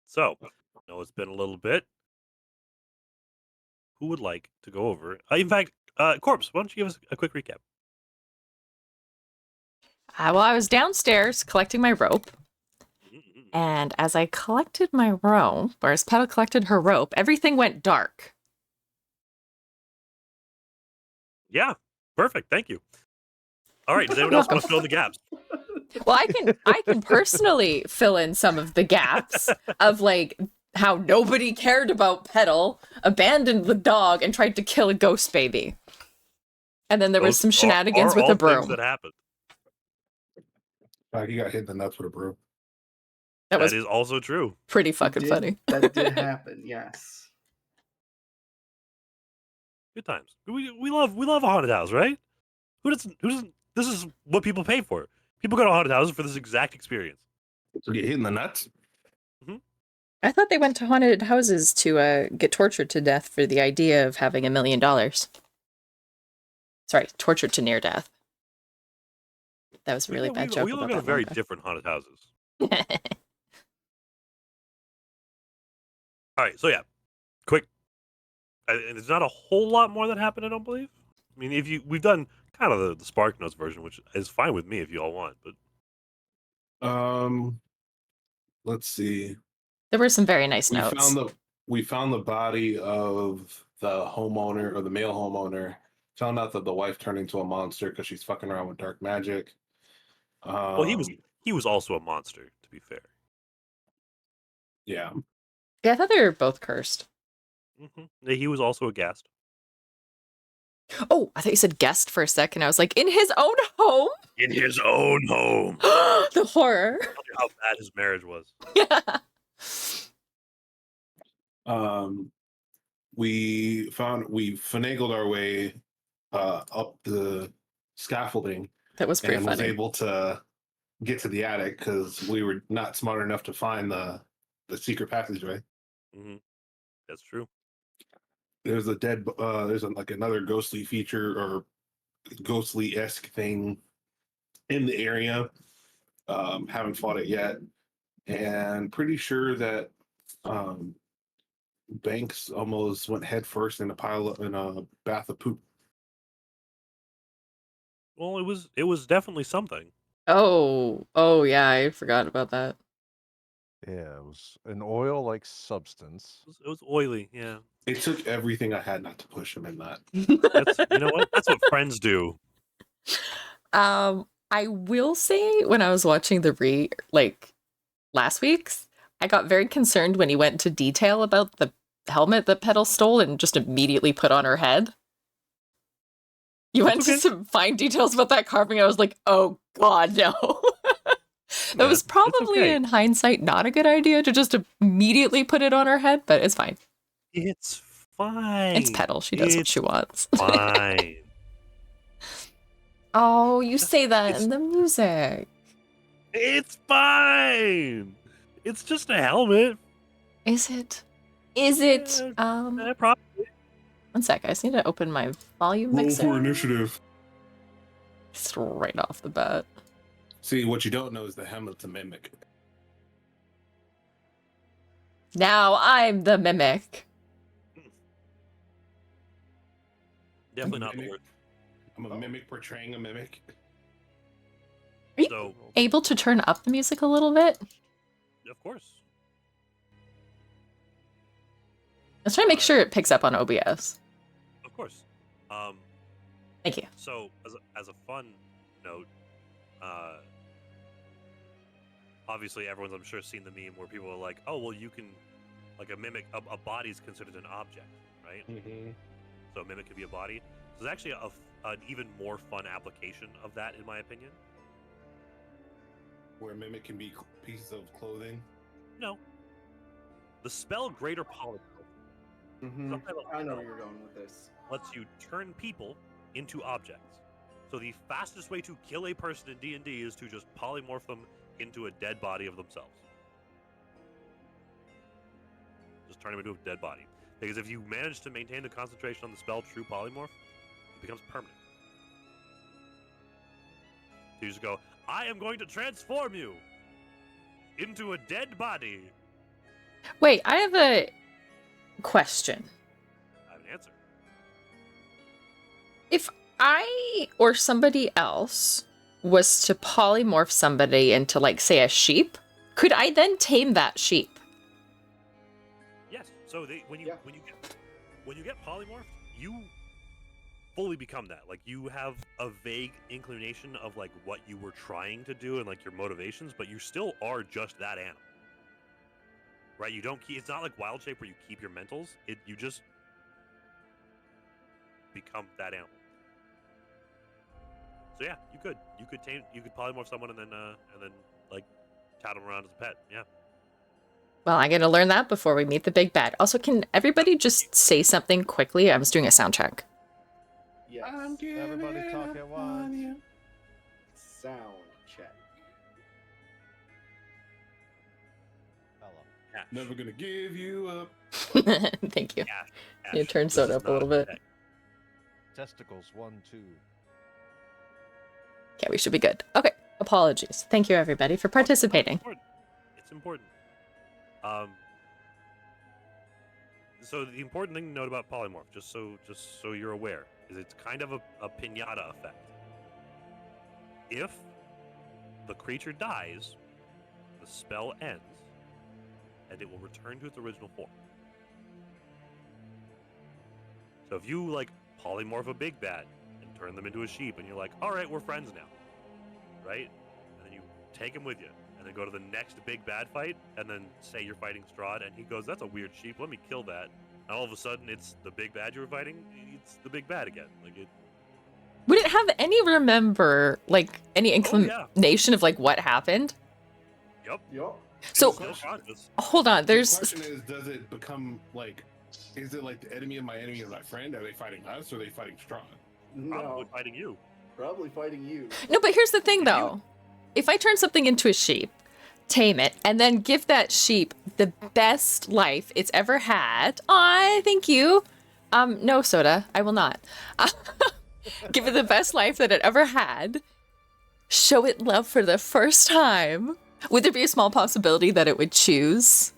So, I know it's been a little bit. Who would like to go over? In fact, Corpse, why don't you give us a quick recap? Well, I was downstairs collecting my rope, and as I collected my rope, or as Petal collected her rope, everything went dark. Yeah, perfect. Thank you. All right. Does anyone You're else want welcome. to fill in the gaps? Well, I can personally fill in some of the gaps of like how nobody cared about Petal, abandoned the dog, and tried to kill a ghost baby. And then there was Those some shenanigans are with all a things broom. that happened. He got hit in the nuts with a broom. That was That is also true. pretty fucking funny. That did happen, yes. Good times. We love a haunted house, right? Who doesn't? This is what people pay for. People go to haunted houses for this exact experience. So get hit in the nuts? I thought they went to haunted houses to get tortured to death for the idea of having $1 million. Sorry, tortured to near death. That was a really bad joke. We all go to very different haunted houses. All right, so yeah, quick. And it's not a whole lot more that happened, I don't believe. I mean, we've done kind of the Spark Notes version, which is fine with me if you all want, but let's see. There were some very nice notes. We found the body of the homeowner, or the male homeowner. Found out that the wife turned into a monster because she's fucking around with dark magic. Well, he was also a monster, to be fair. Yeah. Yeah, I thought they were both cursed. Yeah, he was also a guest. Oh, I thought you said guest for a second. I was like, in his own home? In his own home. The horror. I wonder how bad his marriage was. Yeah. We finagled our way up the scaffolding. That was pretty funny. Was able to get to the attic because we were not smart enough to find the secret passageway. That's true. There's another ghostly feature or ghostly-esque thing in the area. Haven't fought it yet, and pretty sure that Banks almost went head first in a bath of poop. Well, it was definitely something. Oh yeah, I forgot about that. Yeah, it was an oil-like substance. It was oily, yeah. It took everything I had not to push him in that. You know what? That's what friends do. I will say when I was watching the last week's, I got very concerned when he went into detail about the helmet that Petal stole and just immediately put on her head. You went into some fine details about that carving. I was like, oh god, no. That was probably in hindsight not a good idea to just immediately put it on her head, but it's fine. It's fine. It's Petal. She does what she wants. Fine. Oh, you say that in the music. It's fine. It's just a helmet. Is it? Is it? Probably. One sec. I just need to open my volume mixer. Roll for initiative. Just right off the bat. See, what you don't know is the helmet's a mimic. Now I'm the mimic. Definitely not the word. I'm a mimic portraying a mimic. Are you able to turn up the music a little bit? Of course. Let's try to make sure it picks up on OBS. Of course. Thank you. So, as a fun note, obviously everyone's, I'm sure, seen the meme where people are like, oh, well, you can, like, a mimic, a body's considered an object, right? So a mimic could be a body. So there's actually an even more fun application of that, in my opinion. Where a mimic can be pieces of clothing? No. The spell Greater Polymorph. I know where you're going with this. Lets you turn people into objects. So the fastest way to kill a person in D&D is to just polymorph them into a dead body of themselves. Just turn them into a dead body. Because if you manage to maintain the concentration on the spell True Polymorph, it becomes permanent. So you just go, I am going to transform you into a dead body. Wait, I have a question. I have an answer. If I or somebody else was to polymorph somebody into, like, say, a sheep, could I then tame that sheep? Yes. So when you get polymorphed, you fully become that. Like, you have a vague inclination of like what you were trying to do and like your motivations, but you still are just that animal. Right? You don't keep. It's not like wild shape where you keep your mentals. You just become that animal. So yeah, you could polymorph someone and then like tout them around as a pet. Yeah. Well, I'm going to learn that before we meet the big bad. Also, can everybody just say something quickly? I was doing a sound check. Yes. Everybody talk at once. Sound check. Hello. Ash. Never gonna give you up. Thank you. Ash, You turned this soda is up a little bit. pet. Testicles 1, 2. Okay, we should be good. Okay, apologies. Thank you, everybody, for participating. It's important. So the important thing to note about polymorph, just so you're aware, is it's kind of a piñata effect. If the creature dies, the spell ends, and it will return to its original form. So if you like polymorph a big bad and turn them into a sheep, and you're like, all right, we're friends now, right? And then you take him with you, and then go to the next big bad fight, and then say you're fighting Strahd, and he goes, that's a weird sheep, let me kill that. And all of a sudden, it's the big bad you were fighting, it's the big bad again. Like it. Would it have any any inclination of, like, what happened? Yup. So, Still conscious. hold on, The question is, does it become, like, is it like the enemy of my enemy is my friend? Are they fighting us, or are they fighting Strahd? Probably fighting you. Probably fighting you. No, but here's the thing, though. If I turn something into a sheep, tame it, and then give that sheep the best life it's ever had. Aw, thank you. No, Soda, I will not. Give it the best life that it ever had. Show it love for the first time. Would there be a small possibility that it would choose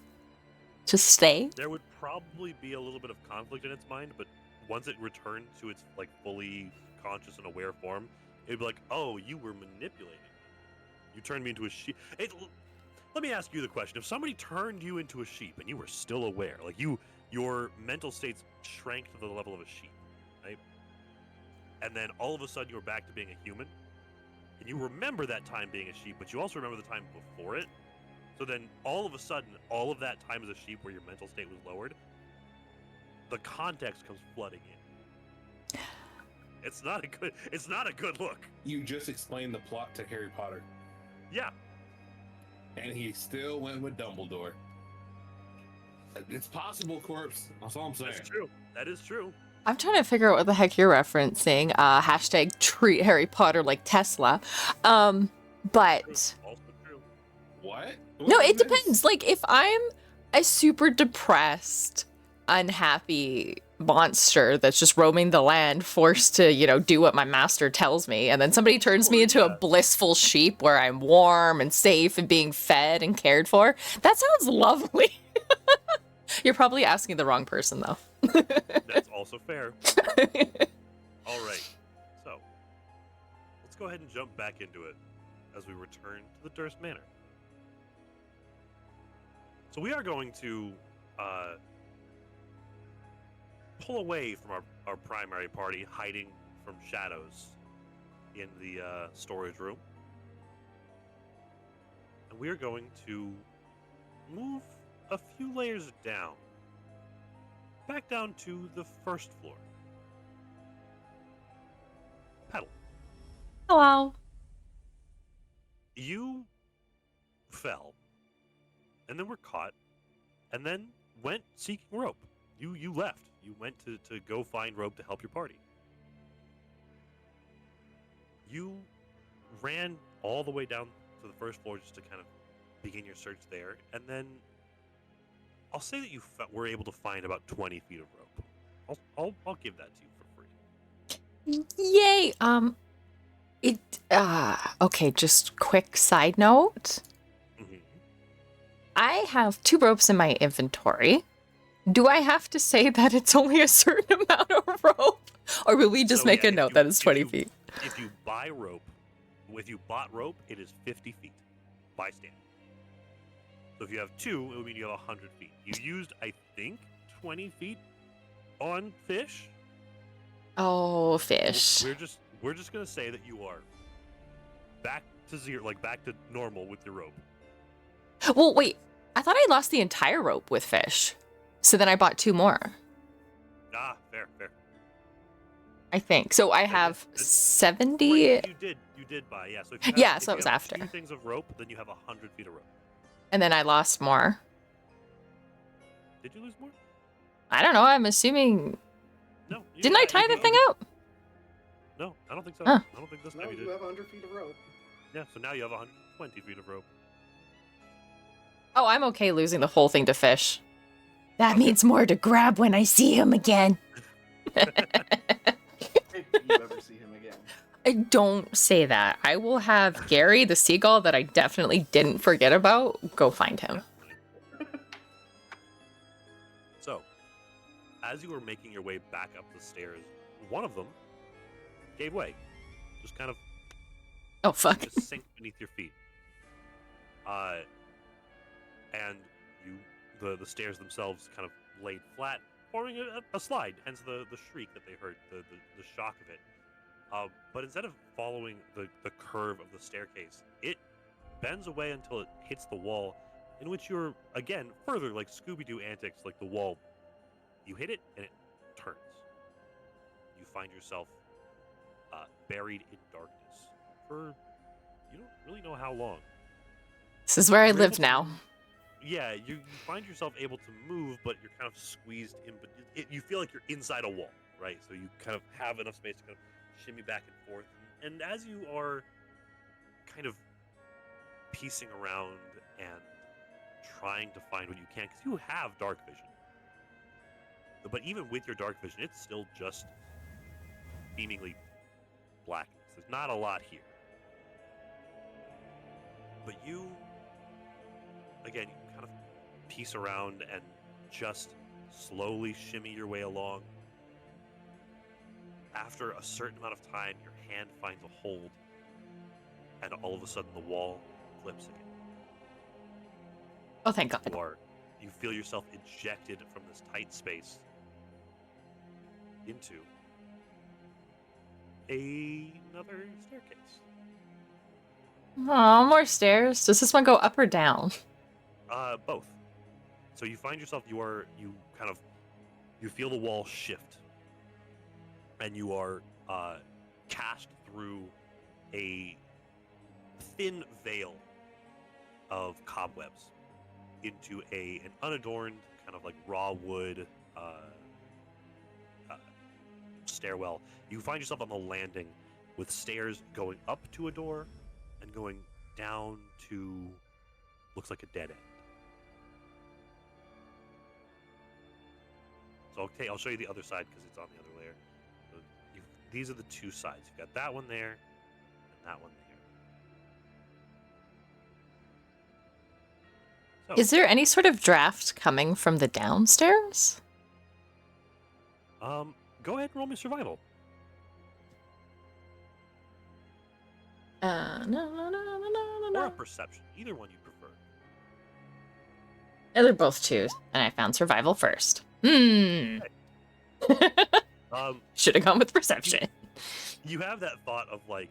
to stay? There would probably be a little bit of conflict in its mind, but once it returned to its like fully conscious and aware form, it'd be like, "Oh, you were manipulating me. You turned me into a sheep." Let me ask you the question: if somebody turned you into a sheep and you were still aware, like your mental states shrank to the level of a sheep, right? And then all of a sudden you were back to being a human, and you remember that time being a sheep, but you also remember the time before it. So then all of a sudden, all of that time as a sheep where your mental state was lowered, the context comes flooding in. It's not a good look. You just explained the plot to Harry Potter. Yeah. And he still went with Dumbledore. It's possible, Corpse. That's all I'm saying. That's true. That is true. I'm trying to figure out what the heck you're referencing. Hashtag treat Harry Potter like Tesla. But Also true. What? no, it depends. Like, if I'm a super depressed, unhappy monster that's just roaming the land, forced to, do what my master tells me, and then somebody turns me into a blissful sheep where I'm warm and safe and being fed and cared for, that sounds lovely. You're probably asking the wrong person, though. That's also fair. All right. So, let's go ahead and jump back into it as we return to the Durst Manor. So we are going to pull away from our primary party, hiding from shadows in the storage room. And we are going to move a few layers down. Back down to the first floor. Petal. Hello. You fell, and then were caught, and then went seeking rope. You left. You went to go find rope to help your party. You ran all the way down to the first floor just to kind of begin your search there, and then I'll say that you were able to find about 20 feet of rope. I'll give that to you for free. Yay. Okay, just quick side note. Mm-hmm. I have 2 ropes in my inventory. Do I have to say that it's only a certain amount of rope? Or will we just make a note that it's 20 feet? If you buy rope, if you bought rope, it is 50 feet by stand. So if you have 2, it would mean you have 100 feet. You used, I think, 20 feet on fish. Oh, fish. We're just gonna say that you are back to zero, like back to normal with your rope. Well, wait. I thought I lost the entire rope with fish. So then I bought 2 more. Ah, fair. I think. So I have 70. Right, you did buy, yeah. So if you have, so it was after. 2 things of rope, then you have 100 feet of rope. And then I lost more. Did you lose more? I don't know. I'm assuming. No. Didn't I tie the thing up? No, I don't think so. Huh. I don't think this No, time you you did. have 100 feet of rope. Yeah, so now you have 120 feet of rope. Oh, I'm okay losing the whole thing to fish. That Okay. means more to grab when I see him again. If you ever see him again. I don't say that. I will have Gary, the seagull that I definitely didn't forget about, go find him. So, as you were making your way back up the stairs, one of them gave way. Just kind of Oh, fuck. just sink beneath your feet. And the stairs themselves kind of laid flat, forming a slide, hence the shriek that they heard, the shock of it. But instead of following the curve of the staircase, it bends away until it hits the wall, in which you're, again, further like Scooby-Doo antics, like the wall. You hit it, and it turns. You find yourself buried in darkness for, you don't really know how long. This is where I You're live able to- now. Yeah, you find yourself able to move, but you're kind of squeezed in. But you feel like you're inside a wall, right? So you kind of have enough space to kind of shimmy back and forth. And as you are kind of piecing around and trying to find what you can, because you have dark vision. But even with your dark vision, it's still just seemingly blackness. There's not a lot here. But you, again, you kind of piece around and just slowly shimmy your way along. After a certain amount of time, your hand finds a hold, and all of a sudden the wall flips again. Oh, thank God. You feel yourself ejected from this tight space into another staircase. Oh, more stairs. Does this one go up or down? Both. So you find yourself, you feel the wall shift, and you are cast through a thin veil of cobwebs into an unadorned kind of like raw wood stairwell. You find yourself on the landing with stairs going up to a door and going down to looks like a dead end. So I'll show you the other side because it's on the other layer. So these are the 2 sides. You've got that one there and that one there. So, Is there any sort of draft coming from the downstairs? go ahead and roll me survival. Or a perception. Either one you prefer. Yeah, they're both 2, and I found survival first. Um, Should have gone with perception. you have that thought of like,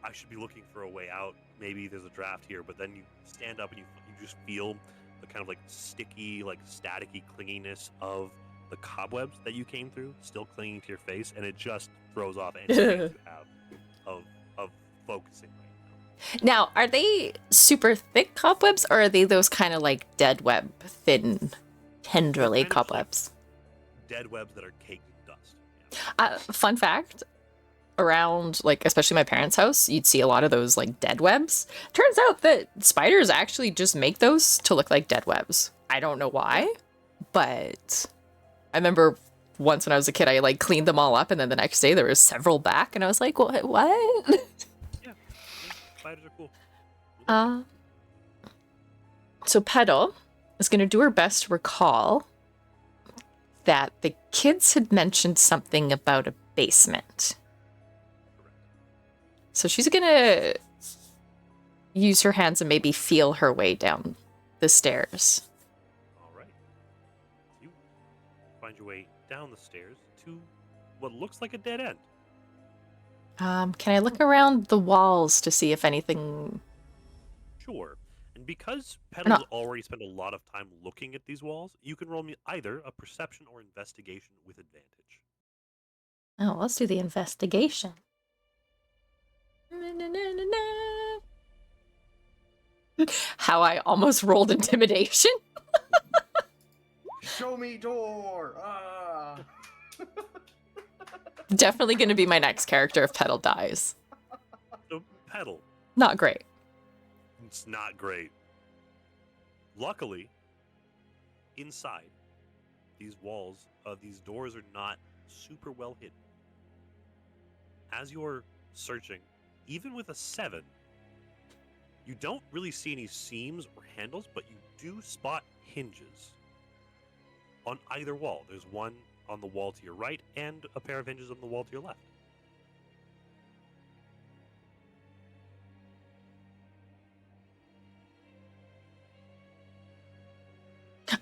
I should be looking for a way out. Maybe there's a draft here, but then you stand up and you just feel the kind of like sticky, like staticky clinginess of the cobwebs that you came through, still clinging to your face, and it just throws off any chance you have of focusing right now. Now, are they super thick cobwebs, or are they those kind of like dead web, thin, tenderly They're kind of cobwebs? Dead webs that are caked in dust. Yeah. Fun fact, around, like, especially my parents' house, you'd see a lot of those, like, dead webs. Turns out that spiders actually just make those to look like dead webs. I don't know why, but I remember once when I was a kid, I, like, cleaned them all up, and then the next day there was several back, and I was like, what? Yeah, spiders are cool. So Petal is going to do her best to recall that the kids had mentioned something about a basement. So she's going to use her hands and maybe feel her way down the stairs. All right. You find your way down the stairs to what looks like a dead end. Can I look around the walls to see if anything... Sure. And because Petal's already spent a lot of time looking at these walls, you can roll me either a perception or investigation with advantage. Oh, let's do the investigation. How I almost rolled intimidation. Show me door! Ah! Definitely going to be my next character if Petal dies. So, Petal. Not great. It's not great. Luckily, inside these walls, these doors are not super well hidden. As you're searching, even with a 7, you don't really see any seams or handles, but you do spot hinges on either wall. There's one on the wall to your right and a pair of hinges on the wall to your left.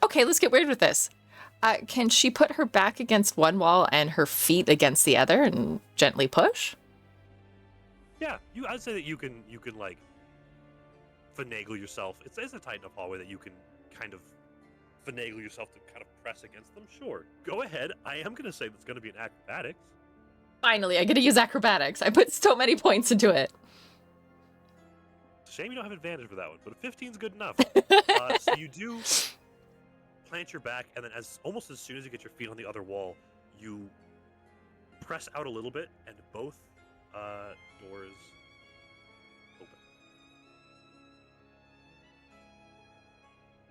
Okay, let's get weird with this. Can she put her back against one wall and her feet against the other and gently push? Yeah, I'd say that you can like finagle yourself. It's a tight enough hallway that you can kind of finagle yourself to kind of press against them. Sure, go ahead. I am gonna say that's gonna be an acrobatics. Finally, I get to use acrobatics. I put so many points into it. It's a shame you don't have advantage for that one, but a 15's good enough. So you do plant your back, and then almost as soon as you get your feet on the other wall, you press out a little bit, and both doors open.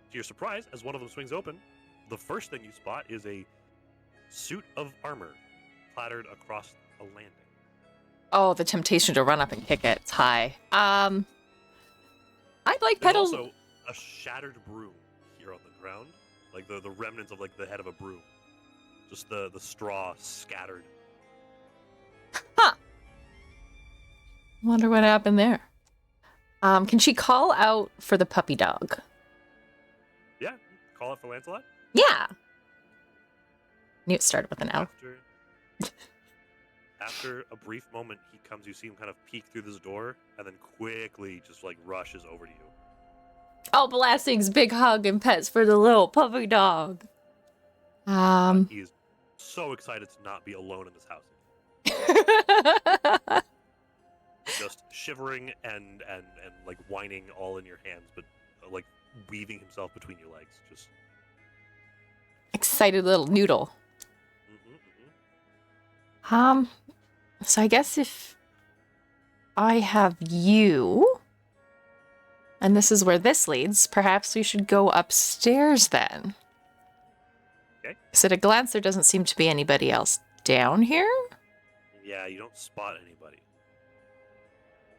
To your surprise, as one of them swings open, the first thing you spot is a suit of armor clattered across a landing. Oh, the temptation to run up and kick it. It's high. I'd like There's Petal. also a shattered broom here on the ground, like the remnants of like the head of a broom, just the straw scattered. Huh. Wonder what happened there. Can she call out for the puppy dog? Yeah, call it for Lancelot. Yeah. Knew it started with an L. After a brief moment, you see him kind of peek through this door, and then quickly just like rushes over to you. Oh, blessings, big hug and pets for the little puppy dog. He is so excited to not be alone in this house. Just shivering and like whining all in your hands, but like weaving himself between your legs. Just Excited little noodle. So I guess if I have you, and this is where this leads, perhaps we should go upstairs then. Okay. Because at a glance, there doesn't seem to be anybody else down here. Yeah, you don't spot anybody.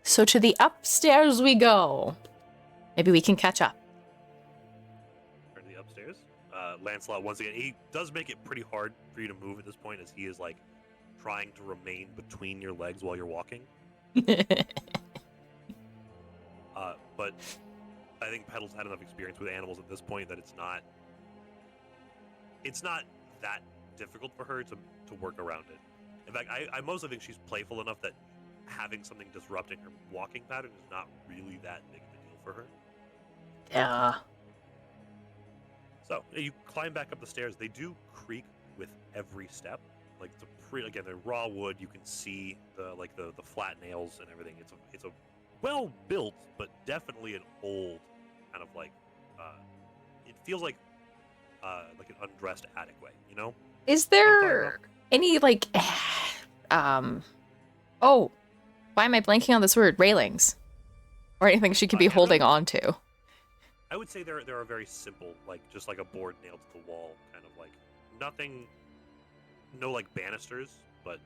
So to the upstairs we go. Maybe we can catch up. Turn to the upstairs. Lancelot, once again, he does make it pretty hard for you to move at this point, as he is like trying to remain between your legs while you're walking. But I think Petal's had enough experience with animals at this point that it's not that difficult for her to work around it. In fact, I mostly think she's playful enough that having something disrupting her walking pattern is not really that big of a deal for her. Yeah. So you climb back up the stairs. They do creak with every step. Like again, they're raw wood. You can see the flat nails and everything. It's a well built, but definitely an old kind of like. It feels like an undressed attic way. You know? Is there any like oh, why am I blanking on this word? Railings, or anything she could be holding on to? I would say there are very simple, like just like a board nailed to the wall, kind of like nothing. No like banisters, but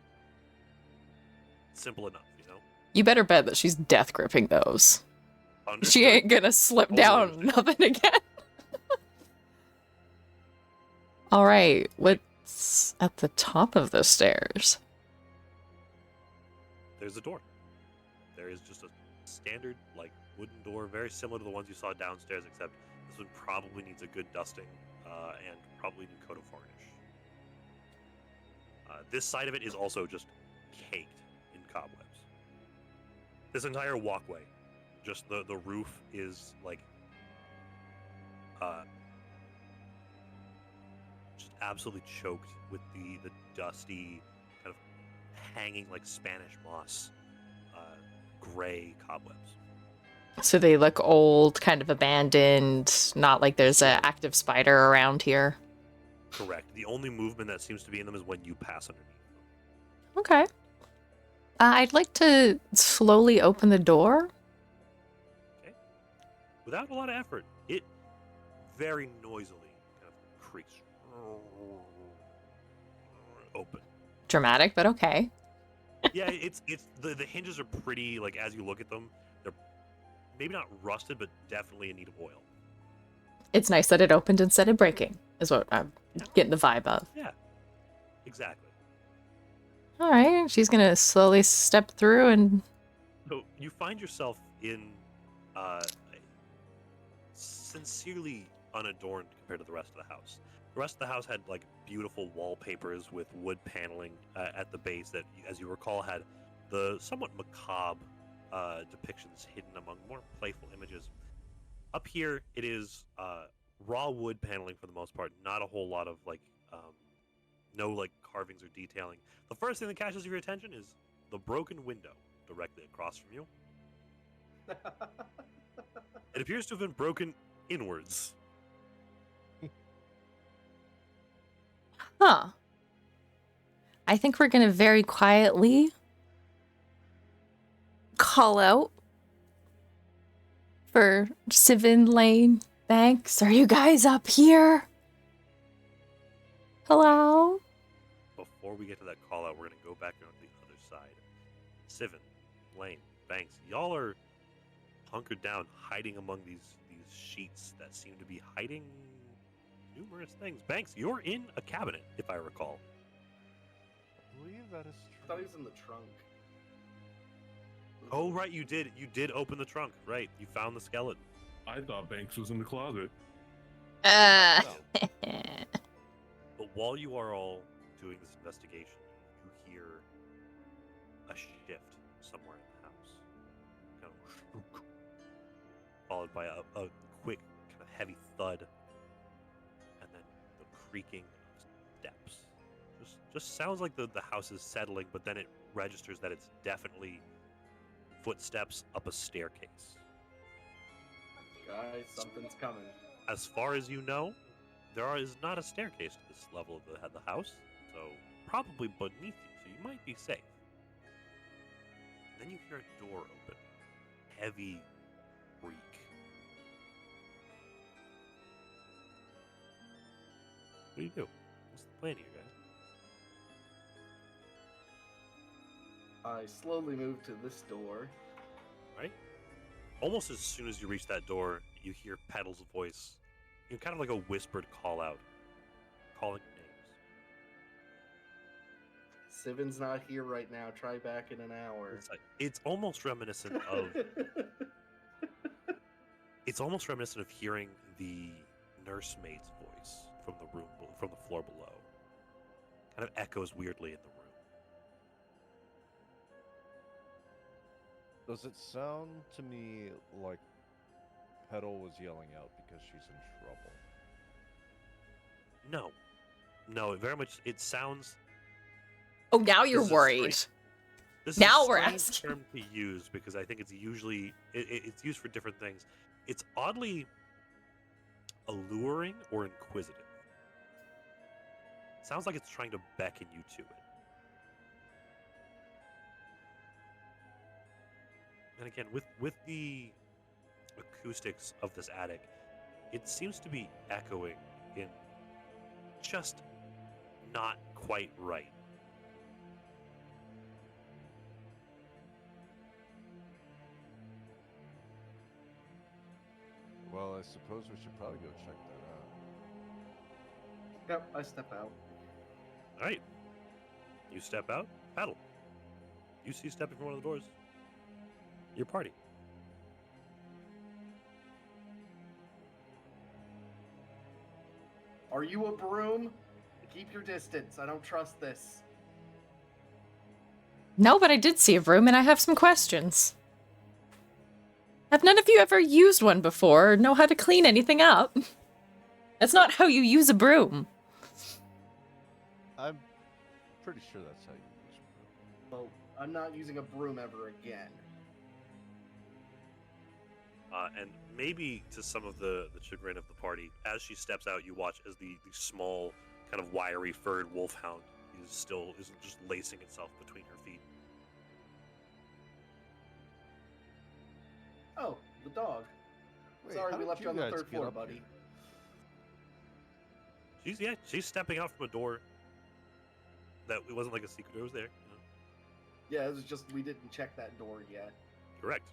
simple enough, you know? You better bet that she's death gripping those. Understood. She ain't gonna slip down nothing again. All right, what's at the top of the stairs? There's a door. There is just a standard, like, wooden door, very similar to the ones you saw downstairs, except this one probably needs a good dusting and probably new coat of varnish. This side of it is also just caked in cobwebs. This entire walkway, just the roof is like just absolutely choked with the dusty kind of hanging like Spanish moss gray cobwebs. So they look old, kind of abandoned, not like there's an active spider around here. Correct. The only movement that seems to be in them is when you pass underneath them. Okay. I'd like to slowly open the door. Okay. Without a lot of effort, it very noisily kind of creaks open. Dramatic, but okay. Yeah, it's the hinges are pretty, like, as you look at them, they're maybe not rusted, but definitely in need of oil. It's nice that it opened instead of breaking, is what I'm getting the vibe of. Yeah, exactly. All right, she's gonna slowly step through and... So you find yourself in sincerely unadorned compared to the rest of the house. The rest of the house had like beautiful wallpapers with wood paneling at the base that, as you recall, had the somewhat macabre depictions hidden among more playful images. Up here, it is raw wood paneling for the most part. Not a whole lot of like, no like carvings or detailing. The first thing that catches your attention is the broken window directly across from you. It appears to have been broken inwards. Huh. I think we're gonna very quietly call out for Sivin Lane Banks. Are you guys up here? Hello? Before we get to that call out, we're going to go back around to the other side. Sivin, Lane, Banks, y'all are hunkered down, hiding among these sheets that seem to be hiding numerous things. Banks, you're in a cabinet, if I recall. I believe that is I true. thought he was in the trunk. Oh, right, you did. You did open the trunk. Right, you found the skeleton. I thought Banks was in the closet. But while you are all doing this investigation, you hear a shift somewhere in the house. Kind of shook, followed by a quick, kind of heavy thud, and then the creaking of steps. Just sounds like the house is settling, but then it registers that it's definitely footsteps up a staircase. Guys, something's coming. As far as you know, there is not a staircase to this level of the house, so probably beneath you, so you might be safe. Then you hear a door open. Heavy creak. What do you do? What's the plan here, guys? I slowly move to this door. Right? Almost as soon as you reach that door, you hear Petal's voice. You know, kind of like a whispered call out, calling names. Sivin's not here right now. Try back in an hour. It's almost reminiscent of. It's almost reminiscent of hearing the nursemaid's voice from the room, from the floor below. Kind of echoes weirdly in the room. Does it sound to me like Petal was yelling out because she's in trouble? No, it sounds. Oh, now you're This is a worried. This Now is a we're strange asking. term to use because I think it's usually it's used for different things. It's oddly alluring or inquisitive. Sounds like it's trying to beckon you to it. And again, with the acoustics of this attic, it seems to be echoing in just not quite right. Well, I suppose we should probably go check that Yep, I step out. All right. You step out. Petal. You see stepping from one of the doors. Your party. Are you a broom? Keep your distance. I don't trust this. No, but I did see a broom and I have some questions. Have none of you ever used one before or know how to clean anything up? That's not how you use a broom. I'm pretty sure that's how you use a broom. Well, I'm not using a broom ever again. And maybe to some of the chagrin of the party, as she steps out, you watch as the small, kind of wiry furred wolfhound is just lacing itself between her feet. Oh, the dog. Wait, Sorry, how we did left you you on the guys third get floor, up buddy. here? She's stepping out from a door that it wasn't like a secret door, it was there. Yeah, it was just we didn't check that door yet. Correct.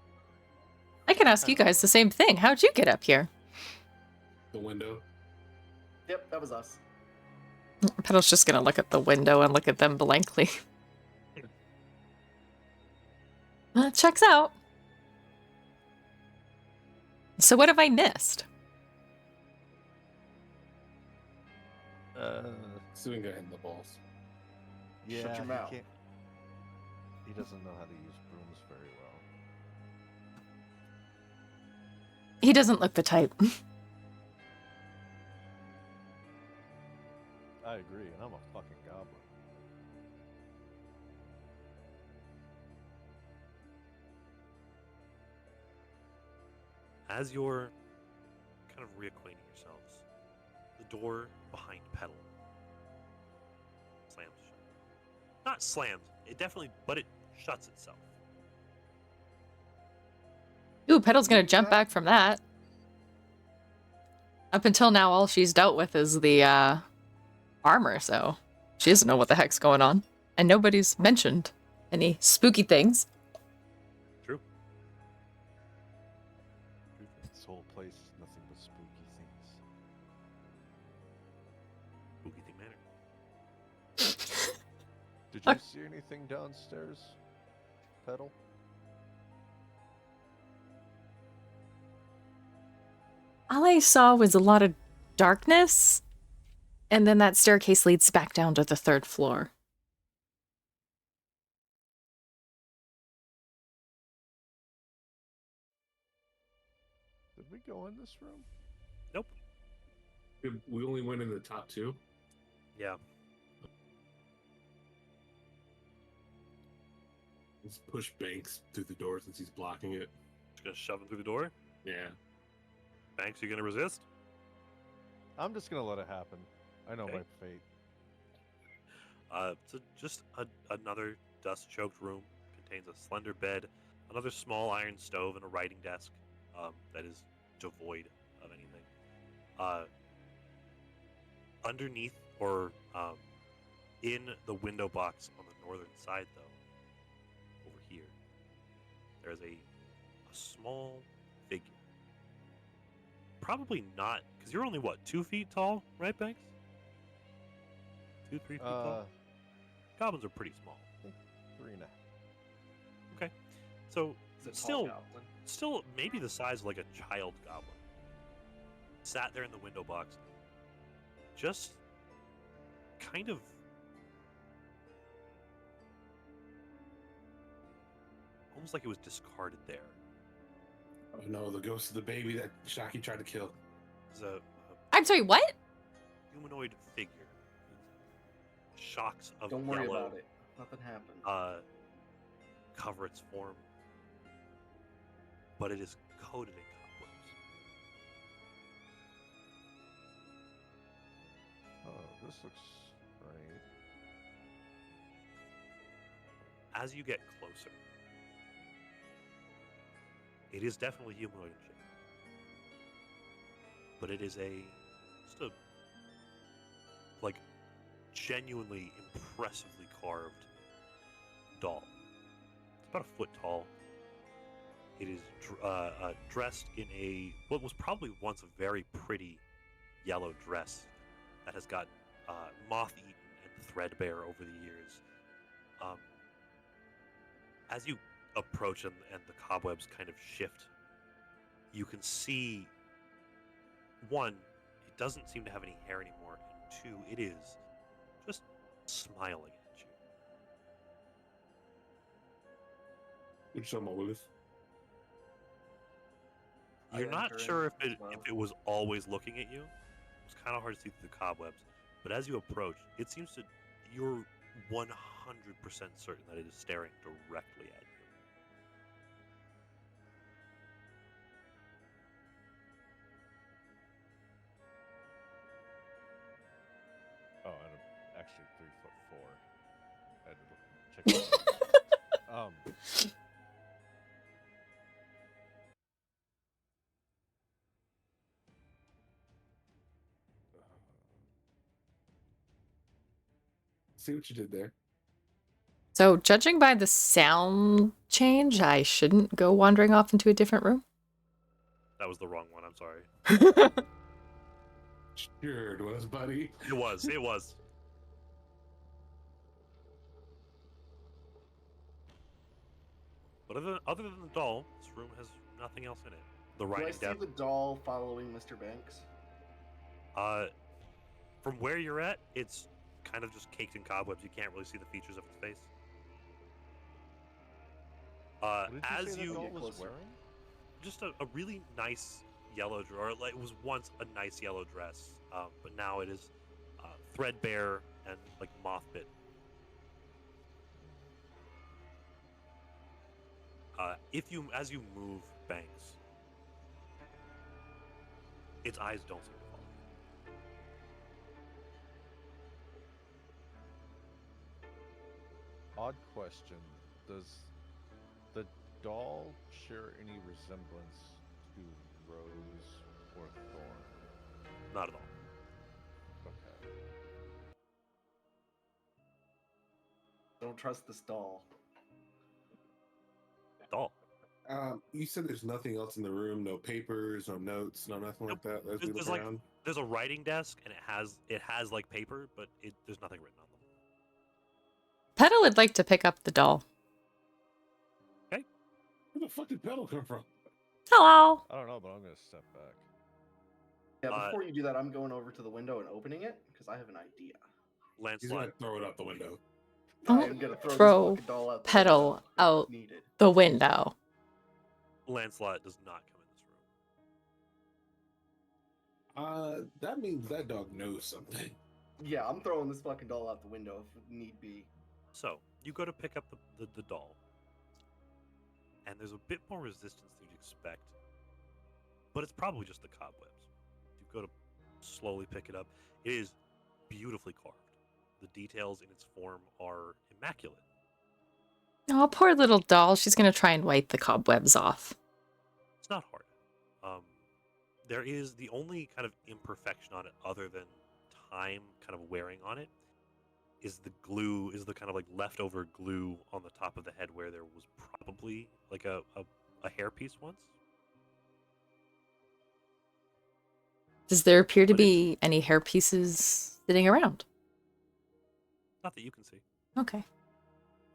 I can ask you guys the same thing. How'd you get up here? The window. Yep, that was us. Petal's just gonna look at the window and look at them blankly. Checks out. So what have I missed? Suing got hit in the balls. Yeah, Shut your mouth. He doesn't know how to use brooms very well. He doesn't look the type. I agree, and I'm a fucking goblin. As you're kind of reacquainting yourselves, the door behind Petal slams shut. Not slammed, but it shuts itself. Ooh, Petal's gonna jump back from that. Up until now, all she's dealt with is the armor, so she doesn't know what the heck's going on. And nobody's mentioned any spooky things. True. This whole place is nothing but spooky things. Spooky thing matter. Did you see anything downstairs, Petal? All I saw was a lot of darkness, and then that staircase leads back down to the third floor. Did we go in this room? Nope. We only went in the top two. Yeah. Let's push Banks through the door since he's blocking it. Just gonna shove him through the door. Yeah. Banks, you gonna resist? I'm just gonna let it happen. I know Okay. my fate. So just another dust-choked room. Contains a slender bed, another small iron stove, and a writing desk that is devoid of anything. Underneath, or in the window box on the northern side, though, over here, there's a small figure. Probably not, because you're only, what, 2 feet tall, right, Banks? 2, 3 feet tall? Goblins are pretty small. 3.5. Okay. So, It's a tall still, goblin. still maybe the size of like a child goblin. Sat there in the window box. Just kind of almost like it was discarded there. Oh no, the ghost of the baby that Shaki tried to kill. It's a I'm sorry, what? humanoid figure. Shocks of Don't worry yellow about it. Nothing happened. cover its form. But it is coated in cobwebs. Oh, this looks right. As you get closer, it is definitely humanoid in shape. But it is just a like genuinely impressively carved doll. It's about a foot tall. It is dressed in what was probably once a very pretty yellow dress that has got moth-eaten and threadbare over the years. As you approach and the cobwebs kind of shift, you can see, one, it doesn't seem to have any hair anymore, and two, it is just smiling at you. What you talking about, Willis? You're I not enter sure in if as well. it was always looking at you. It's kind of hard to see through the cobwebs, but as you approach, it seems to, you're 100% certain that it is staring directly at you. Oh, and I'm actually 3'4". I had to check that out. See what you did there. So, judging by the sound change, I shouldn't go wandering off into a different room. That was the wrong one. I'm sorry. Sure it was, buddy. It was. It was. But other than the doll, this room has nothing else in it. The Do I writing see desk. the doll following Mr. Banks? From where you're at, it's kind of just caked in cobwebs. You can't really see the features of its face. What did you As say you the doll Get was closer. wearing? just a really nice yellow dress, or like it was once a nice yellow dress, but now it is threadbare and like moth bit. As you move Banks, its eyes don't seem to follow you. Odd question. Does the doll share any resemblance to Rose or Thorn? Not at all. Okay. Don't trust this doll. Doll. You said there's nothing else in the room, no papers, no notes, no nothing like that. As we There's look like around, there's a writing desk and it has like paper, but there's nothing written on them. Petal would like to pick up the doll. where the fuck did Petal come from? Hello. I don't know, but I'm gonna step back. Yeah, before you do that, I'm going over to the window and opening it because I have an idea. He's Lancelot, gonna throw it out the window. Don't I'm gonna throw throw this fucking doll out the Petal window if out needed. the window. Lancelot does not come in this room. That means that dog knows something. Yeah, I'm throwing this fucking doll out the window if need be. So you go to pick up the doll, and there's a bit more resistance than you'd expect, but it's probably just the cobwebs. You go to slowly pick it up. It is beautifully carved. The details in its form are immaculate. Oh, poor little doll. She's going to try and wipe the cobwebs off. It's not hard. There is the only kind of imperfection on it, other than time kind of wearing on it, is the glue, is the kind of like leftover glue on the top of the head where there was probably like a hairpiece once. Does there appear to But it's- be any hair pieces sitting around? Not that you can see. Okay.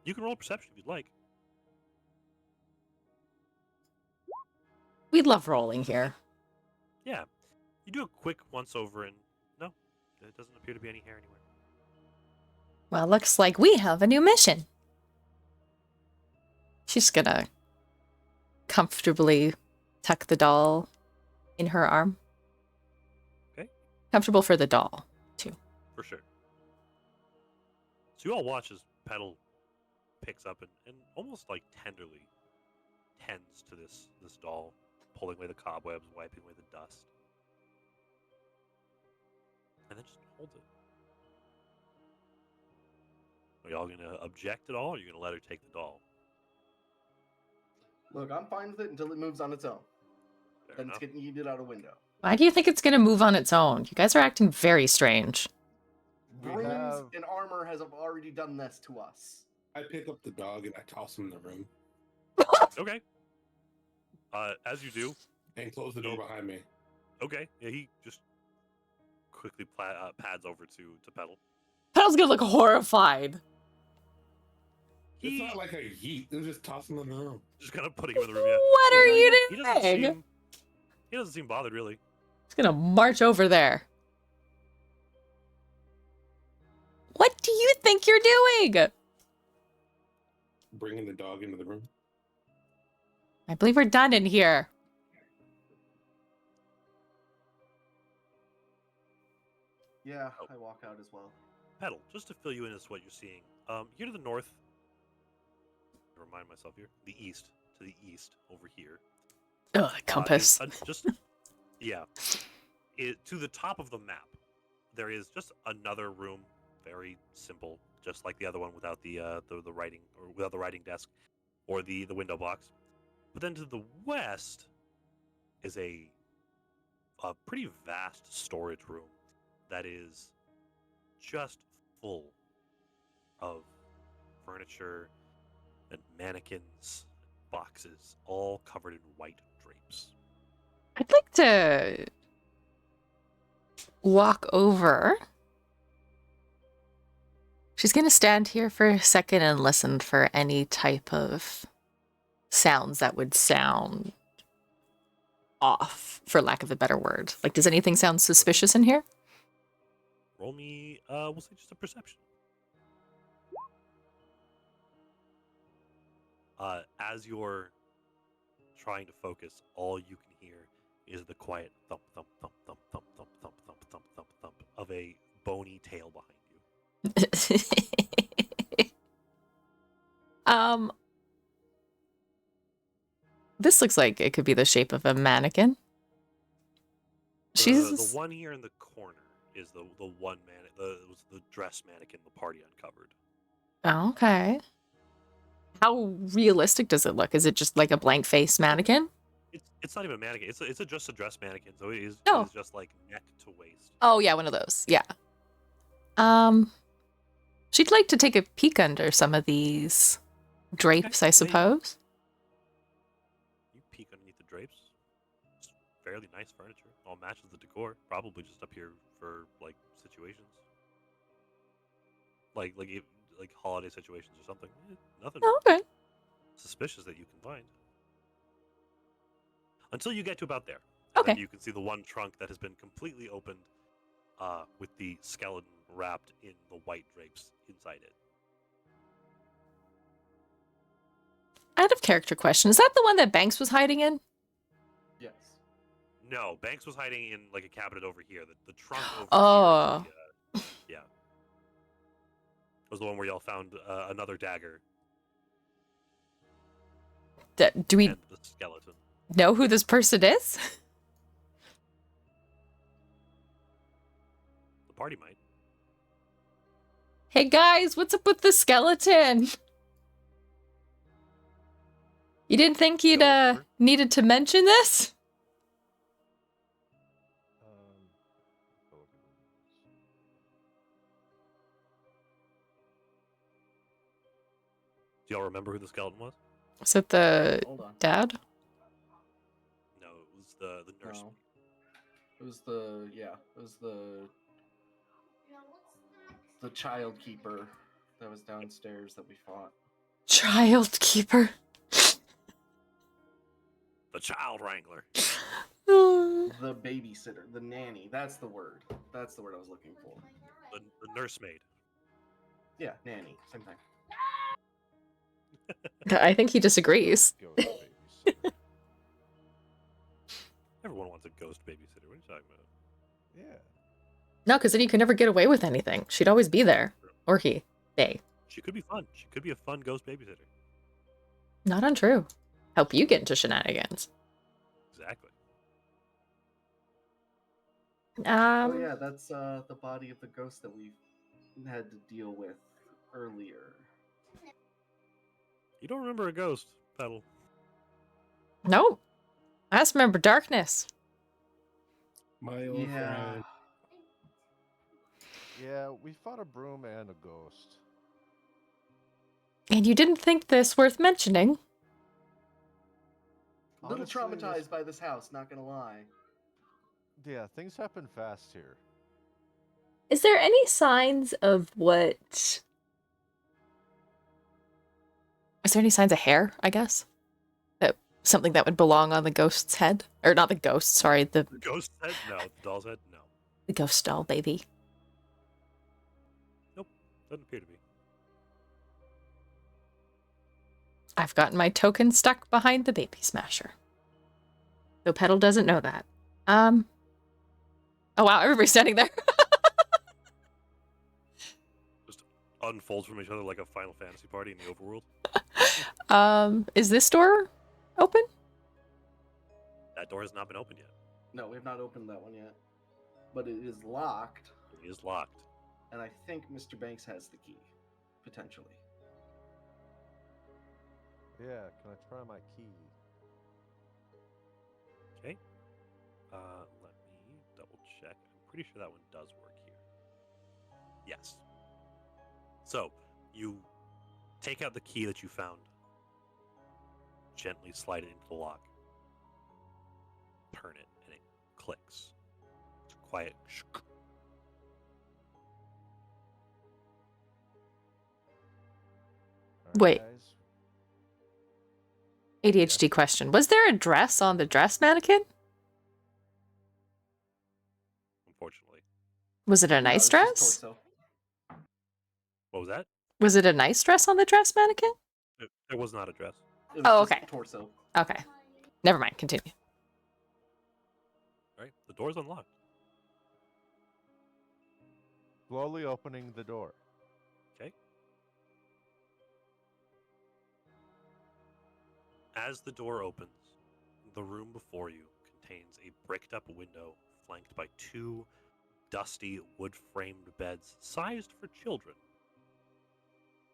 You can roll perception if you'd like. We love rolling here. Yeah. You do a quick once over and no, there doesn't appear to be any hair anywhere. Well, looks like we have a new mission. She's gonna comfortably tuck the doll in her arm. Okay. Comfortable for the doll, too. For sure. So you all watch as Petal picks up and almost like tenderly tends to this doll, pulling away the cobwebs, wiping away the dust. And then just holds it. Are y'all gonna object at all, or are you gonna let her take the doll? Look, I'm fine with it until it moves on its own. Fair Then enough. it's getting yeeted out a window. Why do you think it's gonna move on its own? You guys are acting very strange. We Brooms have- and armor has already done this to us. I pick up the dog and I toss him in the room Okay. As you do, and close the door behind me. okay, yeah, he just quickly pads over to Petal. Petal's gonna look horrified. It's not like a yeet. They're just tossing them around. Just kind of putting him in the room. Yeah. What are you doing? He doesn't seem bothered, really. He's gonna march over there. What do you think you're doing? Bringing the dog into the room. I believe we're done in here. Yeah, I walk out as well. Petal, just to fill you in as to what you're seeing. Here to the north. Remind myself here. To the east, over here. Oh, the compass. Yeah. To the top of the map, there is just another room, very simple, just like the other one, without the writing, or without the writing desk, or the window box. But then to the west is a pretty vast storage room that is just full of furniture and mannequins, boxes, all covered in white drapes. I'd like to walk over. She's going to stand here for a second and listen for any type of sounds that would sound off, for lack of a better word. Like, does anything sound suspicious in here? Roll me, we'll say just a perception. As you're trying to focus, all you can hear is the quiet thump, thump, thump, thump, thump, thump, thump, thump, thump, thump, thump of a bony tail behind you. This looks like it could be the shape of a mannequin. The one here in the corner is the one the dress mannequin the party uncovered. Okay. How realistic does it look? Is it just like a blank face mannequin? It's not even a mannequin. It's just a dress mannequin. So it is just like neck to waist. Oh yeah, one of those. Yeah. She'd like to take a peek under some of these drapes, I suppose. You peek underneath the drapes. It's fairly nice furniture. All matches the decor. Probably just up here for like situations, like holiday situations or something. Nothing. Okay. Suspicious that you can find. Until you get to about there. And then you can see the one trunk that has been completely opened, with the skeleton wrapped in the white drapes inside it. Out of character question, is that the one that Banks was hiding in? Yes. No, Banks was hiding in like a cabinet over here. The trunk over here. Yeah. It was the one where y'all found another dagger. Do we and the skeleton. Know who this person is? The party might. Hey guys, what's up with the skeleton? You didn't think he'd needed to mention this? Do y'all remember who the skeleton was? Was it the dad? No, it was the nurse. No. It was the the child keeper that was downstairs that we fought. Child keeper. The child wrangler. The babysitter, the nanny. That's the word. That's the word I was looking for. The nursemaid. Yeah, nanny. Same thing. I think he disagrees. Everyone wants a ghost babysitter. What are you talking about? Yeah. No, because then you could never get away with anything. She'd always be there. Or he. They. She could be fun. She could be a fun ghost babysitter. Not untrue. Help you get into shenanigans. Exactly. Oh yeah, that's the body of the ghost that we had to deal with earlier. You don't remember a ghost, Petal? Nope. I just remember darkness. My old friend. Yeah, we fought a broom and a ghost. And you didn't think this worth mentioning? A little traumatized by this house, not gonna lie. Yeah, things happen fast here. Is there any signs of what? Is there any signs of hair, I guess? That something that would belong on the ghost's head? Or not the ghost, sorry, the ghost head? No. The doll's head? No. the ghost doll baby. Nope. Doesn't appear to be. I've gotten my token stuck behind the baby smasher. Though Petal doesn't know that. Oh wow, everybody's standing there. Just unfolds from each other like a Final Fantasy party in the overworld. Is this door open? That door has not been opened yet. No, we have not opened that one yet. But it is locked, It is locked. and I think Mr. Banks has the key, potentially. Yeah, can I try my key? Okay. Let me double check. I'm pretty sure that one does work here. Yes. So, you take out the key that you found, gently slide it into the lock, turn it, and it clicks. It's a quiet shk. All right, Wait. guys. ADHD question. Was there a dress on the dress mannequin? Unfortunately. Was it a No, nice it's just dress? torso. What was that? Was it a nice dress on the dress mannequin? There was not a dress. It was Oh, just okay. torso. Okay. Never mind, continue. All right. The door's unlocked. Slowly opening the door. Okay. As the door opens, the room before you contains a bricked up window flanked by two dusty wood framed beds sized for children.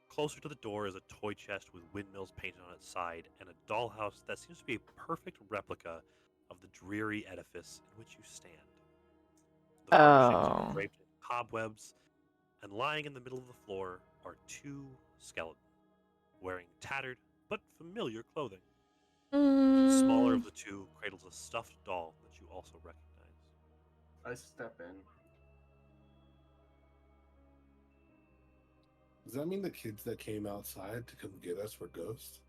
Closer to the door is a toy chest with windmills painted on its side and a dollhouse that seems to be a perfect replica of the dreary edifice in which you stand. The furnishings are Oh. draped in cobwebs, and lying in the middle of the floor are two skeletons, wearing tattered but familiar clothing. The smaller of the two cradles a stuffed doll that you also recognize. I step in. Does that mean the kids that came outside to come get us were ghosts?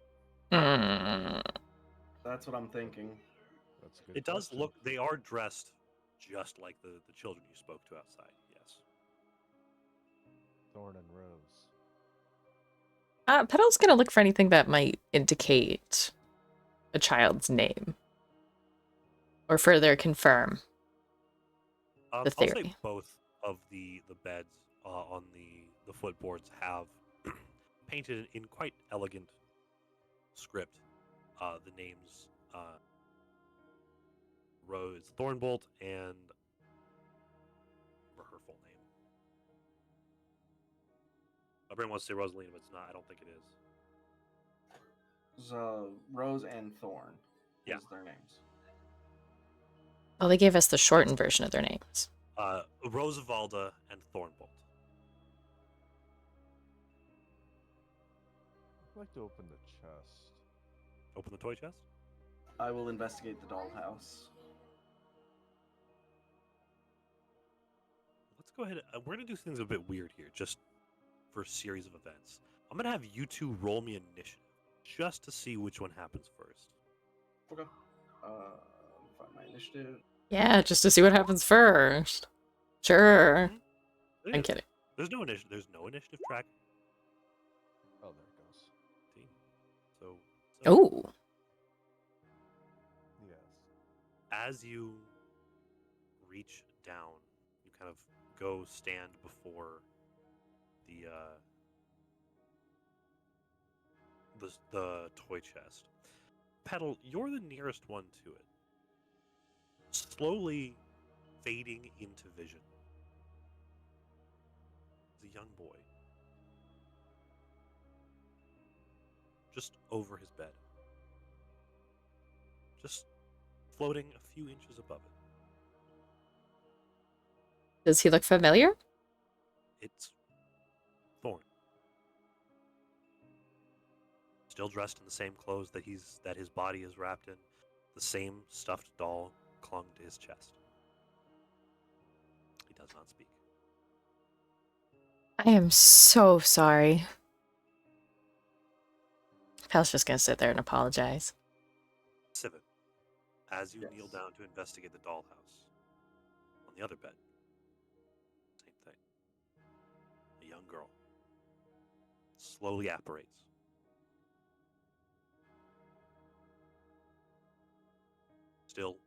That's what I'm thinking. That's a good It does question. look, they are dressed just like the children you spoke to outside, yes. Thorn and Rose. Petal's gonna look for anything that might indicate a child's name. Or further confirm the I'll theory. say both of the beds on the footboards have painted in quite elegant script the names Rose Thornbolt and her full name. Everyone wants to say Rosalina, but it's not. I don't think it is. Rose and Thorn Yeah. is their names. Well, they gave us the shortened version of their names. Rosavalda and Thornbolt. I'd like to open the chest. Open the toy chest. I will investigate the dollhouse. Let's go ahead. We're gonna do things a bit weird here, just for a series of events. I'm gonna have you two roll me initiative, just to see which one happens first. Okay. Find my initiative. Yeah, just to see what happens first. Sure. Yeah, I'm kidding. There's no initiative. There's no initiative track. Oh, there it goes. See? So Oh. Yes. as you reach down, you kind of go stand before the toy chest. Petal, you're the nearest one to it. Slowly fading into vision is a young boy. Just over his bed. Just floating a few inches above it. Does he look familiar? It's Thorn. Still dressed in the same clothes that his body is wrapped in. The same stuffed doll clung to his chest. He does not speak. I am so sorry. Pal's just gonna sit there and apologize. Civet, as you Yes. kneel down to investigate the dollhouse, on the other bed, same thing. A young girl slowly apparates. Still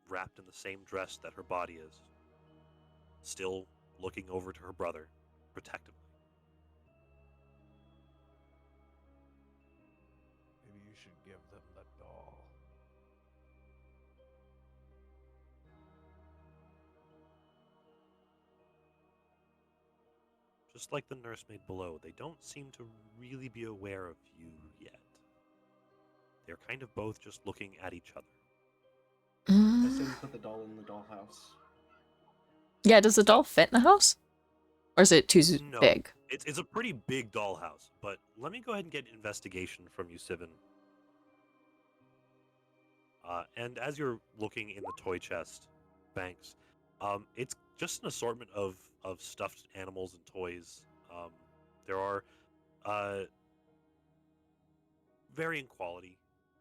wrapped in the same dress that her body is. Still looking over to her brother, protectively. Maybe you should give them the doll. Just like the nursemaid below, they don't seem to really be aware of you yet. They're kind of both just looking at each other. I say we put the doll in the dollhouse. Yeah, does the doll fit in the house? Or is it too No. big? It's a pretty big dollhouse, but let me go ahead and get an investigation from you, Sivan. And as you're looking in the toy chest, Banks, it's just an assortment of stuffed animals and toys. There are varying quality,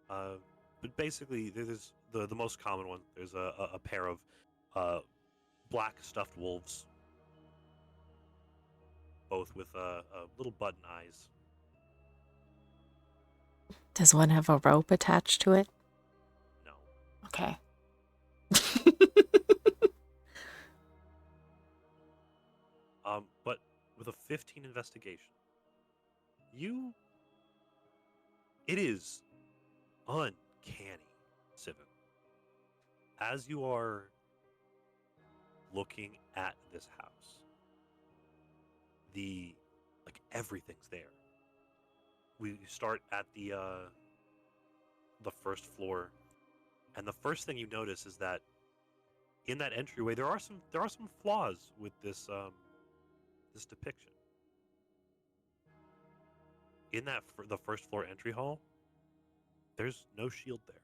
but basically there's the most common one. There's a pair of black stuffed wolves, both with little button eyes. Does one have a rope attached to it? No. Okay. But with a 15 investigation, it is uncanny, Sivan. As you are looking at this house, everything's there. We start at the first floor, and the first thing you notice is that in that entryway there are some flaws with this this depiction. In the first floor entry hall, there's no shield there.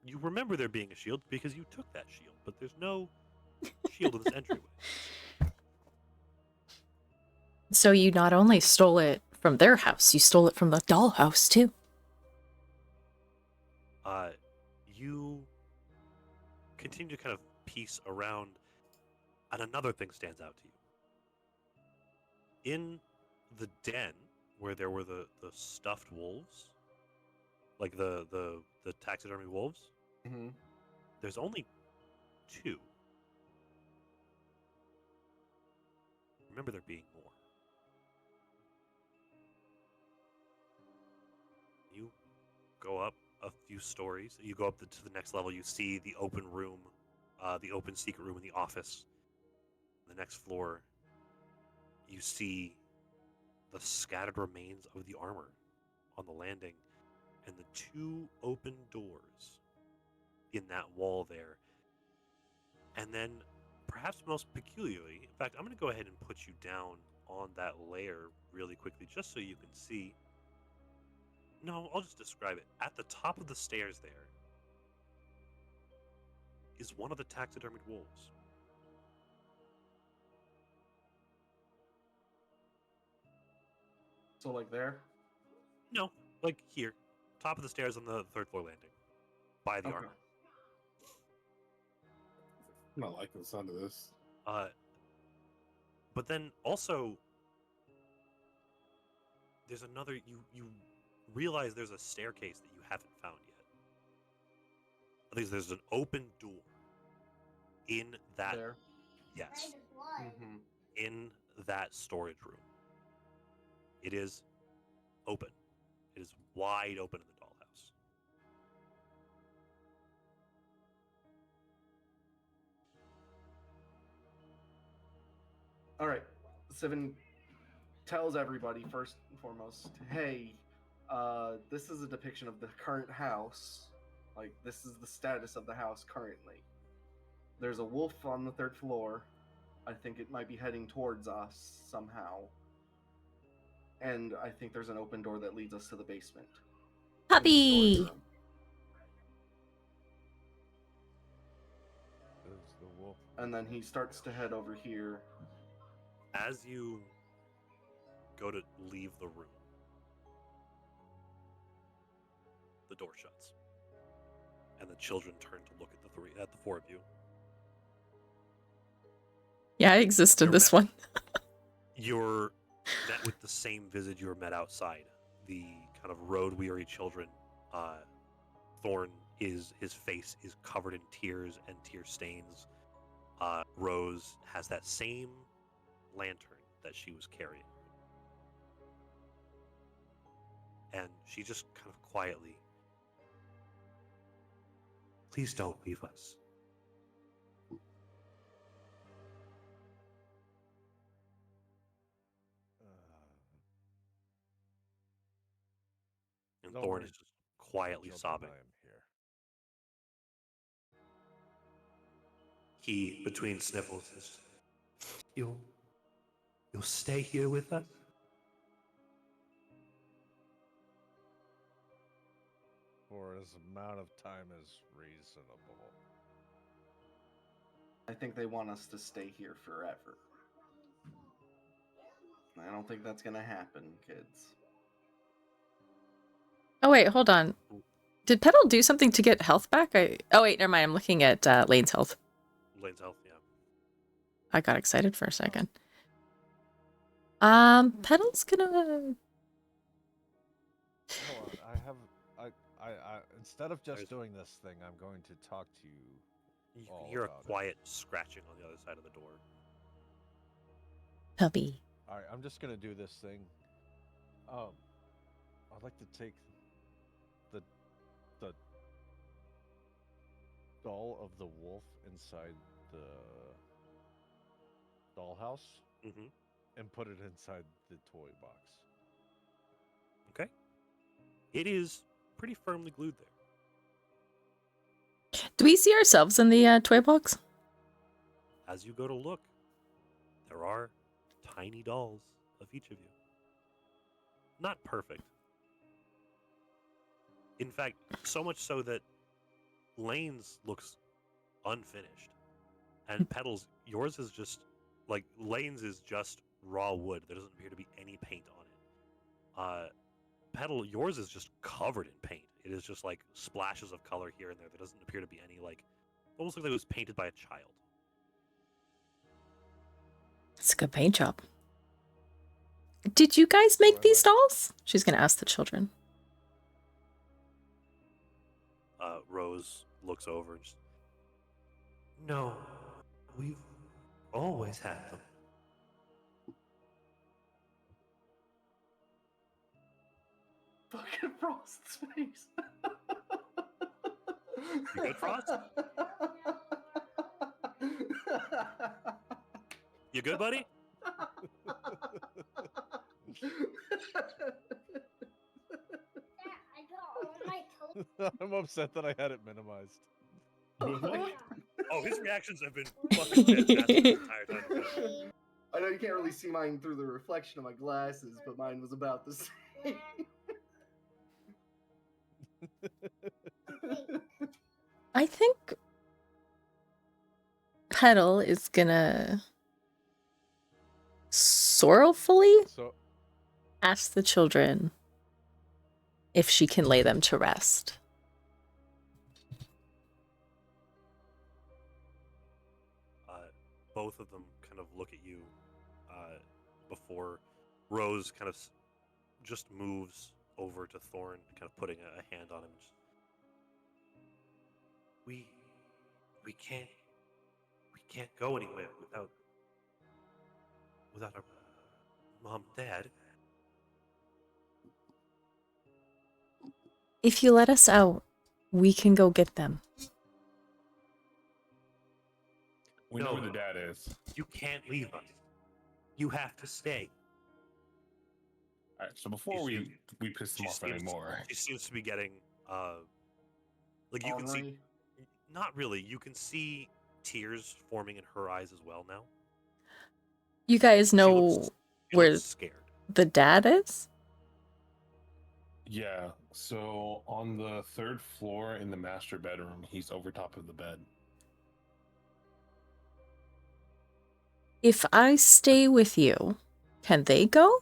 You remember there being a shield because you took that shield, but there's no shield in this entryway. So you not only stole it from their house, you stole it from the dollhouse too. You continue to kind of piece around, and another thing stands out to you. In the den where there were the stuffed wolves, like the taxidermy wolves, Mm-hmm. there's only 2. Remember there being more. You go up a few stories. You go up to the next level. You see the open room, the open secret room in the office. The next floor, you see the scattered remains of the armor on the landing, and the 2 open doors in that wall there. And then, perhaps most peculiarly, in fact, I'm going to go ahead and put you down on that layer really quickly, just so you can see. No, I'll just describe it. At the top of the stairs there is one of the taxidermied wolves. So, like there? No, like here. Top of the stairs on the 3rd floor landing. By the armor. I'm not liking the sound of this. But then also, there's another. You realize there's a staircase that you haven't found yet. I think there's an open door in that. There. Yes. Mm-hmm. In that storage room. It is open. It is wide open in the dollhouse. All right. Sivan tells everybody first and foremost, hey, this is a depiction of the current house. Like, this is the status of the house currently. There's a wolf on the 3rd floor. I think it might be heading towards us somehow. And I think there's an open door that leads us to the basement. Puppy! Well, And then he starts to head over here. As you go to leave the room, the door shuts, and the children turn to look at the four of you. Yeah, I exist in You're this met- one. You're met with the same visage you were met outside. The kind of road-weary children. Thorn his face is covered in tears and tear stains. Rose has that same lantern that she was carrying. And she just kind of quietly, please don't leave us. And Don't Thorn worry, is just quietly children, sobbing. I am here. He, between sniffles, says, You'll stay here with us? For as amount of time as reasonable. I think they want us to stay here forever. I don't think that's gonna happen, kids. Oh wait, hold on. Did Petal do something to get health back? Oh wait, never mind. I'm looking at Lane's health. Lane's health, yeah. I got excited for a second. Petal's gonna. Hold on, I instead of just doing this thing, I'm going to talk to you. You all can hear a about it. quiet scratching on the other side of the door. Puppy. All right, I'm just gonna do this thing. I'd like to take the doll of the wolf inside the dollhouse Mm-hmm. and put it inside the toy box. Okay. It is pretty firmly glued there. Do we see ourselves in the toy box? As you go to look, there are tiny dolls of each of you. Not perfect. In fact, so much so that Lane's looks unfinished. And Petal's, yours is just, like, Lane's is just raw wood. There doesn't appear to be any paint on it. Petal, yours is just covered in paint. It is just, like, splashes of color here and there. There doesn't appear to be any, like, almost like it was painted by a child. It's a good paint job. Did you guys make these dolls? She's gonna ask the children. Rose looks over and just, no, we've always had them. Fucking Frost's face. You good, Frost? You good, buddy? I'm upset that I had it minimized. Oh, his reactions have been fucking fantastic the entire time. I know you can't really see mine through the reflection of my glasses, but mine was about the same. I think Petal is gonna sorrowfully So ask the children if she can lay them to rest. Both of them kind of look at you before Rose kind of just moves over to Thorn, kind of putting a hand on him. We can't go anywhere without our mom and dad. If you let us out, we can go get them. We know where the dad is. You can't leave us. You have to stay. All right, so before we piss them off anymore. She seems to be getting like you can see. Ornery. Not really. You can see tears forming in her eyes as well now. You guys She know looks where scared. the dad is? Yeah, so on the third floor in the master bedroom, he's over top of the bed. If I stay with you, can they go?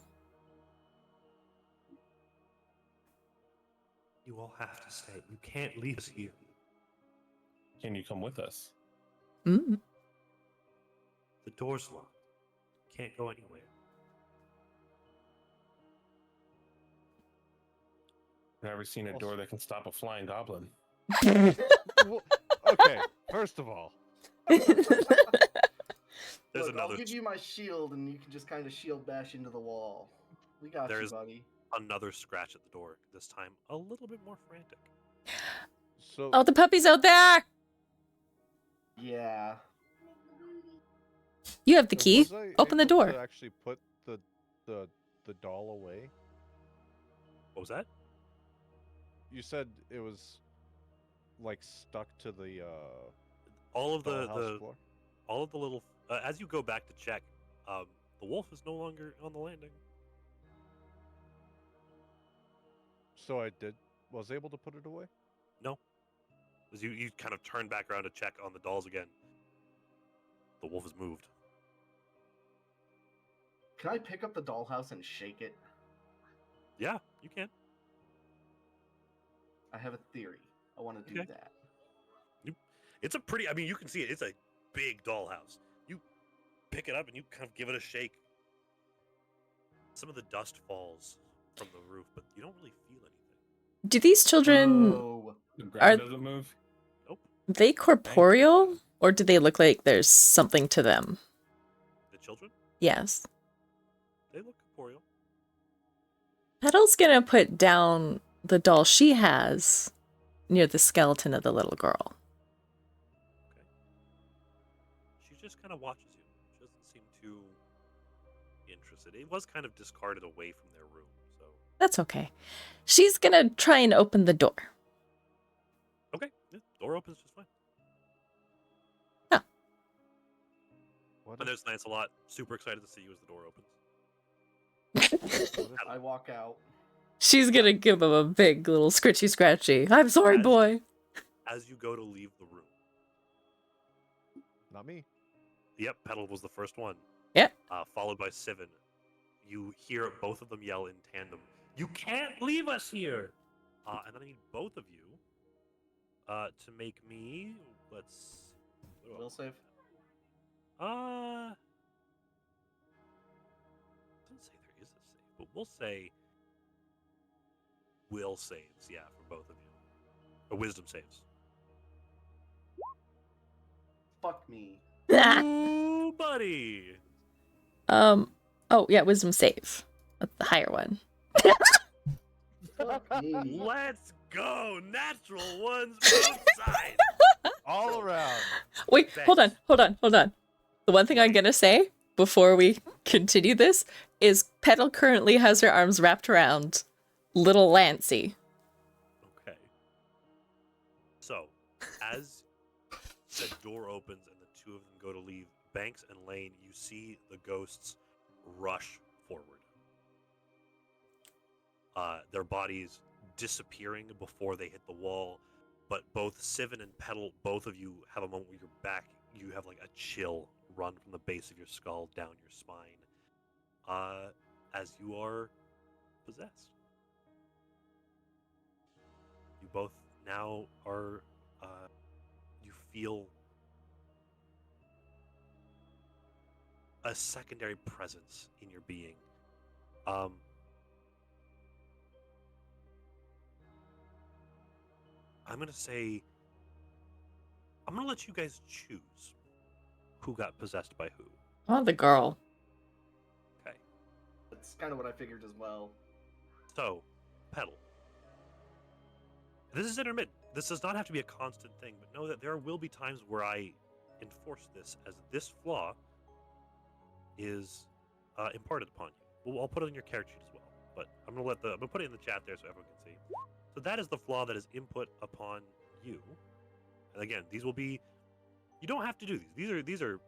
You all have to stay. You can't leave us here. Can you come with us? Mm. The door's locked. Can't go anywhere. Never seen a door that can stop a flying goblin. Well, okay, first of all, There's Look, another I'll give you my shield, and you can just kind of shield bash into the wall. We got There's- you, buddy. another scratch at the door. This time a little bit more frantic. so Oh, the puppy's out there! Yeah. You have the key. was I Open the able door. to actually put the doll away? What was that? You said it was like stuck to the All of the dollhouse floor. all of the little as you go back to check, the wolf is no longer on the landing. So I was able to put it away. As you kind of turn back around to check on the dolls again, the wolf has moved. Can I pick up the dollhouse and shake it? Yeah, you can. I have a theory. I want to do Okay. that. It's a pretty. I mean, you can see it. It's a big dollhouse. You pick it up and you kind of give it a shake. Some of the dust falls from the roof, but you don't really feel anything. Do these children, Oh, The Are- ground doesn't move. they corporeal? Or do they look like there's something to them? The children, Yes. they look corporeal. Petal's gonna put down the doll she has near the skeleton of the little girl. Okay. She just kind of watches you. She doesn't seem too interested. It was kind of discarded away from their room, so That's okay. She's gonna try and open the door. okay. Yeah, door opens just fine. What And if, there's Lancelot, super excited to see you as the door opens. what if I walk out. She's gonna give him a big little scritchy scratchy. I'm sorry, As- boy. As you go to leave the room, not me? yep, Petal was the first one. Yep. Followed by Sivan. You hear both of them yell in tandem, "You can't leave us here!" And then I need both of you to make me. Let's. what do I Will save. Doesn't say there is a save, but we'll say will saves, yeah, for both of you. Or wisdom saves. Fuck me. Ooh, buddy! Oh yeah, wisdom save. That's the higher one. Fuck me. Let's go! Natural ones both sides! All around. Wait, hold on. Thanks. The one thing I'm gonna say before we continue this is Petal currently has her arms wrapped around little Lancey. Okay. So, as the door opens and the two of them go to leave, Banks and Lane, you see the ghosts rush forward. Their bodies disappearing before they hit the wall, but both Sivan and Petal, both of you have a moment where you're back. You have like a chill run from the base of your skull down your spine, as you are possessed. You both now are, you feel a secondary presence in your being. I'm going to say, I'm going to let you guys choose who got possessed by who. Oh, the girl. Okay. That's kind of what I figured as well. So, Petal. This is intermittent. This does not have to be a constant thing, but know that there will be times where I enforce this, as this flaw is imparted upon you. Well, I'll put it in your character sheet as well, but I'm gonna put it in the chat there so everyone can see. So that is the flaw that is input upon you. And again, these will be. You don't have to do these. These are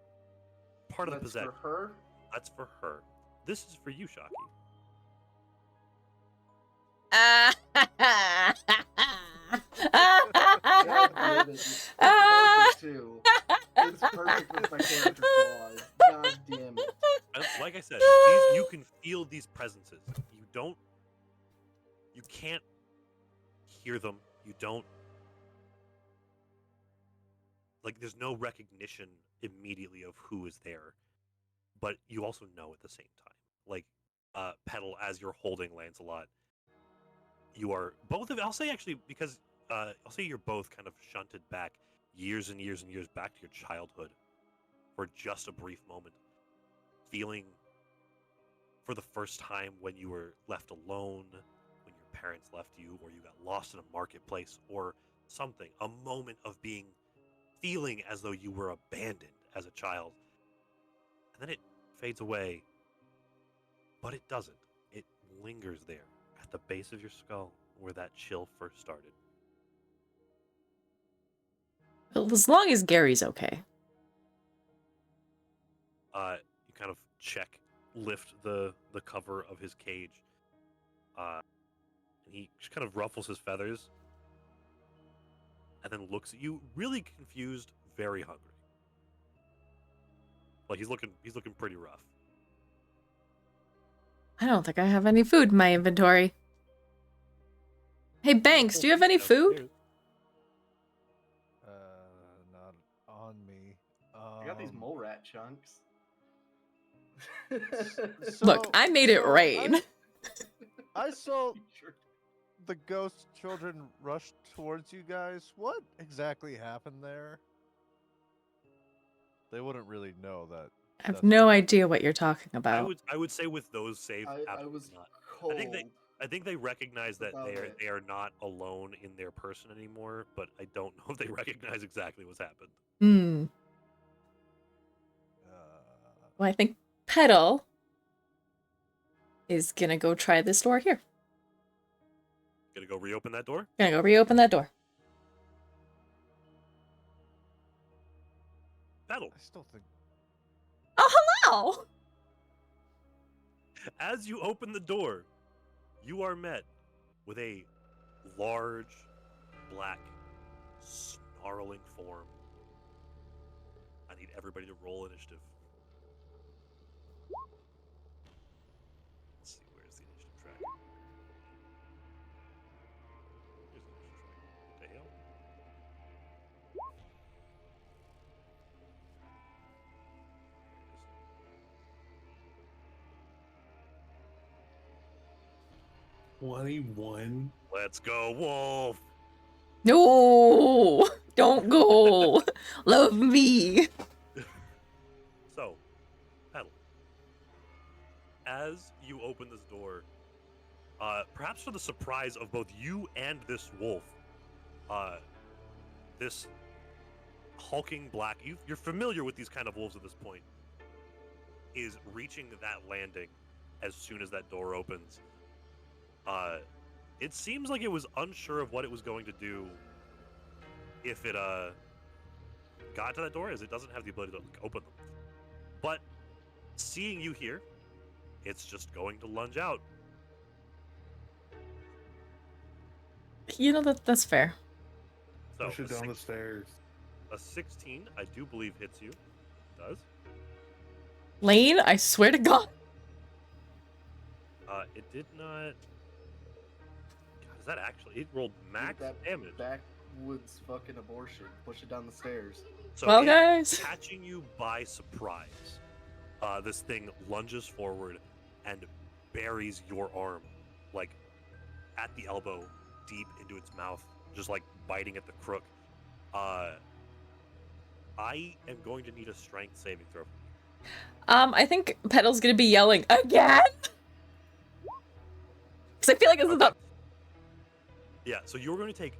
part of the That's possession. for her. That's for her. This is for you, Shocky. God damn it. It's perfect too. It's perfect with my character flaws. God damn I said, you can feel these presences. You can't hear them. You don't, like, there's no recognition immediately of who is there, but you also know at the same time. Like, Petal, as you're holding Lancelot, you are both of, I'll say actually, because I'll say you're both kind of shunted back years and years and years back to your childhood for just a brief moment, feeling for the first time when you were left alone, when your parents left you, or you got lost in a marketplace, or something, a moment of feeling as though you were abandoned as a child. And then it fades away, but it doesn't. It lingers there at the base of your skull where that chill first started. Well, as long as Gary's okay. You kind of lift the cover of his cage, and he just kind of ruffles his feathers, and then looks at you, really confused, very hungry. Like he's looking pretty rough. I don't think I have any food in my inventory. Hey, Banks, do you have any food? Not on me. I got these mole rat chunks. Look, I made it rain. I saw the ghost children rush towards you guys. What exactly happened there? They wouldn't really know that. I have no idea what you're talking about. I would say with those saves, I was not. cold. I think they recognize that About it. they are not alone in their person anymore, but I don't know if they recognize exactly what's happened. Hmm. Well, I think Petal is gonna go try this door here. Gonna go reopen that door? Gonna go reopen that door. Petal. I still think. Oh, hello! As you open the door, you are met with a large, black, snarling form. I need everybody to roll initiative. Let's see, where's the initiative track? Here's the initiative track. What the hell? There it is. 21. Let's go, Wolf! No! Don't go! Love me! So, Petal, as you open this door, perhaps for the surprise of both you and this wolf, this hulking black, you're familiar with these kind of wolves at this point, is reaching that landing as soon as that door opens. It seems like it was unsure of what it was going to do if it got to that door, as it doesn't have the ability to open them. But seeing you here, it's just going to lunge out. You know, that's fair. So Push it down the stairs. a 16, I do believe, hits you. It does. Lane, I swear to God. It did not. God, is that actually? It rolled max that damage. Backwoods fucking abortion. Push it down the stairs. So Well, it, guys. catching you by surprise, this thing lunges forward and buries your arm, like at the elbow, deep into its mouth, just like biting at the crook. I am going to need a strength saving throw. I think Petal's gonna be yelling again. Because I feel like this is not. Yeah, so you're going to take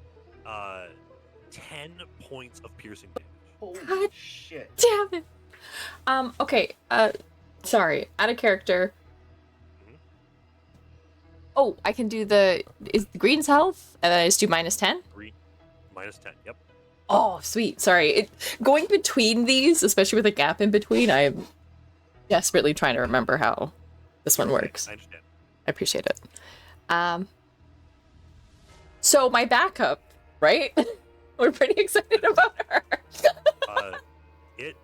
10 points of piercing damage. Holy God shit. Damn it. Okay. Sorry. Out of character. Mhm. Oh, I can do is the green's health, and then I just do -10. Green, -10. Yep. Oh, sweet. Sorry. Going between these, especially with a gap in between, I'm desperately trying to remember how this one works. I understand. I appreciate it. So my backup, right? We're pretty excited about her. It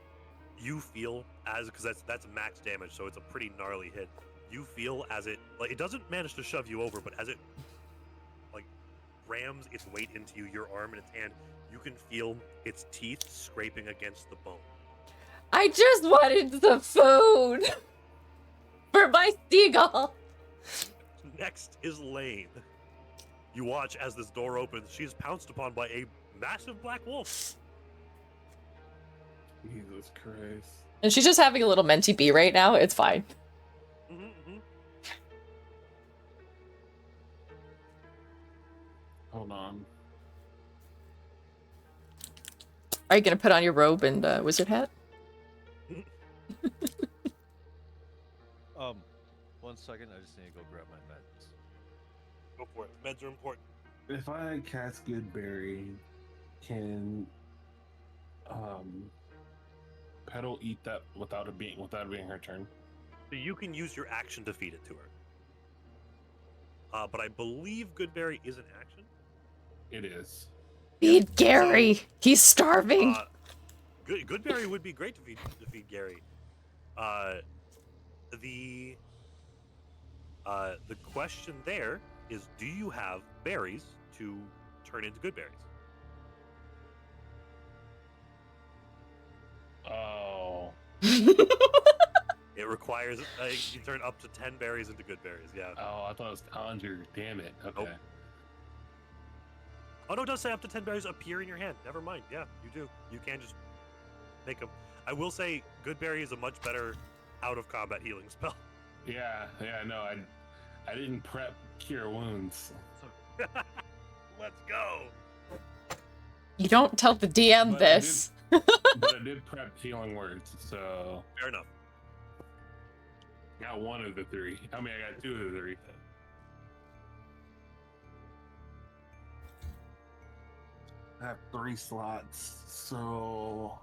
you feel as because that's max damage, so it's a pretty gnarly hit. You feel as it like it doesn't manage to shove you over, but as it like rams its weight into you, your arm and its hand, you can feel its teeth scraping against the bone. I just wanted the food for my seagull. Next is Lane. You watch as this door opens. She is pounced upon by a massive black wolf. Jesus Christ. And she's just having a little mentee bee right now. It's fine. Hold on. Are you gonna put on your robe and wizard hat? 1 second. I just need to go grab my meds. Go for it. Meds are important. If I cast Goodberry, can Petal eat that without it being her turn? So you can use your action to feed it to her. But I believe Goodberry is an action. It is. Feed Gary. He's starving. Goodberry would be great to feed Gary. The question there is, do you have berries to turn into good berries? Oh. It requires you turn up to 10 berries into good berries. Yeah. Oh, I thought it was conjure. Damn it. Okay. Nope. Oh no, it does say up to 10 berries appear in your hand. Never mind. Yeah, you do. You can just make them. I will say, good berry is a much better out of combat healing spell. Yeah. No, I didn't prep cure wounds. Let's go. You don't tell the DM But this. but I did prep healing words, so Fair enough. got one of the three. I mean, I got two of the three. I have 3 slots, so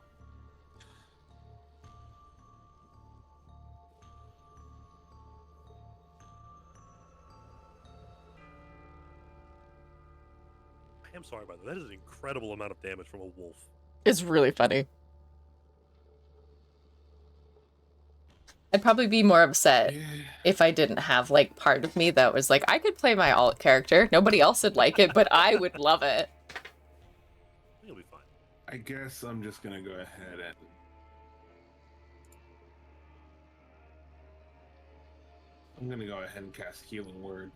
I am sorry about that. That is an incredible amount of damage from a wolf. It's really funny. I'd probably be more upset if I didn't have, like, part of me that was like, I could play my alt character. Nobody else would like it, but I would love it. I think it'll be fine. I guess I'm just gonna go ahead and cast healing word.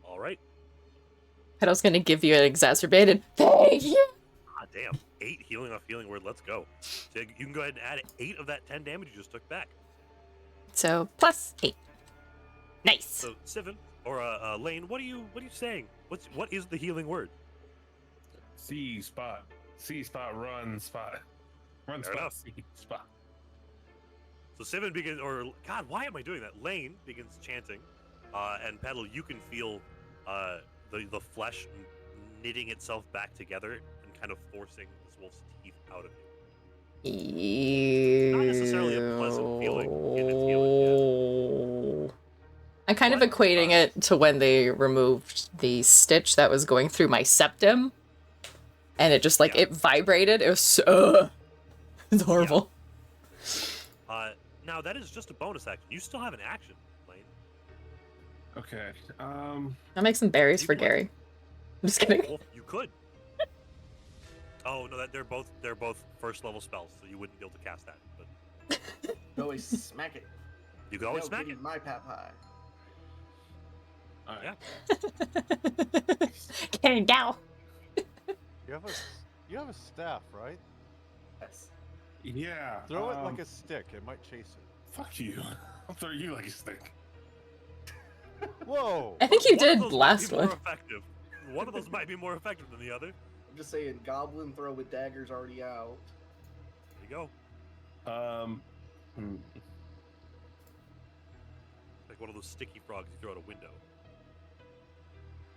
All right. Petal's gonna give you an exacerbated thank you. Ah, damn. 8 healing off healing word. Let's go. So you can go ahead and add 8 of that 10 damage you just took back. So plus 8. Nice. So Sivin or Lane, what are you saying? What is the healing word? C spot, run spot, Fair spot, enough. C spot. So Sivin begins, or God, why am I doing that? Lane begins chanting, and Petal, you can feel the flesh knitting itself back together and kind of forcing this wolf's teeth out of you. Not necessarily a pleasant feeling in its healing, yeah. I'm kind of equating it to when they removed the stitch that was going through my septum, and it just like it vibrated. It was so it's horrible. Yeah. Now that is just a bonus action. You still have an action, Lane. Okay. I'll make some berries for Gary. I'm just kidding. Well, you could. Oh no, they're both first level spells, so you wouldn't be able to cast that. But You always smack it. you could always No, smack give it. me my pap pie. All right. Yeah. Getting down. You have a staff, right? Yes. Yeah. Throw it like a stick. It might chase it. Fuck you. I'll throw you like a stick. Whoa! I think you One of did those last might be one. more effective. One of those might be more effective than the other. I'm just saying, goblin throw with daggers already out. There you go. Like one of those sticky frogs you throw out a window.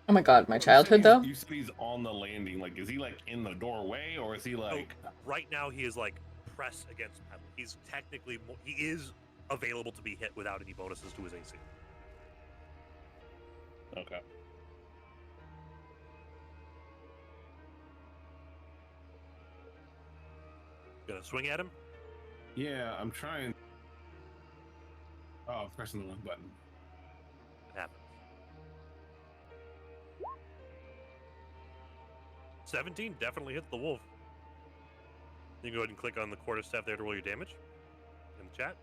Oh my god, my You said childhood though. You said he's on the landing. Like, is he like in the doorway, or is he like? So right now he is like pressed against Petal. He's technically he is available to be hit without any bonuses to his AC. Okay. Gonna swing at him? Yeah, I'm trying. Oh, I'm pressing the wrong button. It happens. 17 definitely hits the wolf. You can go ahead and click on the quarterstaff there to roll your damage in the chat.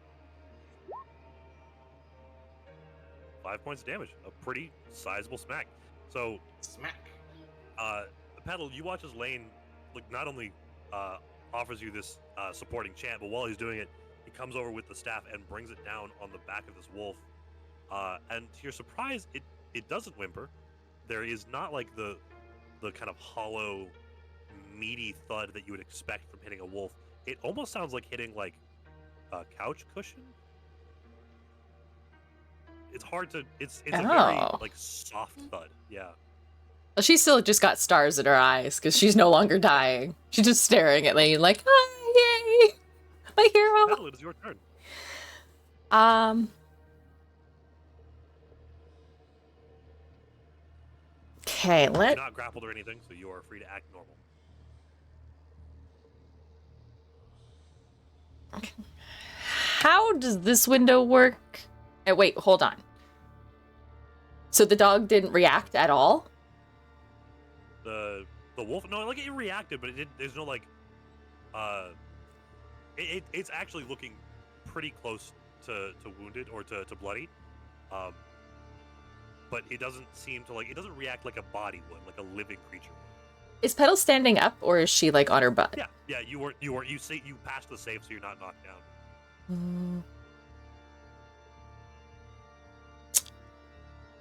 5 points of damage. A pretty sizable smack. So, Smack. Petal, you watch as Lane, like, not only offers you this supporting chant, but while he's doing it, he comes over with the staff and brings it down on the back of this wolf. And to your surprise, it doesn't whimper. There is not like the kind of hollow, meaty thud that you would expect from hitting a wolf. It almost sounds like hitting like a couch cushion. It's hard to. It's a very like soft thud. Yeah. Well, she still just got stars in her eyes because she's no longer dying. She's just staring at Lane like, oh, yay, my hero. Petal, it is your turn. Okay, You're not grappled or anything, so you are free to act normal. How does this window work? Wait, hold on. So the dog didn't react at all? The wolf, no, like it reacted, but it did. There's no like, it's actually looking pretty close to wounded or to bloody, but it doesn't seem to it doesn't react like a body would, like a living creature. Is Petal standing up or is she like on her butt? Yeah. You passed the save, so you're not knocked down.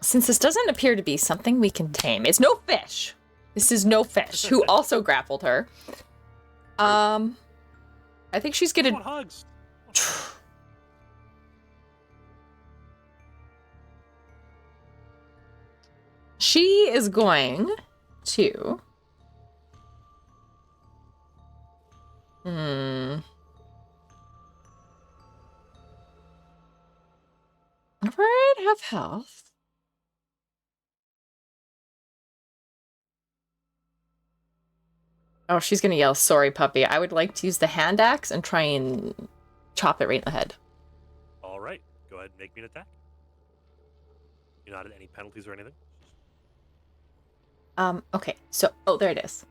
Since this doesn't appear to be something we can tame, it's no fish. This is no fish who also grappled her. I think she's gonna. Want hugs. She is going to. Alright, have health. Oh, she's gonna yell, sorry, puppy. I would like to use the hand axe and try and chop it right in the head. All right, go ahead and make me an attack. You're not at any penalties or anything. Okay, so, there it is.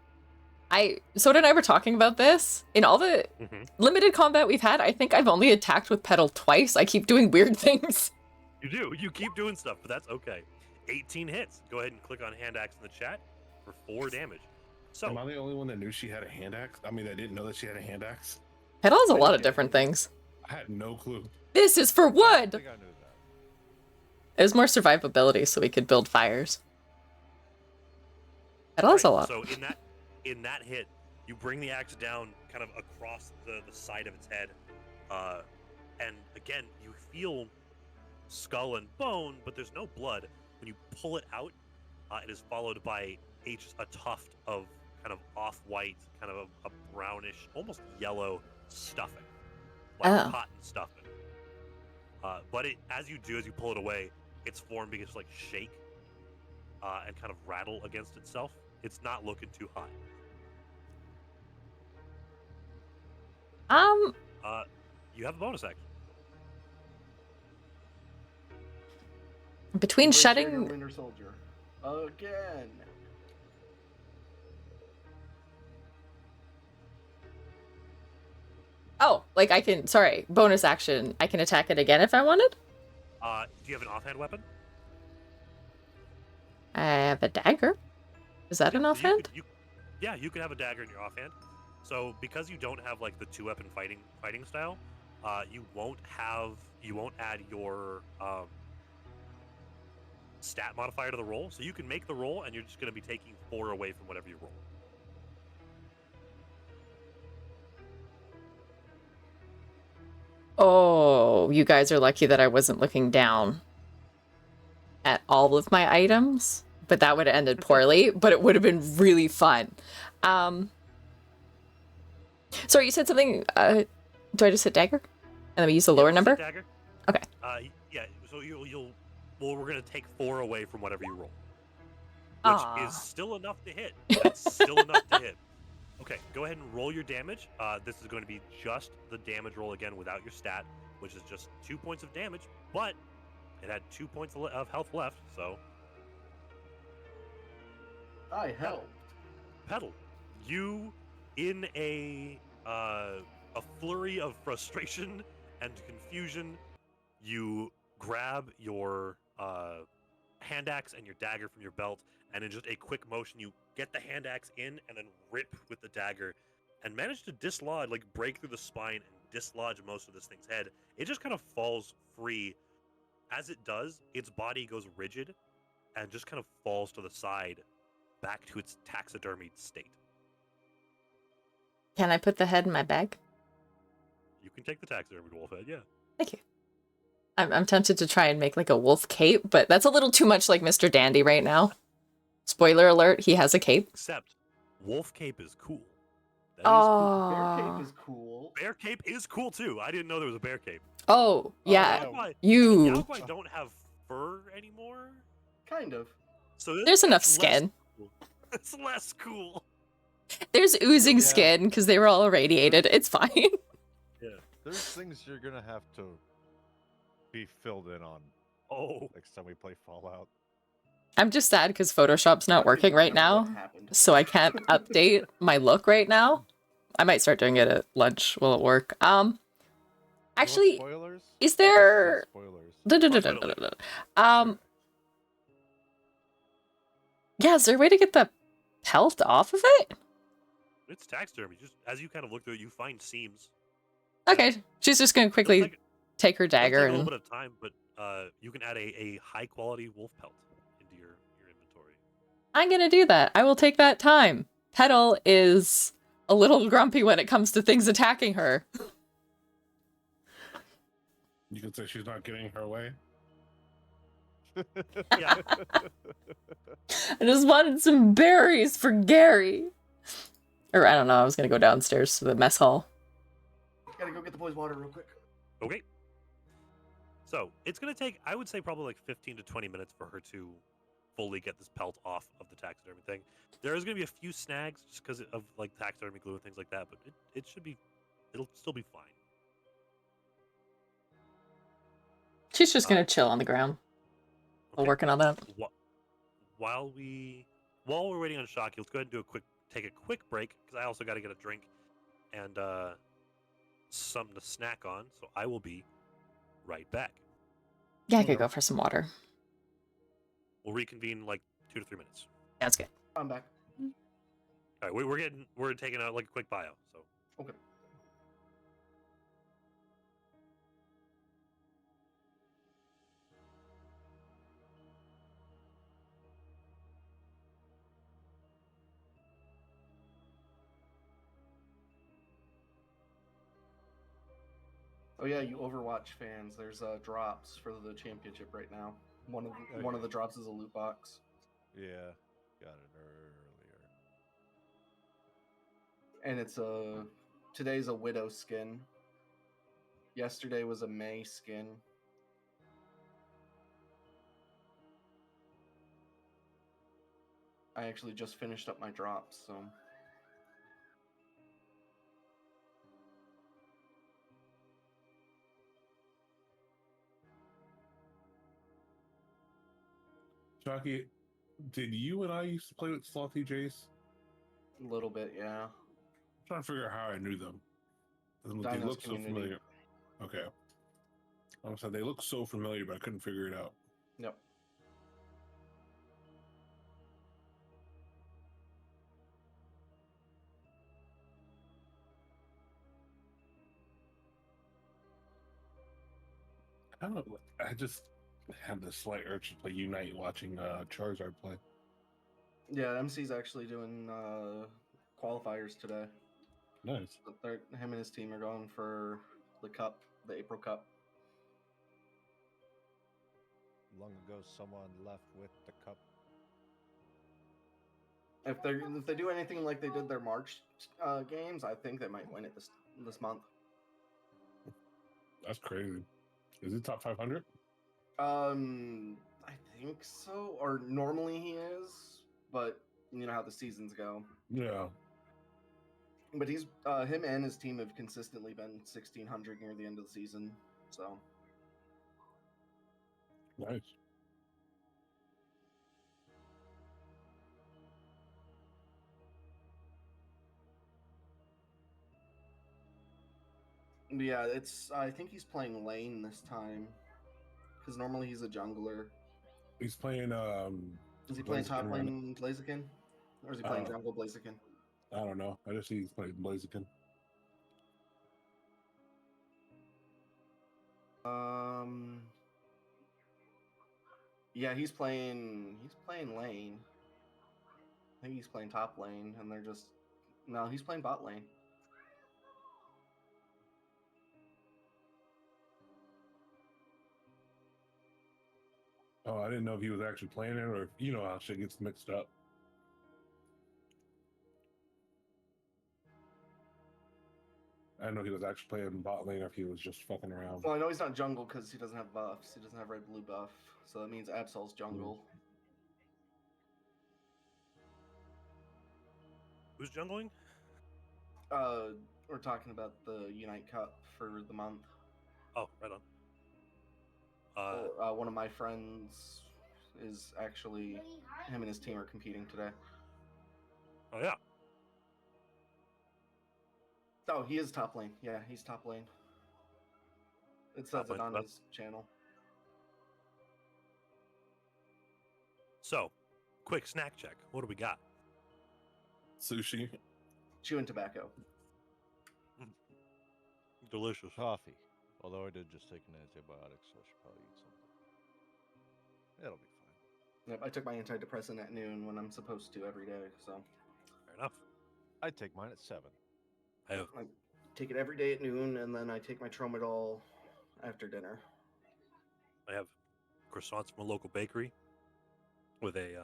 Soda and I were talking about this. In all the limited combat we've had, I think I've only attacked with Petal twice. I keep doing weird things. You do. You keep doing stuff, but that's okay. 18 hits. Go ahead and click on hand axe in the chat for 4 damage. So, am I the only one that knew she had a hand axe? I mean, I didn't know that she had a hand axe. Petal has a lot of different things. I had no clue. This is for I wood! think I knew that. It was more survivability so we could build fires. Petal has a lot. So in that hit, you bring the axe down kind of across the side of its head. And again, you feel skull and bone, but there's no blood. When you pull it out, it is followed by just a tuft of kind of off-white, kind of a brownish, almost yellow stuffing, like cotton stuffing. But as you pull it away, its form begins to like shake and kind of rattle against itself. It's not looking too hot. You have a bonus action. Between Embrace shutting... your Winter Soldier. Again. Oh, like I can... Sorry, bonus action. I can attack it again if I wanted? Do you have an offhand weapon? I have a dagger. Is that an offhand? Yeah, you can have a dagger in your offhand. So because you don't have like the 2-weapon fighting style, you won't add your stat modifier to the roll. So you can make the roll, and you're just going to be taking 4 away from whatever you roll. Oh, you guys are lucky that I wasn't looking down at all of my items, but that would have ended poorly, but it would have been really fun. Sorry, you said something, do I just hit dagger? And then we use the lower number? Dagger. Okay. Yeah, so we're going to take 4 away from whatever you roll. Which is still enough to hit. That's still enough to hit. Okay, go ahead and roll your damage. This is going to be just the damage roll again without your stat, which is just 2 points of damage, but it had 2 points of health left, so... I helped. Petal, you, in a flurry of frustration and confusion, you grab your hand axe and your dagger from your belt, and in just a quick motion, you get the hand axe in and then rip with the dagger, and manage to dislodge, like break through the spine and dislodge most of this thing's head. It just kind of falls free. As it does, its body goes rigid and just kind of falls to the side, back to its taxidermied state. Can I put the head in my bag? You can take the taxidermied wolf head, yeah. Thank you. I'm tempted to try and make like a wolf cape, but that's a little too much like Mr. Dandy right now. Spoiler alert, he has a cape. Except, wolf cape is cool. That Oh. Bear cape is cool. Bear cape is cool too. I didn't know there was a bear cape. Oh, yeah. Yaogwai, You. Yaogwai don't have fur anymore. Kind of. So There's enough that's less skin. cool. It's less cool. There's oozing Yeah. skin because they were all irradiated. It's fine. There's things you're gonna have to be filled in on Oh, next time we play Fallout. I'm just sad because Photoshop's not I don't working even right remember now, what happened. so I can't update my look right now. I might start doing it at lunch while at work. You want Actually, spoilers? is Or there- spoilers. Yeah, is there a way to get the pelt off of it? it's taxidermy. Just as you kind of look through it, you find seams. Okay, she's just gonna It'll quickly take- take her it'll take dagger a little and bit of time, but you can add a high quality wolf pelt into your inventory. I'm gonna do that. I will take that time. Petal is a little grumpy when it comes to things attacking her. You could say she's not getting her way. Yeah. I just wanted some berries for Gary. Or I don't know, I was gonna go downstairs to the mess hall. Gotta go get the boys water real quick. Okay. So it's gonna take, I would say, probably like 15 to 20 minutes for her to fully get this pelt off of the taxidermy thing. There is gonna be a few snags just because of like taxidermy glue and things like that, but it should be, it'll still be fine. She's just gonna chill on the ground while Okay. working on that. While we're waiting on Shocky, let's go ahead and take a quick break because I also got to get a drink and something to snack on. So I will be right back. Yeah, I could go for some water. We'll reconvene in like 2 to 3 minutes. That's good. I'm back. All right, we're taking a like a quick bio. So Okay. Oh yeah, you Overwatch fans. There's drops for the championship right now. One of the drops is a loot box, Yeah, got it earlier. and it's today's a Widow skin. Yesterday was a May skin. I actually just finished up my drops, so Shocky, did you and I used to play with Slothy Jace? a little bit, yeah. I'm trying to figure out how I knew them. They Dinos look so community. familiar. Okay. I said they look so familiar, but I couldn't figure it out. Yep. I don't know. I just had this slight urge to play Unite watching Charizard play. Yeah, MC's actually doing qualifiers today. Nice. Him and his team are going for the cup, the April Cup. Long ago, someone left with the cup. If they do anything like they did their March games, I think they might win it this month. That's crazy. Is it top 500? I think so. Or normally he is, but you know how the seasons go. Yeah. But he's him and his team have consistently been 1,600 near the end of the season. So Nice. yeah, it's I think he's playing lane this time because normally he's a jungler. He's playing. Is he playing top Blaziken, right? lane Blaziken, or is he playing jungle Blaziken? I don't know. I just see he's playing Blaziken. Yeah, he's playing lane. I think he's playing top lane, and they're just no, he's playing bot lane. Oh, I didn't know if he was actually playing it, or if you know how shit gets mixed up. I didn't know he was actually playing bot lane, or if he was just fucking around. Well, I know he's not jungle because he doesn't have buffs. He doesn't have red blue buff, so that means Absol's jungle. Who's jungling? We're talking about the Unite Cup for the month. Oh, right on. One of my friends is actually him and his team are competing today. Oh yeah. Oh, he is top lane. Yeah, he's top lane. It says Top it lane, on that's- his channel. So, quick snack check. What do we got? Sushi. Chewing tobacco. Delicious. Coffee. Although I did just take an antibiotic, so I should probably eat something. It'll be fine. Yep, I took my antidepressant at noon when I'm supposed to every day. So Fair enough. I take mine at 7. I have I take it every day at noon, and then I take my Tramadol after dinner. croissants from a local bakery with a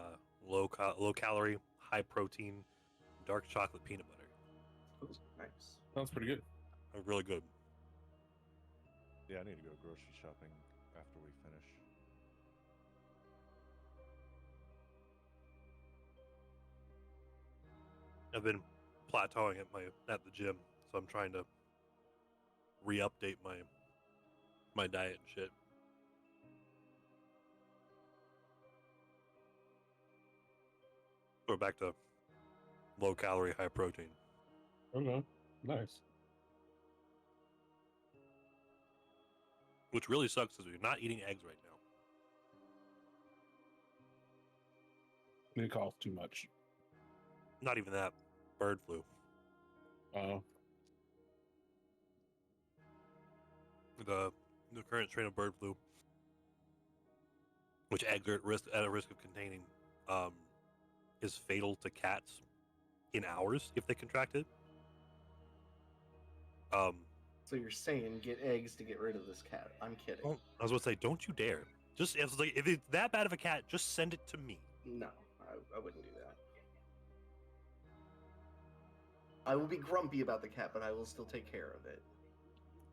low calorie, high protein, dark chocolate peanut butter. Ooh, nice. Sounds pretty good. They're really good. Yeah, I need to go grocery shopping after we finish. I've been plateauing at the gym, so I'm trying to re-update my diet and shit. We're back to low calorie, high protein. Okay. Nice. Which really sucks because we're not eating eggs right now. They cough too much. Not even that. Bird flu. The current strain of bird flu, which eggs are at a risk of containing, is fatal to cats in hours if they contract it. So you're saying get eggs to get rid of this cat? I'm kidding. I was going to say, don't you dare. Just if it's that bad of a cat, just send it to me. No, I wouldn't do that. I will be grumpy about the cat, but I will still take care of it.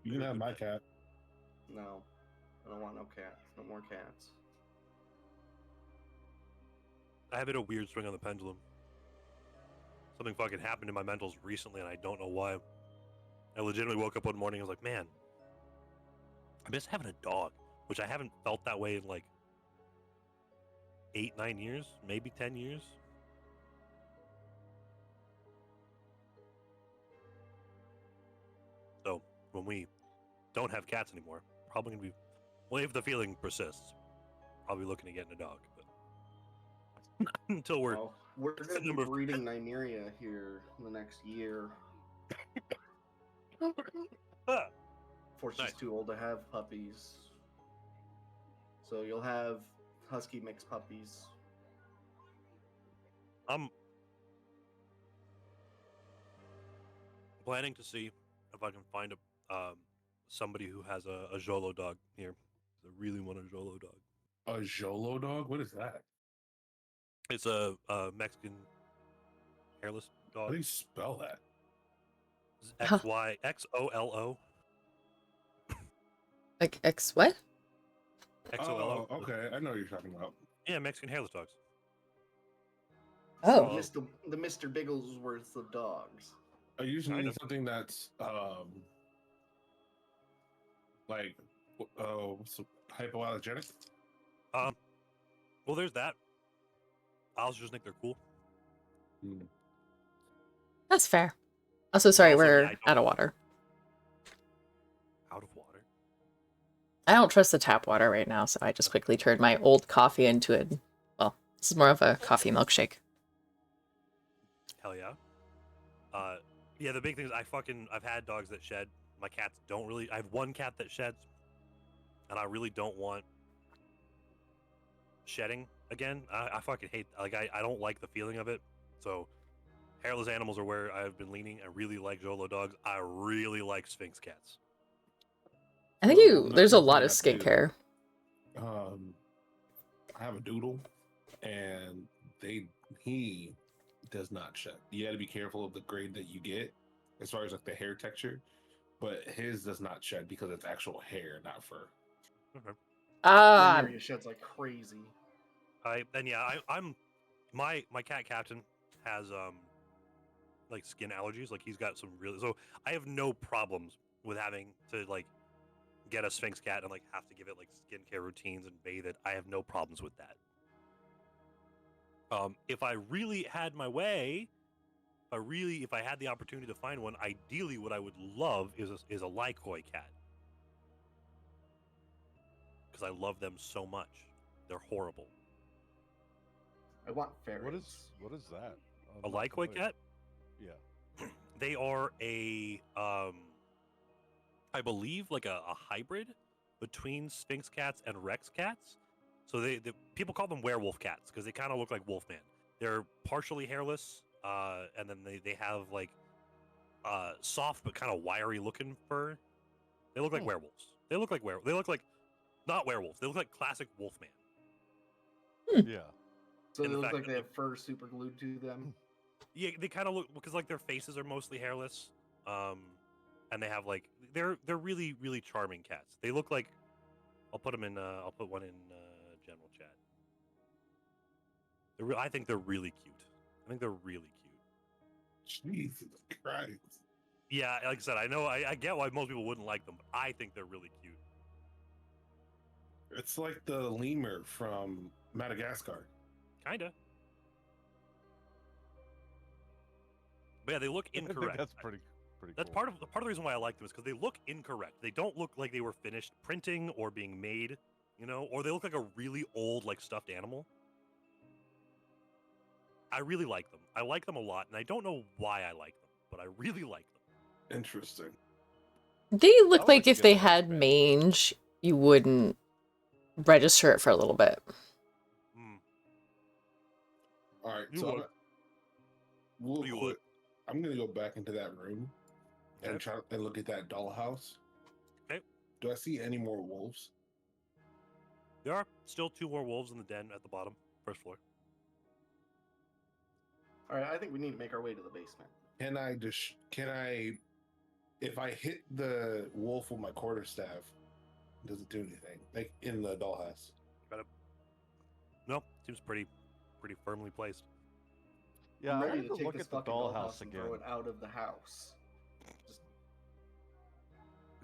You can have my cat. No, I don't want no cats. No more cats. I have hit a weird swing on the pendulum. Something fucking happened in my mentals recently, and I don't know why. I legitimately woke up one morning and was like, man, I miss having a dog, which I haven't felt that way in like 8, 9 years, maybe 10 years. So when we don't have cats anymore, probably gonna be, well, if the feeling persists, probably looking at getting a dog. But until we're Well, we're going to be number of- breeding Nymeria here in the next year. Ah, Before she's Nice. too old to have puppies. So you'll have husky mixed puppies. I'm planning to see if I can find somebody who has a Jolo dog here. I really want a Jolo dog. A Jolo dog? What is that? It's a Mexican hairless How dog. do you spell that? XYXOLO. Like X what? XOLO. Oh, okay. I know what you're talking about. Yeah, Mexican hairless dogs. Oh. The Mr. Bigglesworths of dogs. I usually Kind need of. something that's like what's hypoallergenic. Well, there's that. I also just think they're cool. Hmm. That's fair. Also, sorry, also, yeah, we're I don't- out of water. Out of water. I don't trust the tap water right now, so I just quickly turned my old coffee into it. Well, this is more of a coffee milkshake. Hell yeah. Yeah, the big thing is I've had dogs that shed. My cats don't really. I have one cat that sheds, and I really don't want shedding again. I fucking hate. Like I don't like the feeling of it. So hairless animals are where I've been leaning. I really like Jolo dogs. I really like Sphinx cats. I think So there's a another lot thing of I do, skincare. I have a doodle, and he does not shed. You got to be careful of the grade that you get as far as like the hair texture, but his does not shed because it's actual hair, not fur. Okay. Area sheds like crazy. I'm my cat captain has like skin allergies. Like he's got some really. So I have no problems with having to like get a Sphinx cat and like have to give it like skincare routines and bathe it. I have no problems with that. If I really had my way, if I had the opportunity to find one, ideally what I would love is a Lycoi cat. Because I love them so much. They're horrible. I want fairies. What is that? A Lycoi cat? Yeah. They are I believe like a hybrid between Sphinx cats and Rex cats. So they people call them werewolf cats because they kind of look like Wolfman. They're partially hairless, and then they have like soft but kind of wiry looking fur. They look like werewolves. They look like They look like not werewolves. They look like classic Wolfman. Yeah. So they In the look fact like that they have fur super glued to them. Yeah, they kind of look because like their faces are mostly hairless, and they have like they're really really charming cats. They look like I'll put them in. I'll put one in general chat. I think they're really cute. I think they're really cute. Jesus Christ! Yeah, like I said, I know I get why most people wouldn't like them, but I think they're really cute. It's like the lemur from Madagascar. Kinda. But yeah, they look incorrect. That's pretty That's cool. part of the reason why I like them is because they look incorrect. They don't look like they were finished printing or being made, or they look like a really old like stuffed animal. I really like them. I like them a lot, and I don't know why I like them, but I really like them. Interesting. They look would like like to if get they a had lifespan. mange, you wouldn't register it for a little bit. All right, You so would. we'll You quit. would. I'm gonna go back into that room and Okay. try and look at that dollhouse. Okay. Do I see any more wolves? There are still 2 more wolves in the den at the bottom, first floor. All right, I think we need to make our way to the basement. Can I if I hit the wolf with my quarterstaff, does it do anything? Like in the dollhouse? No, seems pretty firmly placed. Yeah, I'm I ready wanted to to take look this at the fucking dollhouse and again. throw it out of the house.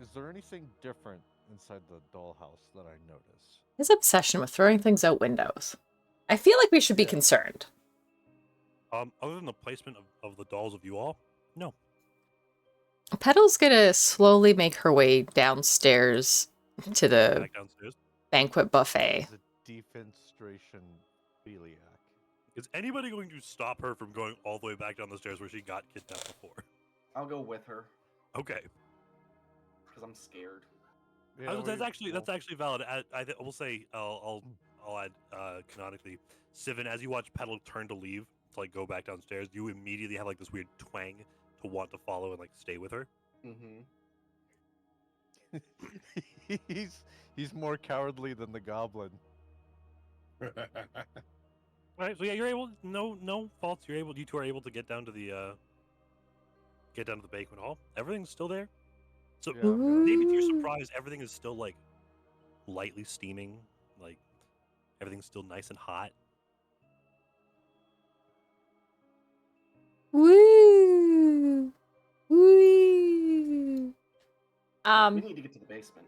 Is there anything different inside the dollhouse that I notice? His obsession with throwing things out windows. I feel like we should be Yeah. concerned. Other than the placement of the dolls of you all, no. Petal's gonna slowly make her way downstairs to the Back downstairs. banquet buffet. As a defenstration philiac. Is anybody going to stop her from going all the way back down the stairs where she got kidnapped before? I'll go with her Okay. because I'm scared. Yeah, that's actually valid. I will say I'll add canonically, Sivan, as you watch Petal turn to leave to like go back downstairs, you immediately have like this weird twang to want to follow and like stay with her. Mm-hmm. he's more cowardly than the goblin. All right, so yeah, you're able. No faults. You two are able to get down to the banquet hall. Everything's still there. So Yeah, maybe to your surprise, everything is still like lightly steaming. Like everything's still nice and hot. Woo! We need to get to the basement.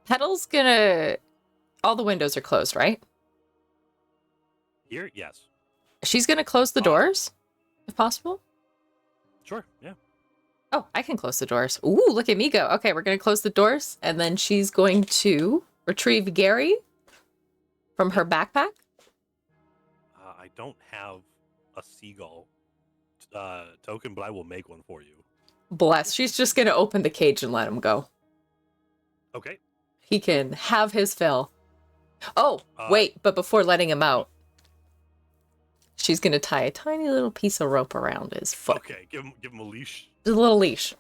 Petal's gonna... All the windows are closed, right? Here, yes. She's gonna close the doors, if possible. Sure, yeah. Oh, I can close the doors. Ooh, look at me go. Okay, we're gonna close the doors, and then she's going to retrieve Gary from her backpack. I don't have a seagull token, but I will make one for you. Bless. She's just gonna open the cage and let him go. Okay. He can have his fill. Oh, wait, but before letting him out, she's gonna tie a tiny little piece of rope around his foot. Okay, give him a leash. Just a little leash.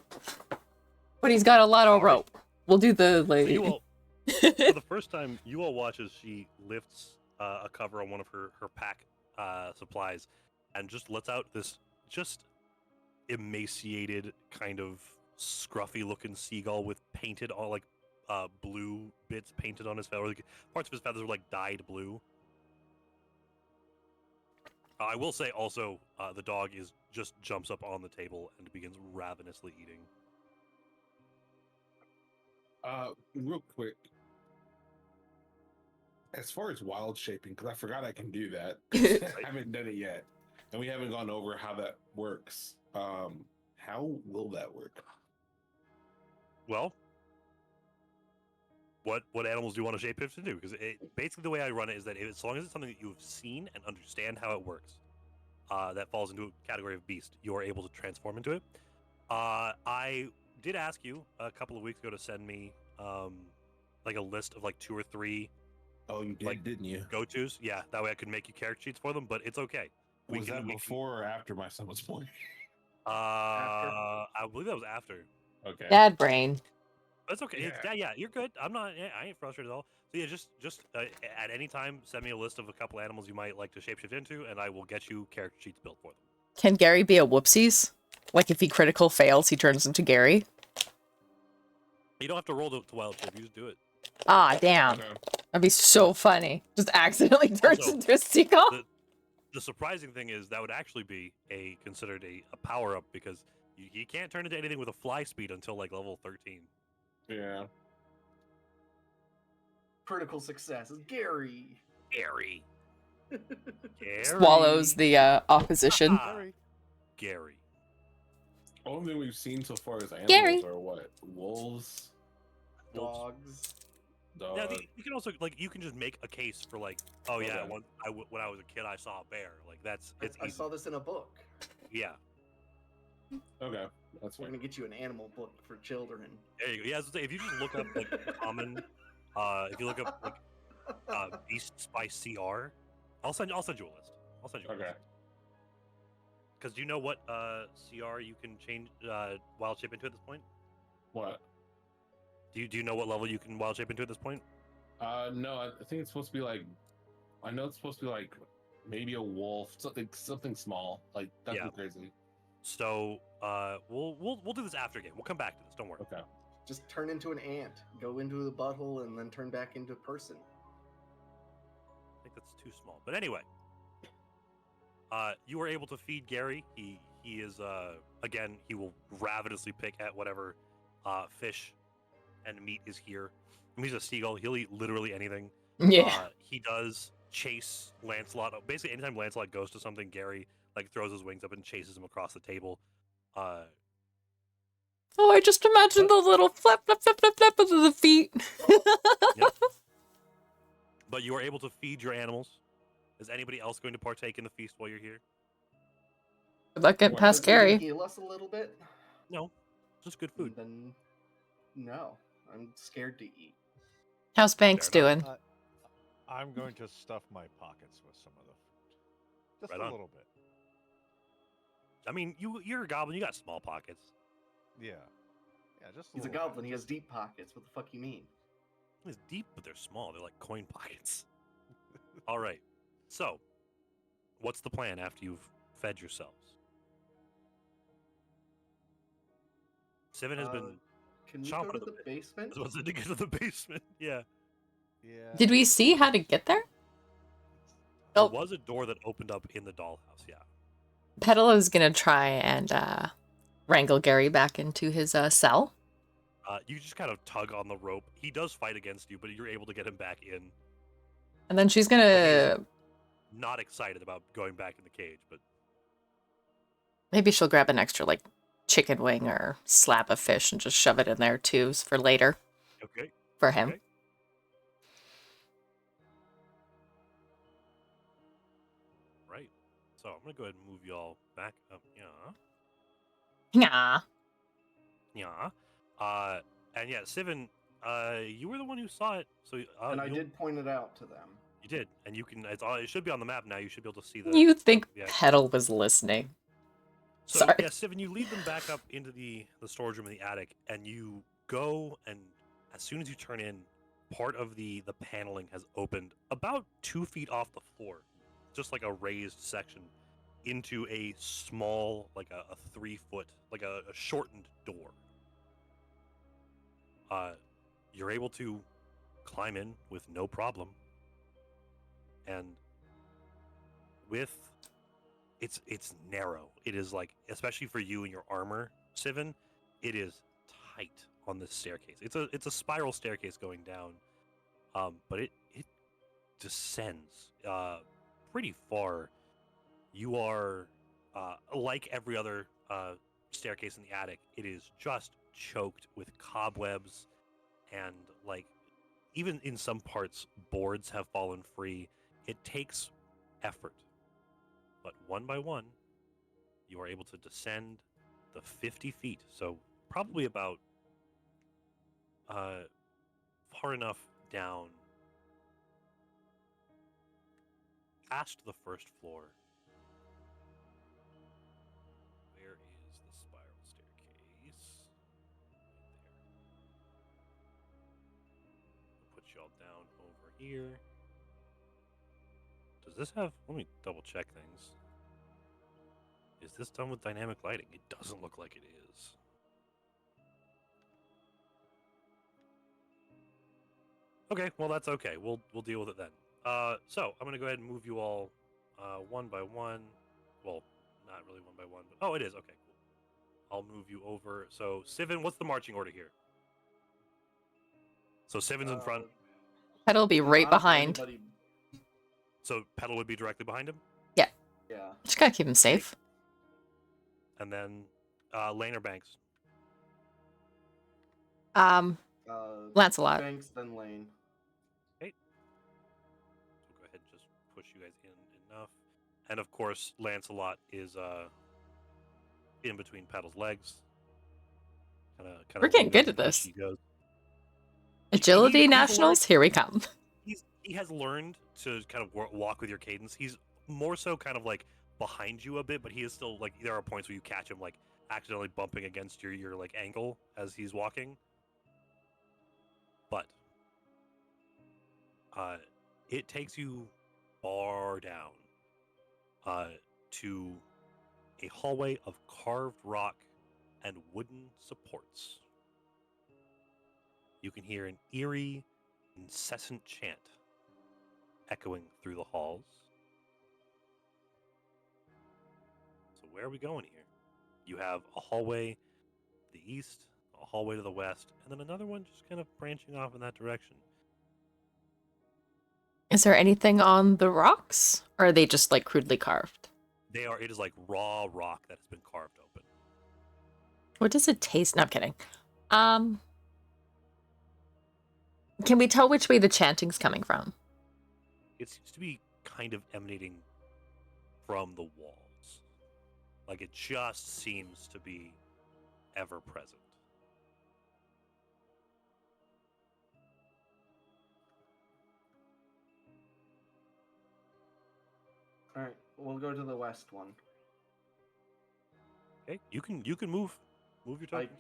But he's got a lot of rope. We'll do the like. You all, for the first time, you all watch as she lifts a cover on one of her pack supplies, and just lets out this just emaciated, kind of scruffy-looking seagull with painted all like blue bits painted on his feathers. Like, parts of his feathers are like dyed blue. I will say also, the dog just jumps up on the table and begins ravenously eating. Real quick, as far as wild shaping, because I forgot I can do that. I haven't done it yet, and we haven't gone over how that works. How will that work? Well, what animals do you want to shapeshift to do? Because basically the way I run it is that as long as it's something that you've seen and understand how it works, that falls into a category of beast, you are able to transform into it. I did ask you a couple of weeks ago to send me like a list of like 2 or 3. Oh, you did, like, didn't you? Go-tos. Yeah, that way I could make you character sheets for them. But it's okay. Was that before or after my son was born? I believe that was after. Okay. Dad brain. That's okay. Yeah, you're good. I ain't frustrated at all. So yeah, just at any time, send me a list of a couple animals you might like to shapeshift into, and I will get you character sheets built for them. Can Gary be a whoopsies? Like if he critical fails, he turns into Gary? You don't have to roll to wild shape. You just do it. Ah, damn. Okay. That'd be so funny. Just accidentally turns Also, into a seagull. The surprising thing is that would actually be considered a power up, because you can't turn into anything with a fly speed until like level 13. Yeah. Critical success is Gary. Gary. Swallows the opposition. Gary. Only thing we've seen so far is animals Gary. are what? Wolves, Dogs. dogs. Yeah, you can also you can just make a case for like, oh yeah, Okay. when I was a kid I saw a bear. Like it's I easy. saw this in a book. Yeah. Okay, that's We're fine. gonna get you an animal book for children. There you go. Yeah, I was gonna say, if you just look up like common, if you look up like beasts by CR, I'll send you a list. I'll send you a Okay. list. Because do you know what CR you can change wild shape into at this point? What? Do you know what level you can wild shape into at this point? No, I think it's supposed to be like. I know it's supposed to be like maybe a wolf, something small, like nothing Yeah. crazy. So we'll do this after game. We'll come back to this. Don't worry. Okay. Just turn into an ant, go into the butthole, and then turn back into a person. I think that's too small. But anyway, you were able to feed Gary. He is again, he will ravenously pick at whatever fish and meat is here. I mean, he's a seagull. He'll eat literally anything. Yeah. He does chase Lancelot. Basically, anytime Lancelot goes to something, Gary like throws his wings up and chases him across the table. Oh, I just imagined the little flap, flap, flap, flap, flap of the feet. Yep. But you are able to feed your animals. Is anybody else going to partake in the feast while you're here? Good luck getting What, past Is it gonna Gary. heal us a little bit. No, just good food. Then no, I'm scared to eat. How's Banks Fair doing? I'm going to stuff my pockets with some of the food. Just Right a on. little bit. I mean, you're a goblin. You got small pockets. Yeah. Yeah, just He's a little goblin. bit. He has deep pockets. What the fuck you mean? It's deep, but they're small. They're like coin pockets. All right. So, what's the plan after you've fed yourselves? Sivan has been Can we chomping go at to the the bit. basement? I was about to get to the basement. Yeah. Yeah. Did we see how to get there? There Oh. was a door that opened up in the dollhouse. Yeah. Petal is gonna try and wrangle Gary back into his cell. You just kind of tug on the rope. He does fight against you, but you're able to get him back in. And then she's Like, gonna... not excited about going back in the cage, but Maybe she'll grab an extra, like, chicken wing or slab of fish and just shove it in there, too, for later. okay. For him. Okay. Right. So I'm gonna go ahead and move y'all back up. Yeah. Yeah. And yeah, Sivan, you were the one who saw it, so and I did point it out to them. You did, and you can. It should be on the map now. You should be able to see the. You think the Petal was listening? So Sorry. yeah, Sivan, you lead them back up into the storage room in the attic, and you go, and as soon as you turn in, part of the paneling has opened about 2 feet off the floor, just like a raised section, into a small, like a 3-foot, like a shortened door. You're able to climb in with no problem, and with it's narrow. It is like, especially for you and your armor, Sivan, it is tight on this staircase. It's a spiral staircase going down, but it descends pretty far. You are like every other staircase in the attic. It is just choked with cobwebs, and like even in some parts, boards have fallen free. It takes effort. But one by one, you are able to descend the 50 feet. So probably about far enough down past the first floor. Where is the spiral staircase? Right there. I'll put y'all down over here. Does this have... Let me double check things. Is this done with dynamic lighting? It doesn't look like it is. Okay, well that's okay. We'll deal with it then. So I'm gonna go ahead and move you all one by one. Well, not really one by one, but oh, it is. Okay, cool. I'll move you over. So Sivan, what's the marching order here? So Sivan's in front. Petal will be right honestly, behind. anybody- So Petal would be directly behind him, Yeah. Yeah. Just gotta keep him safe. and then Lane or Banks. Lancelot. Banks, then Lane. Okay. So go ahead and just push you guys in enough, and of course Lancelot is in between Petal's legs. We're getting good at this. He goes. Agility He's nationals, here we come. He has learned to kind of walk with your cadence. He's more so kind of like behind you a bit, but he is still like, there are points where you catch him like accidentally bumping against your like ankle as he's walking. But it takes you far down to a hallway of carved rock and wooden supports. You can hear an eerie, incessant chant echoing through the halls. So where are we going here? You have a hallway to the east, a hallway to the west, and then another one just kind of branching off in that direction. Is there anything on the rocks? Or are they just like crudely carved? It is like raw rock that has been carved open. What does it taste? No, I'm kidding. Can we tell which way the chanting's coming from? It seems to be kind of emanating from the walls. Like it just seems to be ever present. All right, we'll go to the west one. Okay, you can move your I tokens.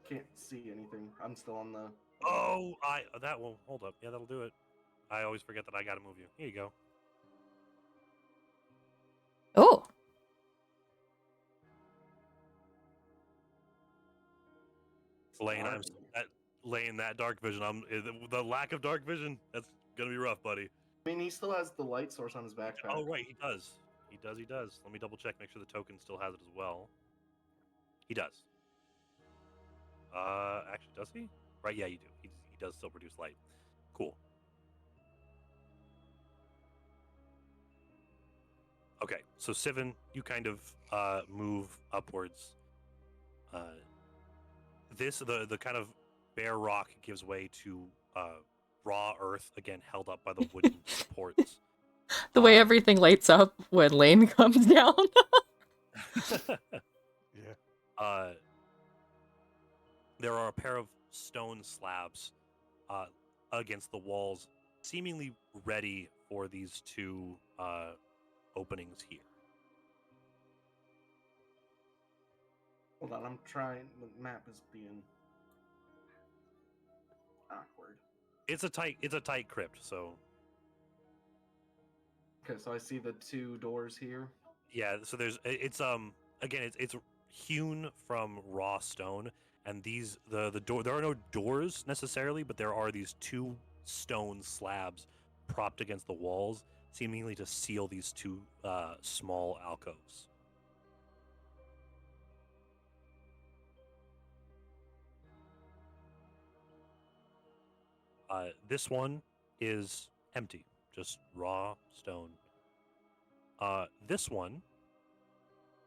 can't see anything. I'm still on the. Oh, that one. Hold up. Yeah, that'll do it. I always forget that I gotta move you. Here you go. Oh. Laying that dark vision. The lack of dark vision. That's gonna be rough, buddy. I mean, he still has the light source on his backpack. Oh right, he does. He does. Let me double check. Make sure the token still has it as well. He does. Actually, does he? Right? Yeah, you do. He does still produce light. Cool. Okay, so Sivan, you kind of move upwards. The kind of bare rock gives way to raw earth, again held up by the wooden supports. The way everything lights up when Lane comes down. Yeah. There are a pair of stone slabs against the walls, seemingly ready for these two openings here. Hold on, I'm trying. The map is being awkward. It's a tight crypt, so Okay, so I see the two doors here. yeah. So it's again it's hewn from raw stone, and the door, there are no doors necessarily, but there are these two stone slabs propped against the walls, seemingly to seal these two small alcoves. This one is empty, just raw stone. This one,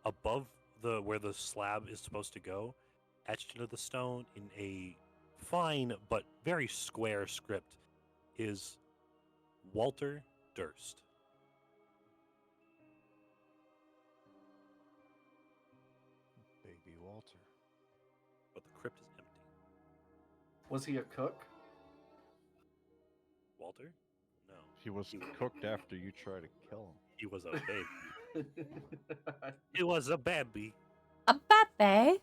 above where the slab is supposed to go, etched into the stone in a fine but very square script, is Walter Durst. Baby Walter. But the crypt is empty. Was he a cook? Walter? No. He was cooked after you tried to kill him. He was a baby. He was a baby. A baby.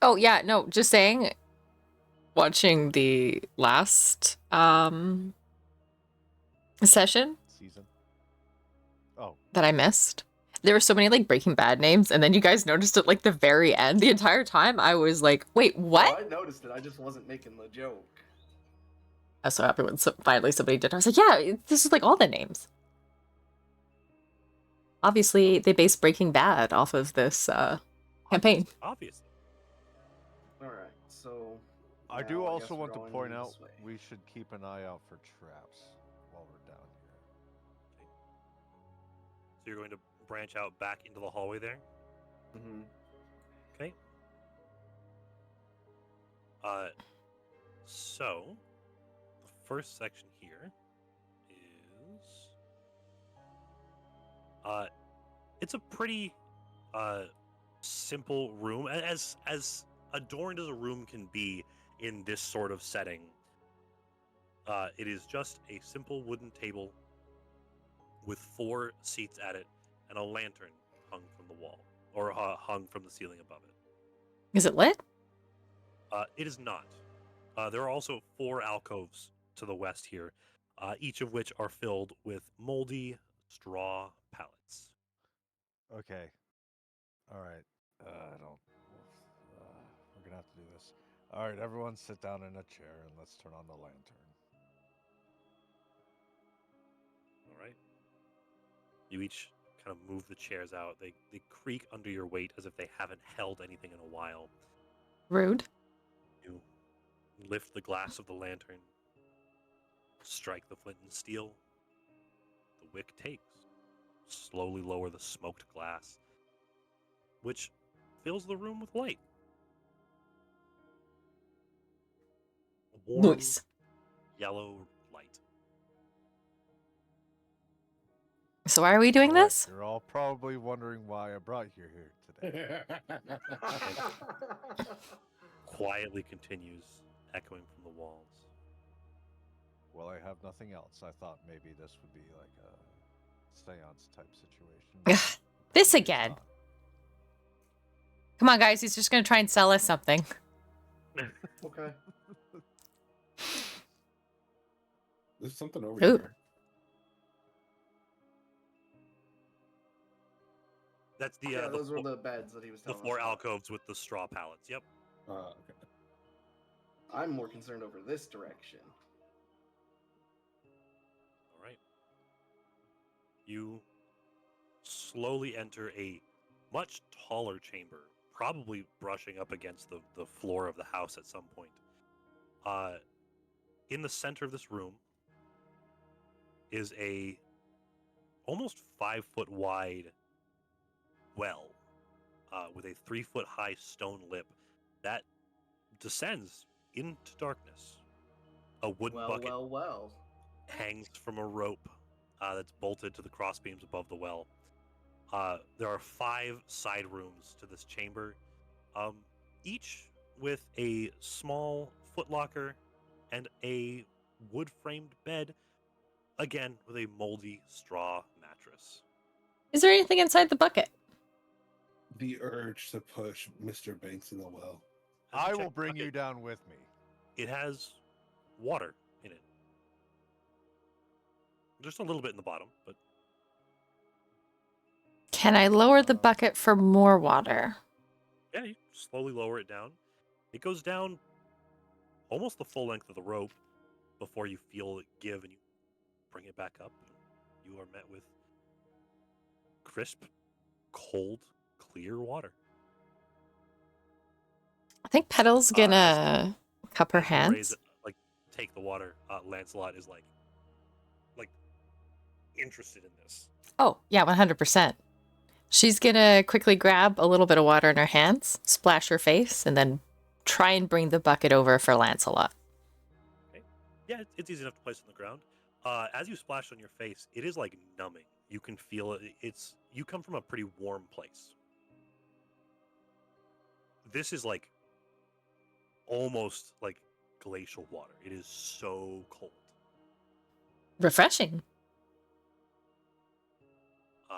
Oh yeah, no, just saying. Watching the last session Season. Oh. that I missed, there were so many like Breaking Bad names, and then you guys noticed it like the very end. The entire time I was like, wait, what? Oh, I noticed it. I just wasn't making the joke. I was so happy when finally somebody did. I was like, yeah, this is like all the names. Obviously, they based Breaking Bad off of this campaign. Obviously. All right, so I now do guess also we're want to going point out this way. we should keep an eye out for traps while we're down here. So you're going to branch out back into the hallway there? Mm-hmm. Okay. So the first section here is it's a pretty simple room, as adorned as a room can be in this sort of setting. It is just a simple wooden table with 4 seats at it and a lantern hung from the wall, or hung from the ceiling above it. Is it lit? It is not. There are also 4 alcoves to the west here, each of which are filled with moldy straw pallets. Okay. All right. I don't. We're gonna have to do this. All right, everyone, sit down in a chair and let's turn on the lantern. All right. You each kind of move the chairs out. They creak under your weight as if they haven't held anything in a while. Rude. You lift the glass of the lantern, strike the flint and steel. The wick takes. Slowly lower the smoked glass, which fills the room with light. A warm, Nice. yellow light. So why are we doing All right, this? you're all probably wondering why I brought you here today. Quietly continues, echoing from the walls. Well, I have nothing else. I thought maybe this would be like a seance type situation. This Apparently it's again. not. Come on, guys. He's just going to try and sell us something. Okay. There's something over Ooh. here. That's the Yeah, the, those were fo- the beds that he was the telling 4 us about. alcoves with the straw pallets. Yep. Okay. I'm more concerned over this direction. All right. You slowly enter a much taller chamber probably brushing up against the floor of the house at some point. In the center of this room is a almost 5 foot wide well with a 3 foot high stone lip that descends into darkness. A wooden bucket Well. hangs from a rope that's bolted to the crossbeams above the well. There are 5 side rooms to this chamber, each with a small footlocker and a wood-framed bed, again with a moldy straw mattress. Is there anything inside the bucket? The urge to push Mr. Banks in the well. As you I check will the bring you bucket, down with me. It has water in it. Just a little bit in the bottom, but Can I lower the bucket for more water? yeah, you slowly lower it down. It goes down almost the full length of the rope before you feel it give and you bring it back up. You are met with crisp, cold, clear water. I think Petal's gonna cup her As you raise hands. it, like take the water, Lancelot is like interested in this. Oh, yeah, 100%. She's gonna quickly grab a little bit of water in her hands, splash her face, and then try and bring the bucket over for Lancelot. Okay. Yeah, it's easy enough to place on the ground. As you splash on your face, it is like numbing. You can feel it. You come from a pretty warm place. This is like almost like glacial water. It is so cold. Refreshing.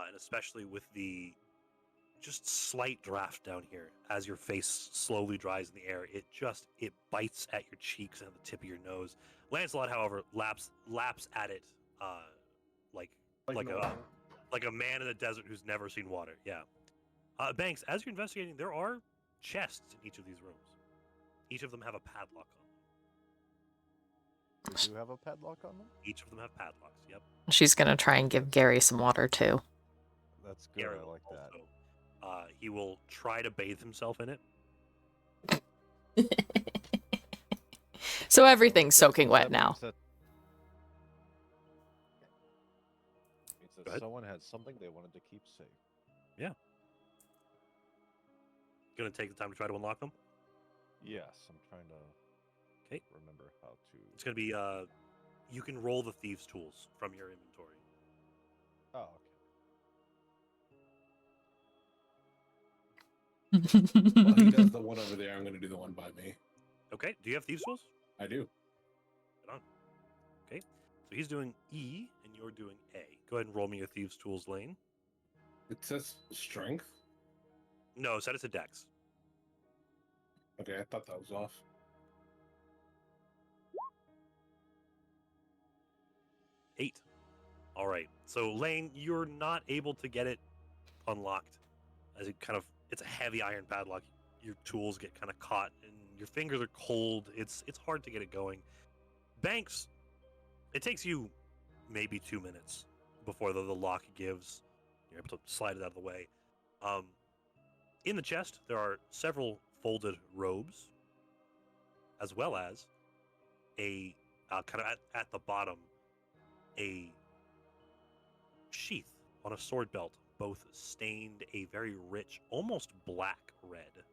And especially with the just slight draft down here as your face slowly dries in the air, it bites at your cheeks and the tip of your nose. Lancelot, however, laps at it like a man in the desert who's never seen water. Yeah. Banks, as you're investigating, there are chests in each of these rooms. Each of them have a padlock on them. They do have a padlock on them? Each of them have padlocks. Yep. She's gonna try and give Gary some water too. That's good. Gary I will like that. also, he will try to bathe himself in it. So everything's soaking wet That now. means that someone had something they wanted to keep safe. Yeah. Gonna take the time to try to unlock them? Yes, I'm trying to remember how to. It's gonna be you can roll the thieves' tools from your inventory. Oh, While he does the one over there, I'm going to do the one by me. Okay. Do you have thieves' tools? I do. Right on. Okay. So he's doing E and you're doing A. Go ahead and roll me your thieves' tools, Lane. It says strength. No, set it to Dex. Okay, I thought that was off. Eight. All right. So Lane, you're not able to get it unlocked, as it's a heavy iron padlock. Your tools get kind of caught, and your fingers are cold. It's hard to get it going. Banks, it takes you maybe 2 minutes before the lock gives. You're able to slide it out of the way. In the chest, there are several folded robes, as well as a kind of at the bottom, a sheath on a sword belt, both stained a very rich, almost black red,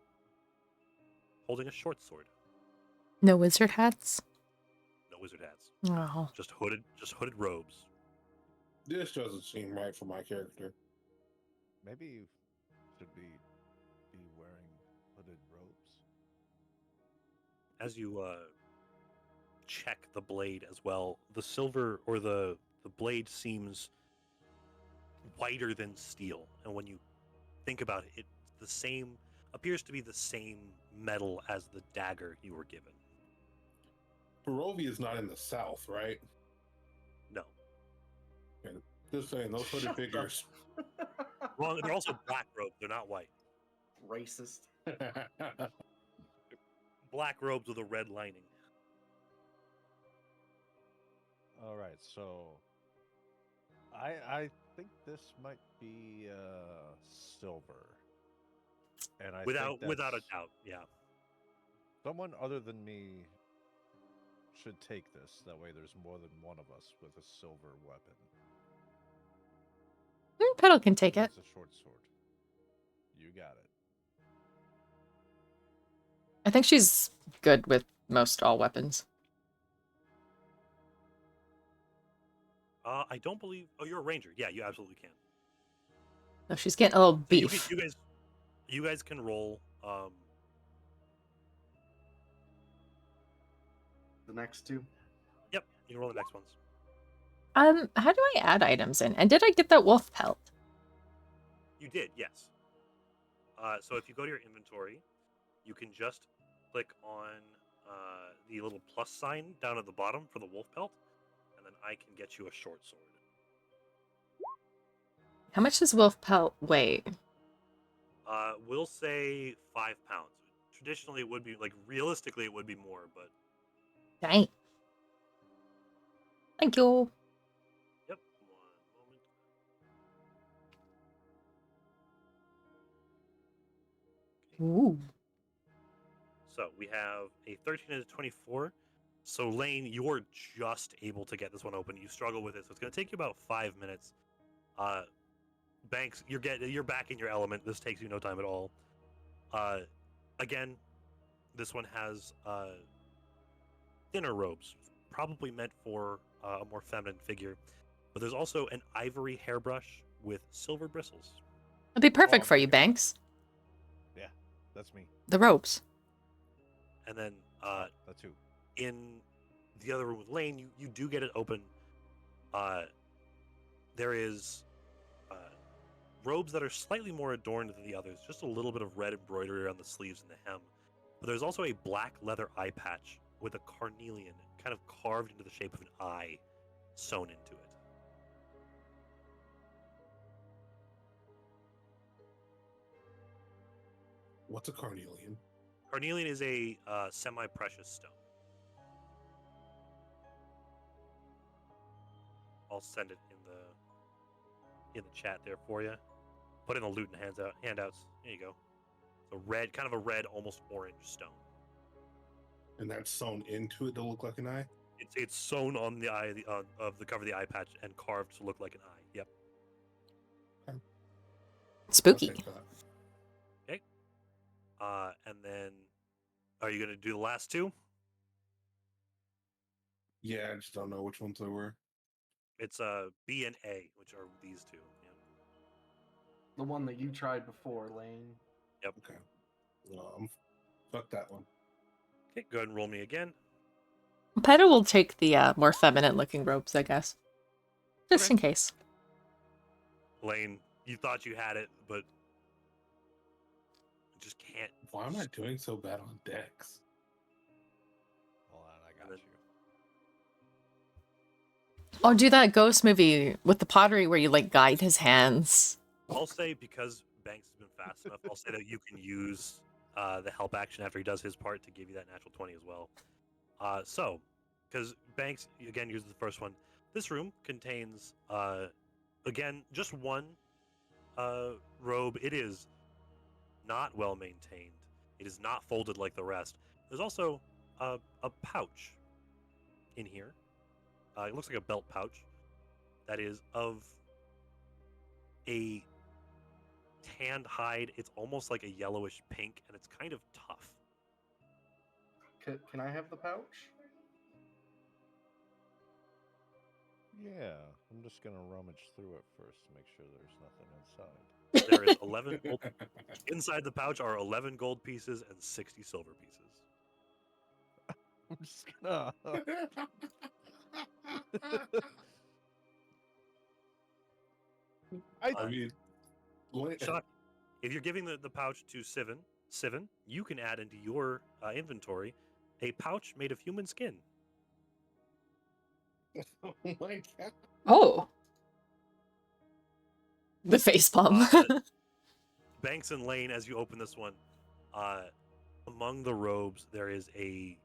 holding a short sword. No wizard hats? No wizard hats. Oh. Just hooded robes. This doesn't seem right for my character. maybe you should be wearing hooded robes. As you check the blade as well, the silver or the blade seems whiter than steel, and when you think about it, appears to be the same metal as the dagger you were given. Barovia is not in the south, right? No. Just saying, those hooded figures. Well, they're also black robes. They're not white. Racist. Black robes with a red lining. All right, so I think this might be silver. And I without think a that's doubt, yeah. someone other than me should take this. That way, there's more than one of us with a silver weapon. Petal can take it. It's a short sword. You got it. I think she's good with most all weapons. I don't believe. Oh, you're a ranger. Yeah, you absolutely can. No, she's getting a little So beef. you guys can roll. The next two. Yep, you can roll the next ones. How do I add items in? And did I get that wolf pelt? You did, yes. So if you go to your inventory, you can just click on the little plus sign down at the bottom for the wolf pelt, and then I can get you a short sword. How much does wolf pelt weigh? We'll say 5 pounds. Traditionally, it would be realistically, it would be more, but Dang. Thank you. yep. 1 moment. Ooh. So we have a 13 and a 24. So Lane, you're just able to get this one open. You struggle with it, so it's going to take you about 5 minutes. Banks, you're back in your element. This takes you no time at all. Again, this one has thinner robes, probably meant for a more feminine figure. But there's also an ivory hairbrush with silver bristles. It'd be perfect Oh for my you, God. Banks. Yeah, that's me. The robes. And then That too. in the other room with Lane, you do get it open. There is robes that are slightly more adorned than the others, just a little bit of red embroidery on the sleeves and the hem. But there's also a black leather eye patch with a carnelian kind of carved into the shape of an eye sewn into it. What's a carnelian? Carnelian is a semi-precious stone. I'll send it in the chat there for you. Put in the loot and handouts. There you go. It's a red, kind of a red, almost orange stone. And that's sewn into it to look like an eye? It's sewn on the eye of the cover of the eye patch and carved to look like an eye. Yep. Spooky. I'll take that. Okay. And then, are you gonna do the last two? Yeah, I just don't know which ones they were. It's B and A, which are these two. Yeah. The one that you tried before, Lane. Yep. Okay. Fuck that one. Okay. Go ahead and roll me again. Petal will take the more feminine looking robes, I guess. Just Okay. in case. Lane, you thought you had it, but you just can't. Why am I doing so bad on decks? Hold on, I got then- you. Or do that ghost movie with the pottery where you like guide his hands. I'll say because Banks has been fast enough, I'll say that you can use the help action after he does his part to give you that natural 20 as well. So, because Banks, again, uses the first one, this room contains, again, just one robe. It is not well maintained. It is not folded like the rest. There's also a pouch in here. It looks like a belt pouch that is of a tanned hide. It's almost like a yellowish pink, and it's kind of tough. Can I have the pouch? Yeah, I'm just gonna rummage through it first to make sure there's nothing inside. There is 11 gold. Inside the pouch are 11 gold pieces and 60 silver pieces. I'm just gonna. I mean, Shock. If you're giving the pouch to Sivan, you can add into your inventory a pouch made of human skin. oh my god. Oh. The facepalm. Banks and Lane, as you open this one, among the robes there is a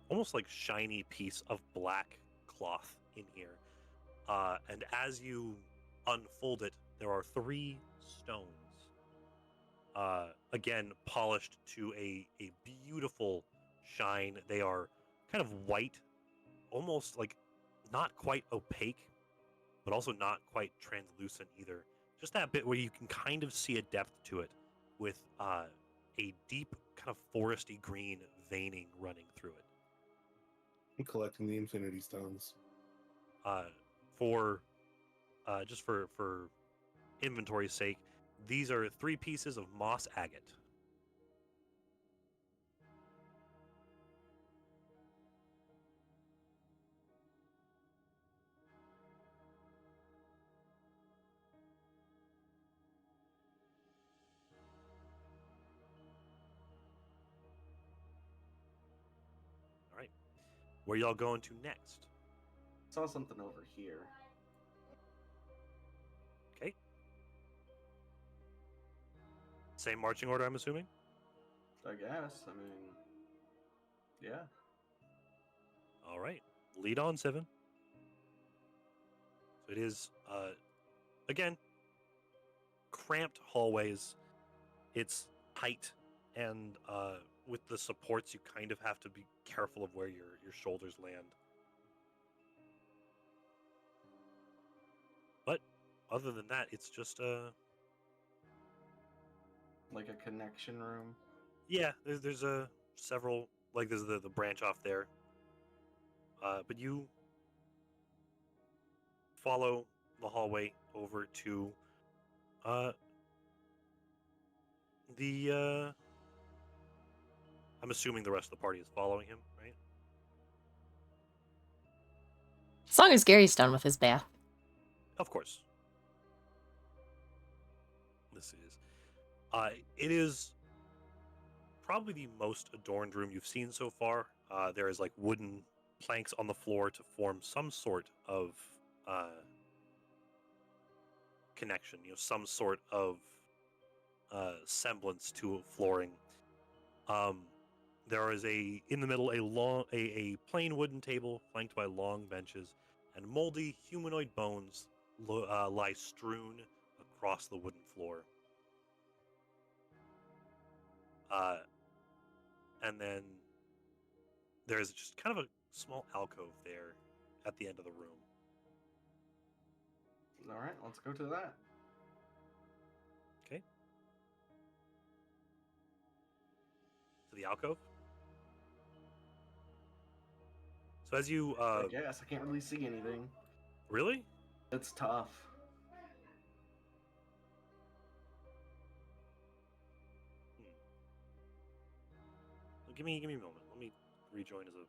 almost like shiny piece of black cloth in here. And as you unfold it, there are 3 stones again polished to a beautiful shine. They are kind of white, almost like not quite opaque, but also not quite translucent either. Just that bit where you can kind of see a depth to it, with a deep kind of foresty green veining running through it. I'm collecting the Infinity Stones. For just for inventory's sake, these are 3 pieces of moss agate. All right, where y'all going to next? Saw something over here. Okay. Same marching order, I'm assuming? I guess. I mean, yeah. All right. Lead on, Seven. So it is, again, cramped hallways. It's tight, and with the supports, you kind of have to be careful of where your shoulders land. But other than that, it's just Like a connection room. yeah. There's a several, like there's the branch off there. But you follow the hallway over to uh the I'm assuming the rest of the party is following him, right? As long as Gary's done with his bath. Of course. This is it is probably the most adorned room you've seen so far. There is like wooden planks on the floor to form some sort of connection, some sort of semblance to flooring. There is in the middle a plain wooden table flanked by long benches, and moldy humanoid bones lie strewn across the wooden floor. And then there's just kind of a small alcove there at the end of the room. All right, let's go to that. Okay. To the alcove. So as you I guess I can't really see anything. really? It's tough. Well, give me a moment. Let me rejoin as a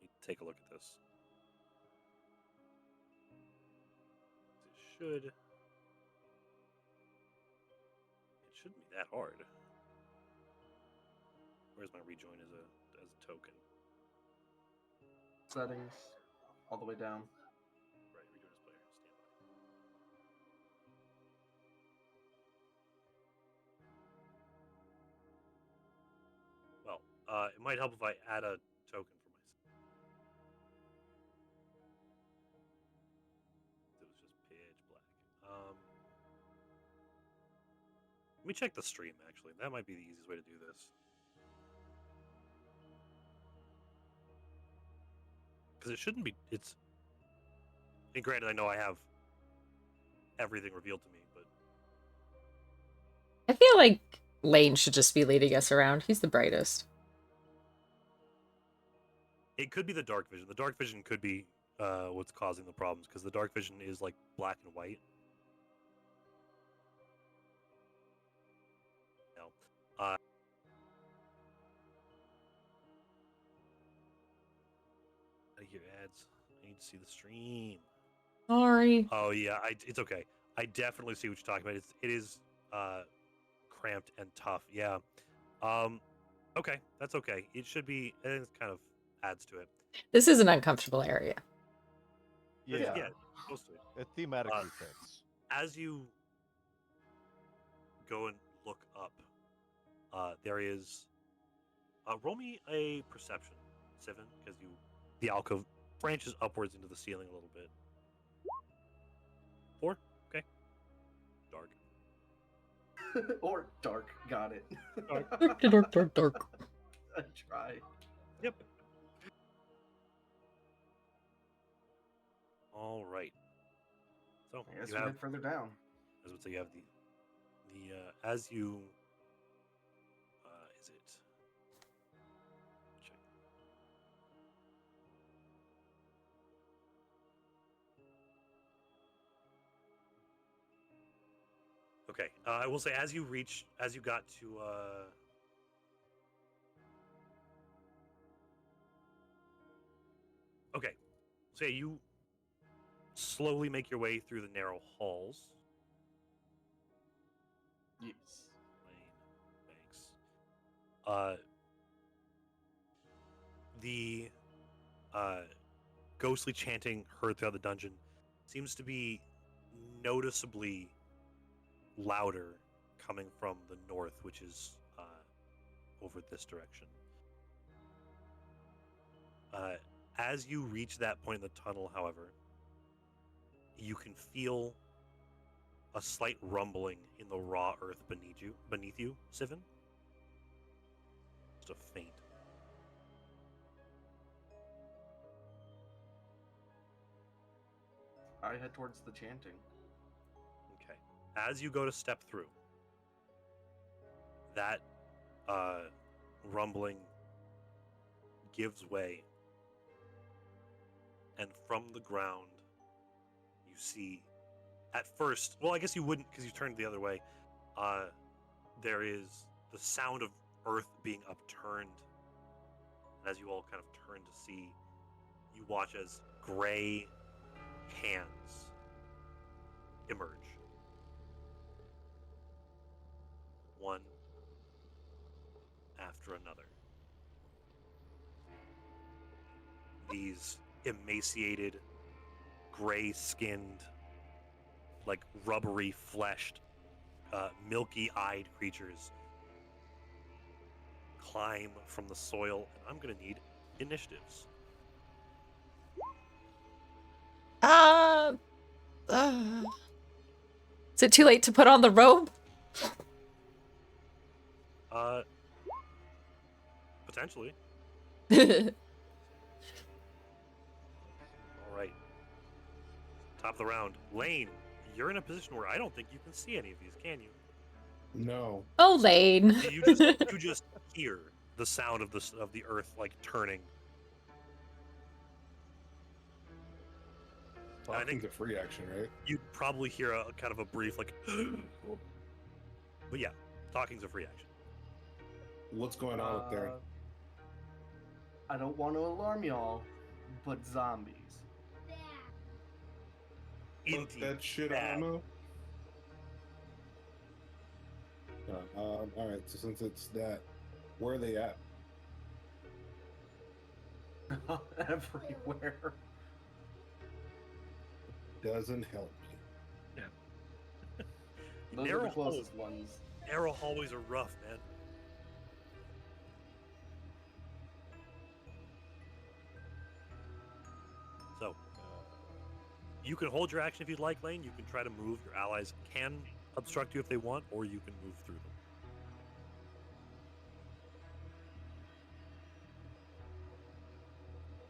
let me take a look at this. It shouldn't be that hard. Where's my rejoin as a token? Settings, all the way down. Right, rejoin as player. Stand by. Well, it might help if I add a token for myself. It was just pitch black. Let me check the stream, actually. That might be the easiest way to do this. Because it shouldn't be... And granted, I know I have everything revealed to me, but... I feel like Lane should just be leading us around. He's the brightest. It could be the dark vision. The dark vision could be what's causing the problems, because the dark vision is like black and white. No. I hear ads. I need to see the stream. Sorry. Oh yeah, it's okay. I definitely see what you're talking about. It is cramped and tough. Yeah. Okay, that's okay. It should be. It kind of adds to it. This is an uncomfortable area. Yeah, Yeah, supposed to. it thematically fits. As you go and look up, there is. Roll me a perception, Sivan, because the alcove branches upwards into the ceiling a little bit. 4. Okay. Dark. Or dark. Got it. Dark. I try. Yep. All right. So I guess you we have, head further down. as would say, you have the as you is it? Check. Okay. I will say as you got to okay. So yeah, you slowly make your way through the narrow halls. Yes. Lane, thanks. The ghostly chanting heard throughout the dungeon seems to be noticeably louder coming from the north, which is over this direction. As you reach that point in the tunnel, however, you can feel a slight rumbling in the raw earth beneath you, Sivan. Just a faint. I head towards the chanting. Okay. As you go to step through, that rumbling gives way, and from the ground, you see. At first, well, I guess you wouldn't because you turned the other way. There is the sound of earth being upturned. And as you all kind of turn to see, you watch as gray hands emerge. One after another. These emaciated, gray-skinned, like rubbery fleshed, milky-eyed creatures climb from the soil, and I'm gonna need initiatives. Is it too late to put on the robe? Potentially. All right. Top of the round, Lane. You're in a position where I don't think you can see any of these, can you? No. Oh, Lane. You just hear the sound of the earth like turning. I think Talking's a free action, right? you probably hear a kind of a brief like, but yeah, talking's a free action. What's going on up there? I don't want to alarm y'all, but zombies. Fuck Indeed. that shit bad. ammo. All right. So since it's that, where are they at? Everywhere. Doesn't help me. Those are the closest ones. Narrow hallways are rough, man. So, you can hold your action if you'd like, Lane. You can try to move. Your allies can obstruct you if they want, or you can move through them.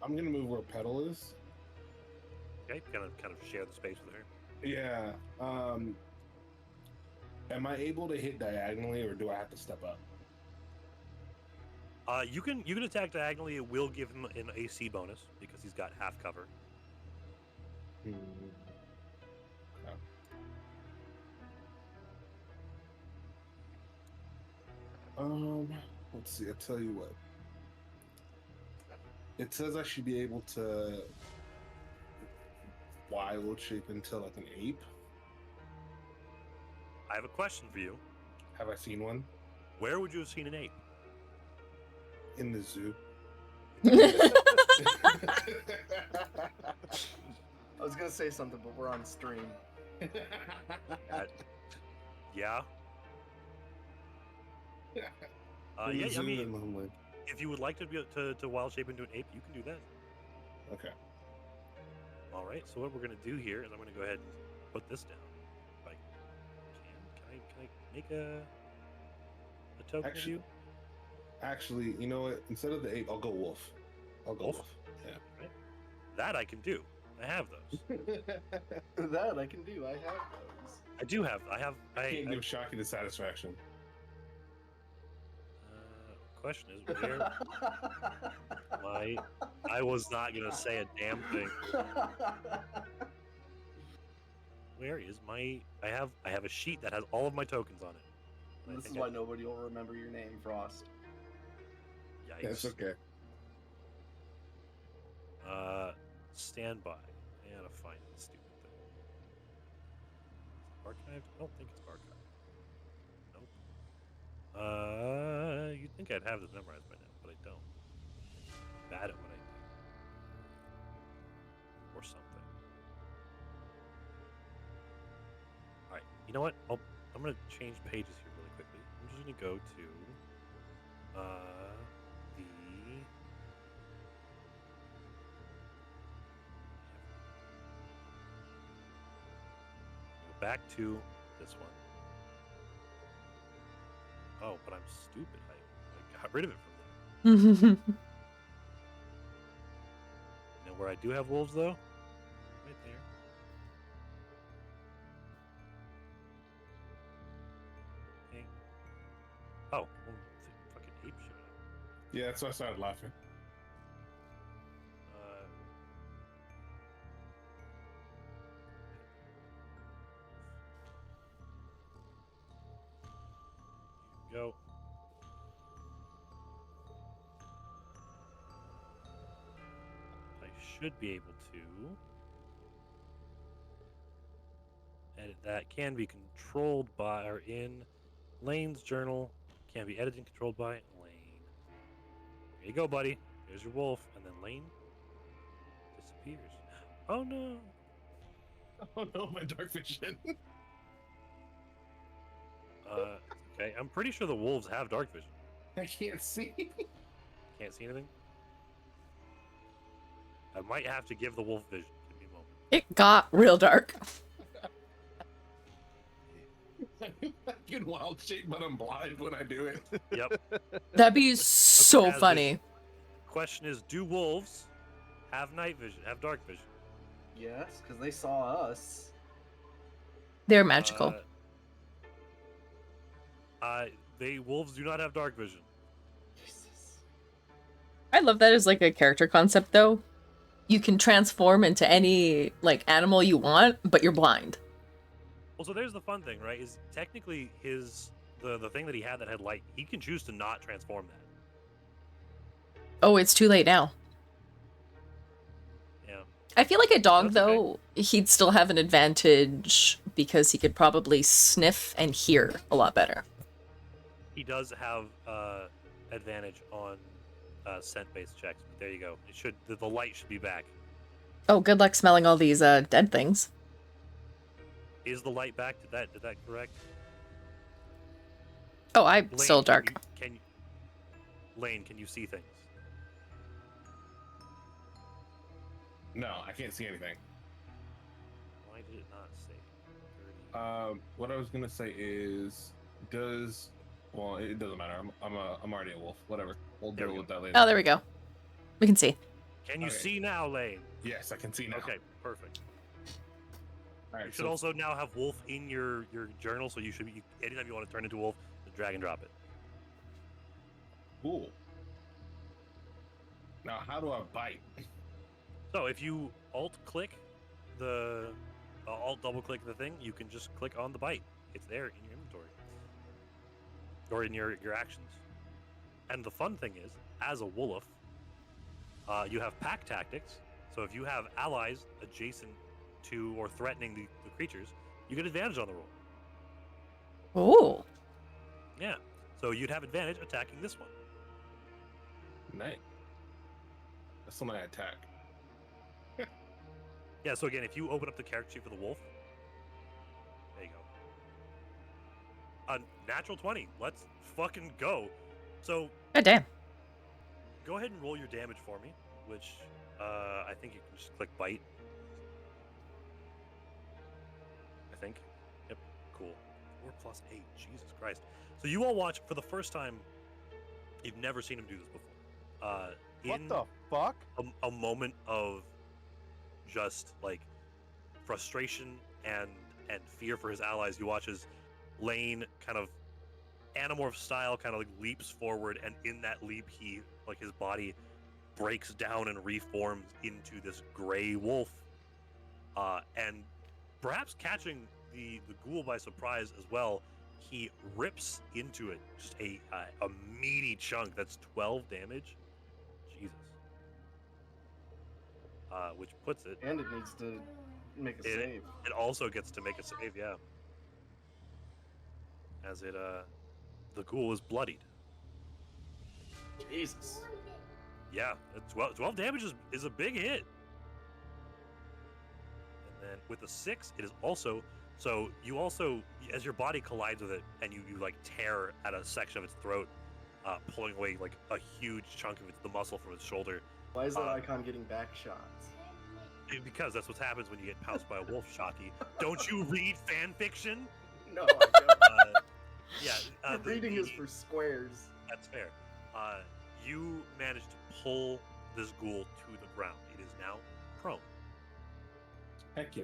I'm gonna move where Petal is. Okay, kind of share the space with her. Yeah. Am I able to hit diagonally, or do I have to step up? You can attack diagonally. It will give him an AC bonus because he's got half cover. Okay. Let's see. I'll tell you what. It says I should be able to wild shape into like an ape. I have a question for you. Have I seen one? Where would you have seen an ape? In the zoo. I was gonna say something, but we're on stream. Yeah. In the Yeah. zoo I mean, in Homeland. if you would like to wild shape into an ape, you can do that. Okay. All right. So what we're gonna do here is I'm gonna go ahead and put this down. If I can I make a token of you? Actually, you know what? Instead of the ape, I'll go wolf. I'll go Wolf? wolf. Yeah. Right? That I can do. I have those. That I can do. I have those. I do have. I can't give Shocky the satisfaction. Question is where I was not gonna say a damn thing. Where is my? I have a sheet that has all of my tokens on it. This is why nobody will remember your name, Frost. Yikes. That's okay. Stand by. I gotta find this stupid thing. Archived? I don't think it's archived. Nope. You'd think I'd have this memorized by now, but I don't. I'm bad at what I do. Or something. Alright, you know what? I'm gonna change pages here really quickly. I'm just gonna go to back to this one. Oh, but I'm stupid. I got rid of it from there. You know where I do have wolves, though? Right there. Okay. Oh, well, fucking ape showed up. Yeah, that's why I started laughing. Go. I should be able to edit that. Can be controlled by or in Lane's journal. Can be edited and controlled by Lane. There you go, buddy. There's your wolf, and then Lane disappears. Oh no! Oh no, my dark vision. Okay. I'm pretty sure the wolves have dark vision. I can't see. Can't see anything? I might have to give the wolf vision. Give me a moment. It got real dark. I'm fucking wild shape, but I'm blind when I do it. Yep. That'd be so Has funny. vision. Question is, do wolves have night vision? Have dark vision? Yes, because they saw us. They're magical. Wolves do not have dark vision. Jesus. I love that as like a character concept though. You can transform into any like animal you want, but you're blind. Well, so there's the fun thing, right? Is technically the thing that he had that had light, he can choose to not transform that. Oh, it's too late now. Yeah. I feel like a dog That's though, he'd still have an advantage because he could probably sniff and hear a lot better. He does have advantage on scent-based checks. But there you go. It should the light should be back. Oh, good luck smelling all these dead things. Is the light back? Did that correct? Oh, I'm Lane, still dark. Lane, can you see things? No, I can't see anything. Why did it not say? What I was gonna say is, well, it doesn't matter. I'm already a wolf. Whatever. We'll There we deal go. with that later. Oh, there we go. We can see. Can you Okay. see now, Lane? Yes, I can see now. Okay, perfect. All right. You should also now have wolf in your journal, so you should be anytime you want to turn into wolf, just drag and drop it. Cool. Now, how do I bite? So if you alt click the alt double click the thing, you can just click on the bite. It's there in your inventory or in your actions. And the fun thing is, as a wolf, you have pack tactics. So if you have allies adjacent to or threatening the creatures, you get advantage on the roll. Oh. Yeah. So you'd have advantage attacking this one. Nice. That's when I attack. Yeah, so again, if you open up the character sheet for the wolf, there you go. Natural 20. Let's fucking go. So God damn. go ahead and roll your damage for me, which I think you can just click bite. I think. Yep. Cool. 4 + 8. Jesus Christ. So you all watch for the first time. You've never seen him do this before. What In the fuck? a moment of just like frustration and fear for his allies, you watch as Lane kind of Animorph style kind of like leaps forward, and in that leap he like his body breaks down and reforms into this gray wolf, and perhaps catching the ghoul by surprise as well, he rips into it just a meaty chunk that's 12 damage. Jesus. Which puts it, And it needs to make a save. it also gets to make a save, yeah, as it the ghoul is bloodied. Jesus. Yeah, 12 damage is a big hit. And then with the 6, it is also, so you also, as your body collides with it and you like tear at a section of its throat, pulling away like a huge chunk of the muscle from its shoulder. Why is that icon getting back shots? Because that's what happens when you get pounced by a wolf, Shocky. Don't you read fan fiction? No, I don't. Yeah. Reading is for squares. That's fair. You managed to pull this ghoul to the ground. It is now prone. Heck yeah.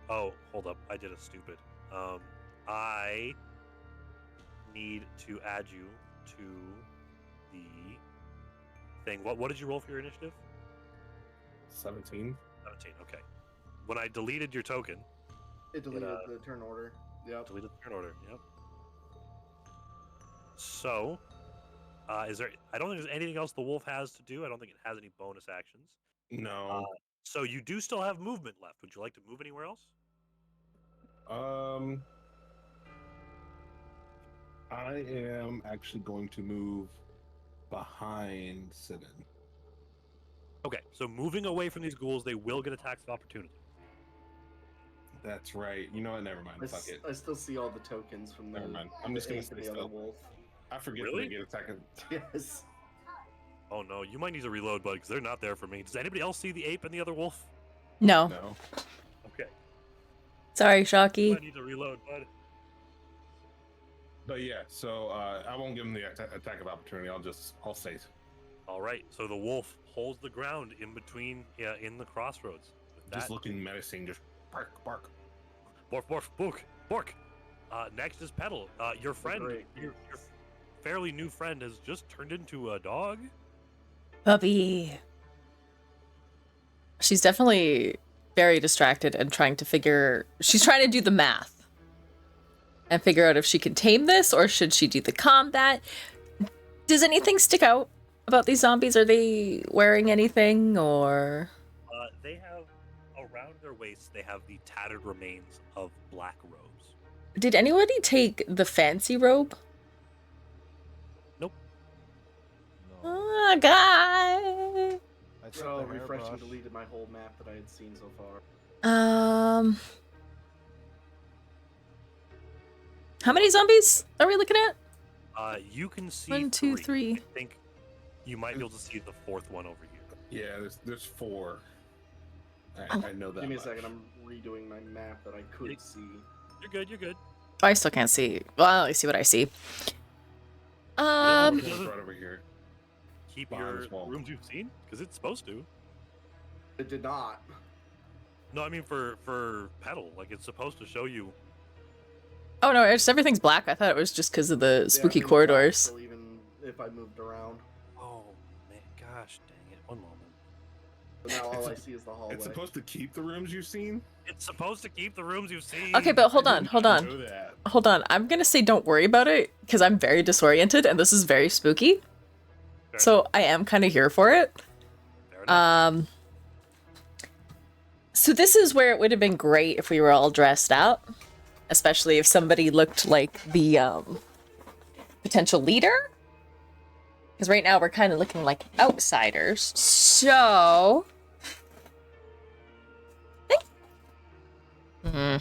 Oh, hold up. I did a stupid. I need to add you to the thing. What did you roll for your initiative? 17. 17, okay. When I deleted your token, It deleted the turn order. Yep. deleted the turn order, yep. So, is there, I don't think there's anything else the wolf has to do. I don't think it has any bonus actions. No. So you do still have movement left. Would you like to move anywhere else? I am actually going to move behind Sidon. Okay, so moving away from these ghouls, they will get attacks of opportunity. That's right. You know what? Never mind. Fuck it. I still see all the tokens from the. Never mind. I'm just gonna ape and stay the other still. wolf. I forget Really? they get attacked. Yes. Oh no, you might need to reload, bud, because they're not there for me. Does anybody else see the ape and the other wolf? No. No. Okay. Sorry, You Shocky. might need to reload, bud. But yeah, so I won't give him the attack of opportunity. I'll stay. All right, so the wolf holds the ground in between, in the crossroads. With Just that, looking menacing. Just bark, bark. bork, bork, bork, bork. Next is Petal. Your friend, Great. your fairly new friend, has just turned into a dog. Puppy. She's definitely very distracted and she's trying to do the math and figure out if she can tame this or should she do the combat. Does anything stick out about these zombies? Are they wearing anything or? They have around their waists. They have the tattered remains of black robes. Did anybody take the fancy robe? Nope. No. Oh, guy. I took So the refreshing hairbrush. deleted my whole map that I had seen so far. How many zombies are we looking at? You can see 1, 2, 3. I think you might be able to see the fourth one over here. Yeah, there's 4. Oh. I know that. Give me a much. second. I'm redoing my map that I could It- see. You're good. You're good. Oh, I still can't see. Well, I only see what I see. It's right over here. Keep Behind your this wall. rooms you've seen, because it's supposed to. It did not. No, I mean for Petal, like it's supposed to show you. Oh no, everything's black. I thought it was just because of the Yeah, spooky I mean, corridors. still even if I moved around. Oh man, gosh, dang it! One moment. But now all I see is the hallway. It's supposed to keep the rooms you've seen. It's supposed to keep the rooms you've seen. Okay, but hold I on, did hold not on, know that. hold on. I'm gonna say don't worry about it because I'm very disoriented and this is very spooky. Fair So I am kind of here for it. fair enough. So this is where it would have been great if we were all dressed up, especially if somebody looked like the potential leader. Because right now we're kind of looking like outsiders. So. Hmm.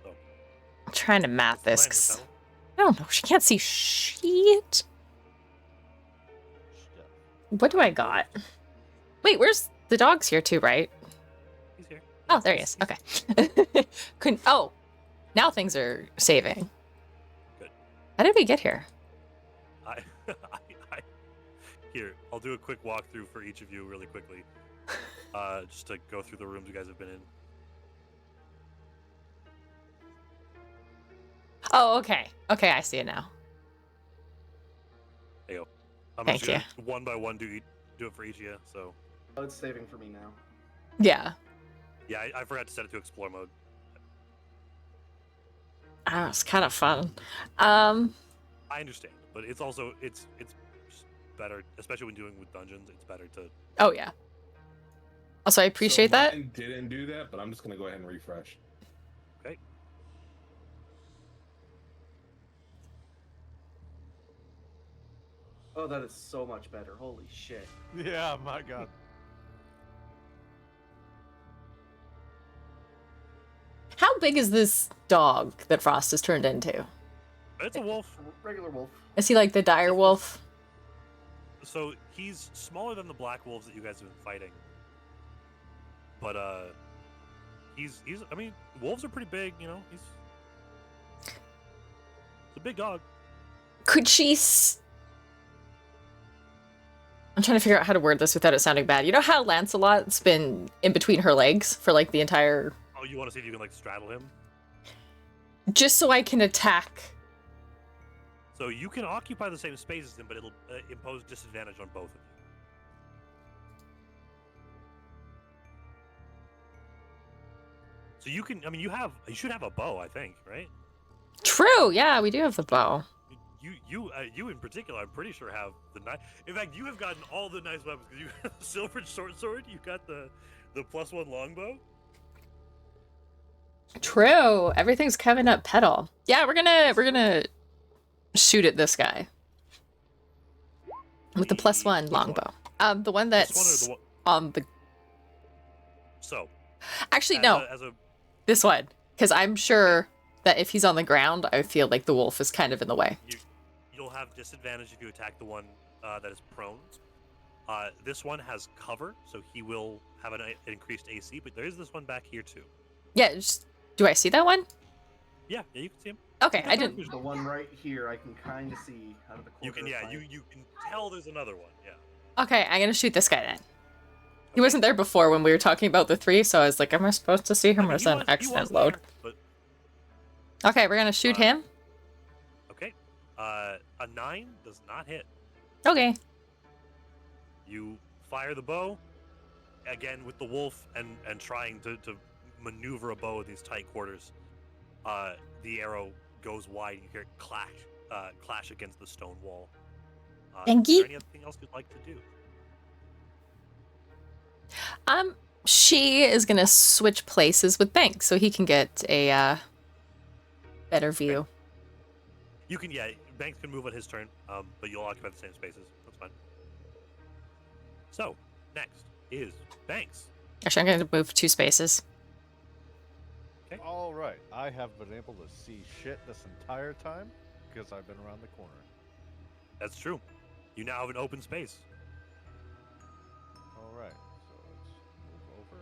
So, I'm trying to math this. plan here, 'Cause Petal. I don't know. She can't see shit. Shit. What do I got? Wait, where's The dog's here too, right? He's here. Oh, there he is. Okay. Couldn't. Oh, now things are saving. Good. How did we get here? I, here, I'll do a quick walkthrough for each of you really quickly. Just to go through the rooms you guys have been in. Oh, okay. Okay, I see it now. There you go. I'm Thank just gonna one by one do it for each of you. So. Oh, it's saving for me now. Yeah. Yeah, I forgot to set it to explore mode. Oh, it's kind of fun. I understand, but it's also it's just better, especially when doing with dungeons. It's better to. Oh yeah. Also, I appreciate that. Mine didn't do that, but I'm just gonna go ahead and refresh. Okay. Oh, that is so much better. Holy shit. Yeah, my god. How big is this dog that Frost has turned into? It's a wolf. Regular wolf. Is he like the dire wolf? So he's smaller than the black wolves that you guys have been fighting. But he's I mean, wolves are pretty big, you know. He's a big dog. Could she I'm trying to figure out how to word this without it sounding bad. You know how Lancelot's been in between her legs for like the entire... Oh, you want to see if you can like straddle him? Just so I can attack. So you can occupy the same space as him, but it'll impose disadvantage on both of you. So you can, I mean, you should have a bow, I think, right? True, yeah, we do have the bow. You in particular, I'm pretty sure have the knife. In fact, you have gotten all the nice weapons because you got the silver short sword, you got the +1 longbow. True, everything's coming up Petal. Yeah, we're gonna shoot at this guy with the +1 longbow. The one that's on the. So. Actually, no. This one, because I'm sure that if he's on the ground, I feel like the wolf is kind of in the way. You'll have disadvantage if you attack the one that is prone. This one has cover, so he will have an increased AC, but there is this one back here too. Yeah, do I see that one? Yeah, you can see him. Okay, I didn't. The one right here, I can kind of see out of the corner. You can, yeah, you can tell there's another one. Yeah. Okay, I'm gonna shoot this guy then. He wasn't there before when we were talking about the 3, so I was like, am I supposed to see him or is that an accident load? There, okay, we're gonna shoot him. Okay. A 9 does not hit. Okay. You fire the bow, again with the wolf and trying to maneuver a bow in these tight quarters. The arrow goes wide and you hear it clash against the stone wall. Is there anything else you'd like to do? She is gonna switch places with Banks so he can get a better view. Okay. You can, yeah, Banks can move on his turn, but you'll occupy the same spaces. That's fine. So, next is Banks. Actually, I'm gonna move 2 spaces. Okay. All right, I have been able to see shit this entire time because I've been around the corner. That's true. You now have an open space. All right, so let's move over.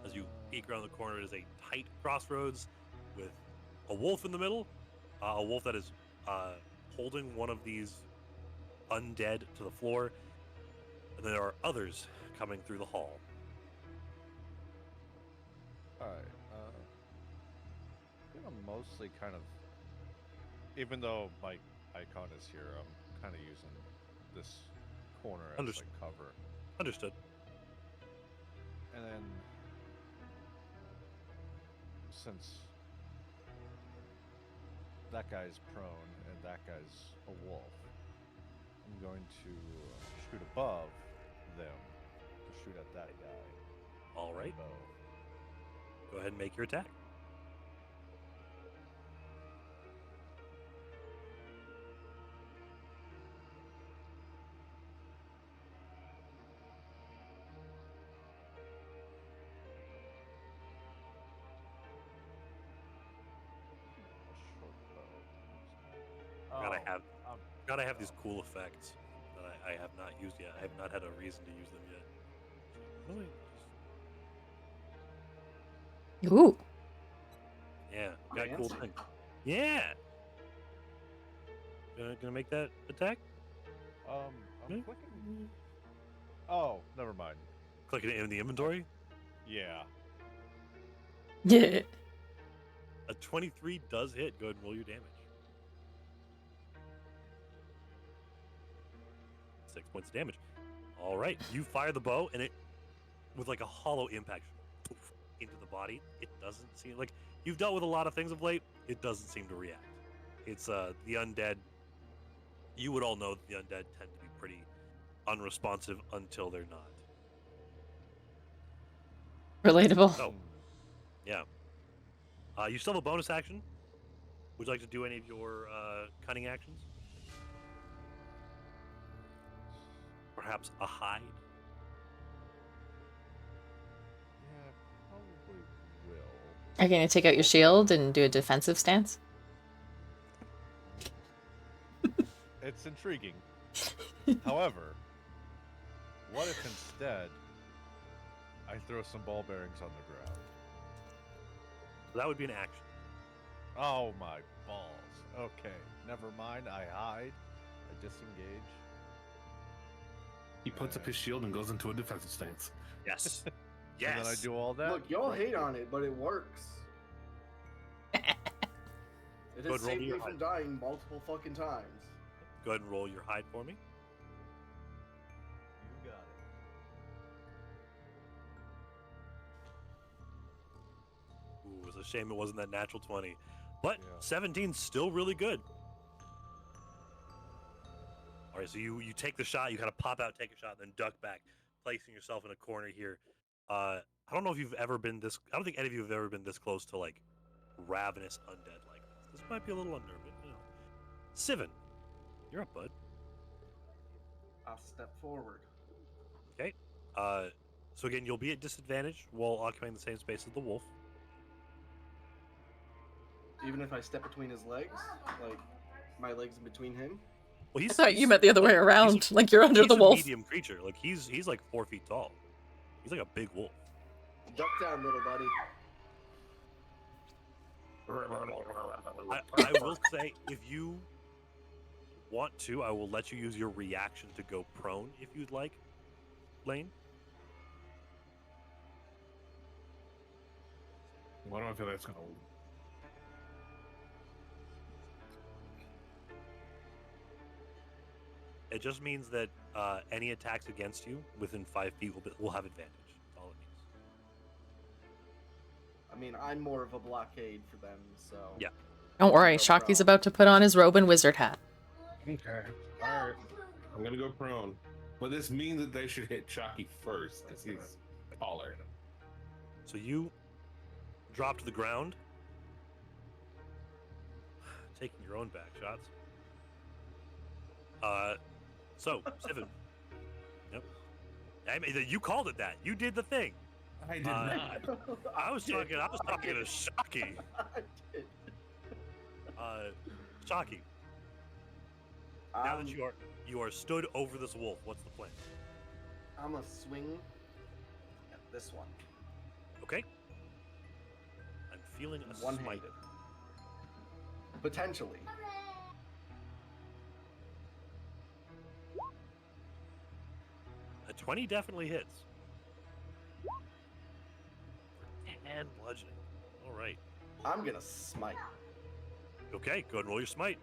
As you peek around the corner, it is a tight crossroads with a wolf in the middle. A wolf that is holding one of these undead to the floor. And there are others coming through the hall. All right, I'm gonna mostly kind of, even though my icon is here, I'm kind of using this corner as like cover. Understood. And then, since that guy's prone and that guy's a wolf, I'm going to shoot above them to shoot at that guy. All right. Go ahead and make your attack. Gotta have these cool effects that I have not used yet. I have not had a reason to use them yet. Really? Ooh. Yeah, got a cool Fancy. thing. Yeah. Gonna make that attack? I'm Hmm? clicking. Oh, never mind. Clicking it in the inventory. Yeah. Yeah. A 23 does hit. Go ahead and roll your damage. 6 points of damage. All right, you fire the bow, and it, with like a hollow impact, poof, into the body. It doesn't seem like you've dealt with a lot of things of late. It doesn't seem to react. It's the undead. You would all know that the undead tend to be pretty unresponsive until they're not. Relatable. Oh, yeah. You still have a bonus action. Would you like to do any of your cunning actions? Perhaps a hide? Yeah, probably will. Are you going to take out your shield and do a defensive stance? It's intriguing. However, what if instead I throw some ball bearings on the ground? So that would be an action. Oh my balls. Okay, never mind. I hide. I disengage. He puts up his shield and goes into a defensive stance. Yes. And then I do all that. Look, y'all Right. hate on it, but it works. It Good, has roll saved me me your from hide. dying multiple fucking times. Go ahead and roll your hide for me. You got it. Ooh, it's a shame it wasn't that natural 20. But Yeah. 17's still really good. All right, so you take the shot, you kind of pop out, take a shot, then duck back, placing yourself in a corner here. I don't know if you've ever been this. I don't think any of you have ever been this close to like ravenous undead like this. This might be a little unnerving, you know. Sivan, you're up, bud. I'll step forward. Okay. So again, you'll be at disadvantage while occupying the same space as the wolf. Even if I step between his legs, like my legs in between him. Well, I thought you meant the other way around, like you're under he's the a wolf. medium creature. Like he's like 4 feet tall. He's like a big wolf. Duck down, little buddy. I will say, if you want to, I will let you use your reaction to go prone if you'd like, Lane. Why do I feel that's gonna? It just means that any attacks against you within 5 feet will have advantage. That's all it means. I mean, I'm more of a blockade for them, so. Yeah. Don't worry, No Shocky's problem. about to put on his robe and wizard hat. Okay. All right. I'm gonna go prone, but this means that they should hit Chucky first because he's taller. So you drop to the ground, taking your own back shots. So Sivan. Yep. I mean, you called it that. You did the thing. I did not. I was talking to Shocky. I did. Shocky. Now that you are stood over this wolf, what's the plan? I'm gonna swing at this one. Okay. I'm feeling a smite. One-handed. Potentially. A 20 definitely hits. And bludgeoning. All right. I'm gonna smite. Okay, go ahead and roll your smite.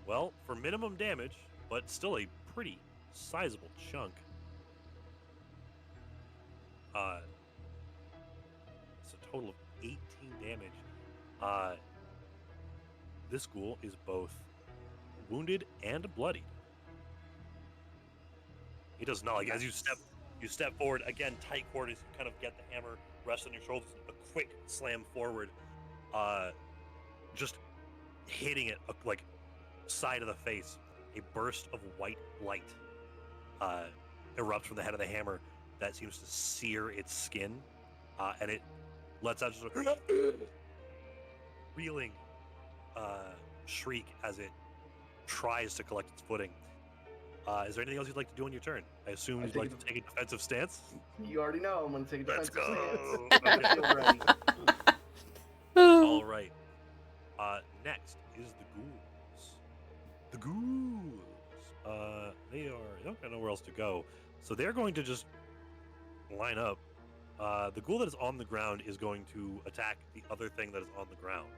Well, for minimum damage, but still a pretty sizable chunk. It's a total of 18 damage. This ghoul is both wounded and bloodied. He does not, like, as you step forward, again, tight quarters, you kind of get the hammer rest on your shoulders, a quick slam forward, just hitting it, like, side of the face. A burst of white light erupts from the head of the hammer that seems to sear its skin, and it lets out just a reeling shriek as it tries to collect its footing. Is there anything else you'd like to do on your turn? I assume you'd like to take a defensive stance. You already know I'm going to take a Let's defensive go. stance. Okay. Feel ready. All right. Next is the ghouls. The ghouls. They don't got nowhere else to go, so they're going to just line up. The ghoul that is on the ground is going to attack the other thing that is on the ground.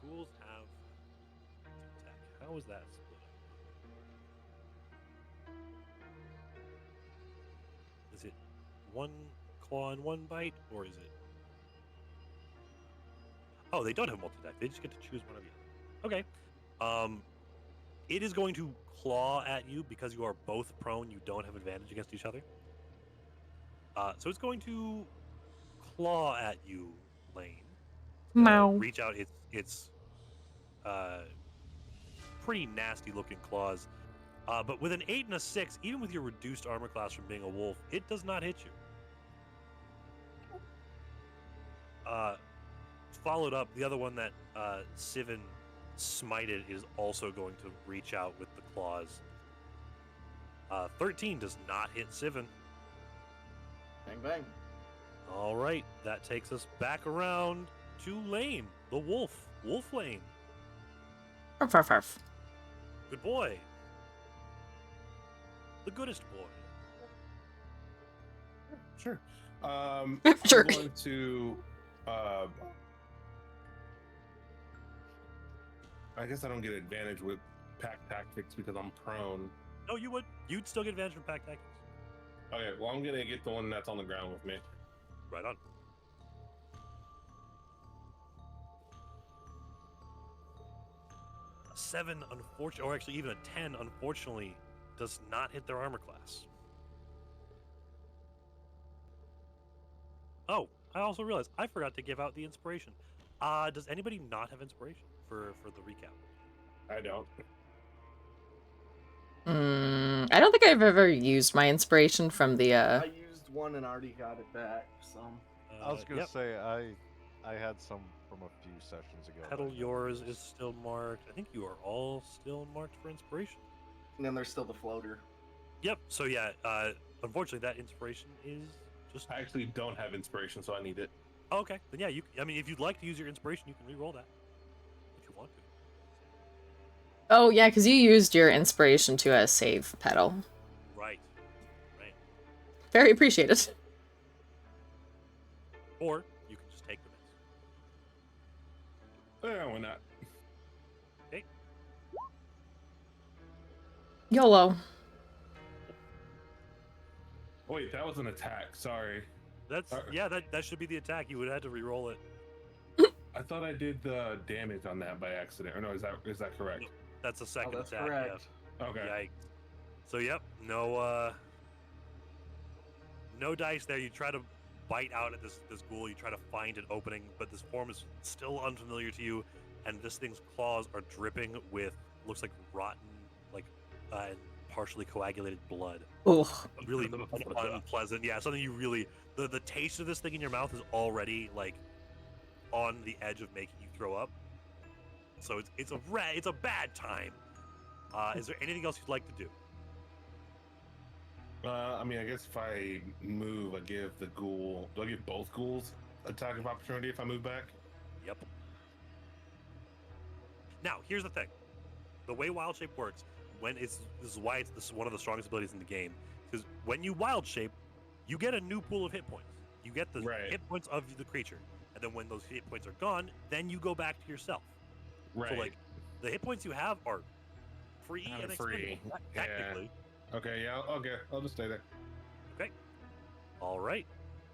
Ghouls have attack. How is that split up? Is it one claw and one bite, or is it? Oh, they don't have multi-attack. They just get to choose one or the other. Okay. It is going to claw at you because you are both prone. You don't have advantage against each other. So it's going to claw at you, Lane. Meow. Reach out its pretty nasty looking claws. But with an 8 and a 6, even with your reduced armor class from being a wolf, it does not hit you. Followed up, the other one that Sivan smited is also going to reach out with the claws. 13 does not hit Sivan. Bang, bang. All right, that takes us back around to Lane, the wolf. Wolf Lane. Arf, arf, arf. Good boy. The goodest boy. Sure. Sure. I'm going to. I guess I don't get advantage with pack tactics because I'm prone. No, you would. You'd still get advantage from pack tactics. Okay, well, I'm gonna get the one that's on the ground with me. Right on. A 7, unfortunately, or actually even a 10, unfortunately, does not hit their armor class. Oh, I also realized I forgot to give out the inspiration. Does anybody not have inspiration for the recap? I don't. I don't think I've ever used my inspiration from the I used one and already got it back, so. I was gonna Yep. say I had some from a few sessions ago. Petal, that I yours never is used. still marked. I think you are all still marked for inspiration. And then there's still the floater. Yep. So yeah, unfortunately, that inspiration is just. I actually don't have inspiration, so I need it. Oh, okay. Then yeah, I mean, if you'd like to use your inspiration, you can re-roll that if you want to. Oh yeah, because you used your inspiration to save Petal. Right. Right. Very appreciated. Or you can just take the miss. Yeah, why not? Okay. YOLO. Oh, wait, that was an attack. Sorry. That's yeah. That should be the attack. You would have had to re-roll it. I thought I did the damage on that by accident. Or no, is that correct? No, that's a second that's attack. correct. Yeah. Okay. Yikes. So yep, no dice there. You try to bite out at this ghoul. You try to find an opening, but this form is still unfamiliar to you, and this thing's claws are dripping with looks like rotten, like partially coagulated blood. Ugh. Really unpleasant. Yeah, something you really the taste of this thing in your mouth is already like on the edge of making you throw up. So it's a bad time. Is there anything else you'd like to do? I mean, I guess if I move, I give the ghoul. Do I give both ghouls attack of opportunity if I move back? Yep. Now, here's the thing. The way Wild Shape works, this is why this is one of the strongest abilities in the game, because when you Wild Shape, you get a new pool of hit points. You get the hit points of the creature, and then when those hit points are gone, then you go back to yourself. Right. So, like, the hit points you have are free Kinda and free. expendable, Yeah. technically. Okay, yeah, okay. I'll just stay there. Okay. All right.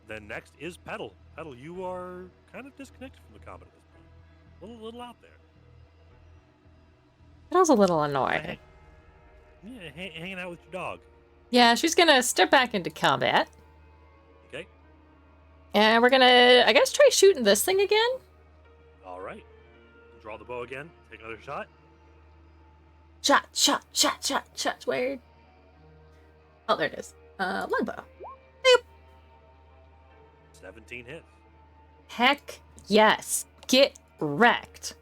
Then next is Petal. Petal, you are kind of disconnected from the combat at this point. A little out there. Petal's a little annoyed. Yeah, hanging out with your dog. Yeah, she's gonna step back into combat. Okay. And we're gonna, I guess, try shooting this thing again. All right. Draw the bow again. Take another shot. Shot. Where? Oh, there it is. Longbow. Boop. 17 hits. Heck yes. Get wrecked.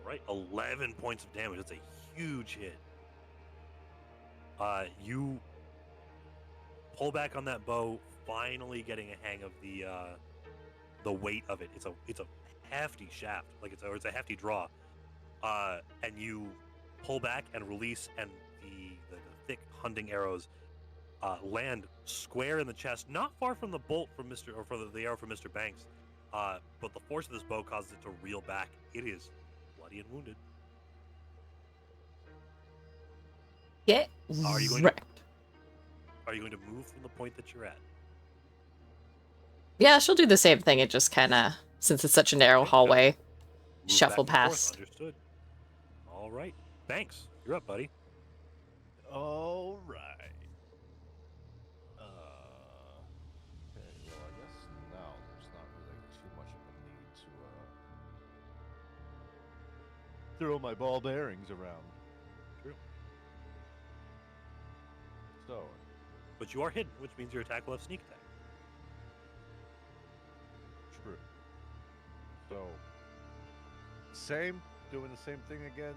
Right, 11 points of damage. That's a huge hit. You pull back on that bow, finally getting a hang of the weight of it. It's a hefty shaft, like it's a hefty draw. And you pull back and release, and the thick hunting arrows land square in the chest, not far from the bolt from the arrow from Mr. Banks. But the force of this bow causes it to reel back. It is bloody and wounded. Get Are you going wrecked. Are you going to move from the point that you're at? Yeah, she'll do the same thing. It just kind of, since it's such a narrow Okay, hallway, Move shuffle back and forth. past. Understood. All right, Banks, you're up, buddy. All right. Okay, well, I guess now there's not really too much of a need to throw my ball bearings around. True. So, But you are hidden, which means your attack will have sneak attack. true. So, doing the same thing again.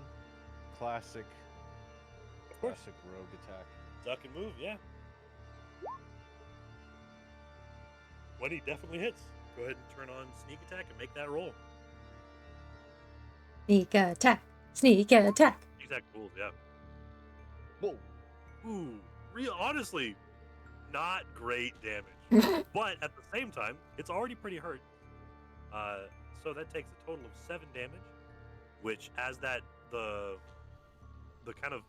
Classic rogue attack. Duck and move, yeah. 20 definitely hits. Go ahead and turn on sneak attack and make that roll. Sneak attack. Sneak attack. Sneak attack rules, yeah. Whoa. Ooh, honestly, not great damage. But at the same time, it's already pretty hurt. So that takes a total of 7 damage, which as that the kind of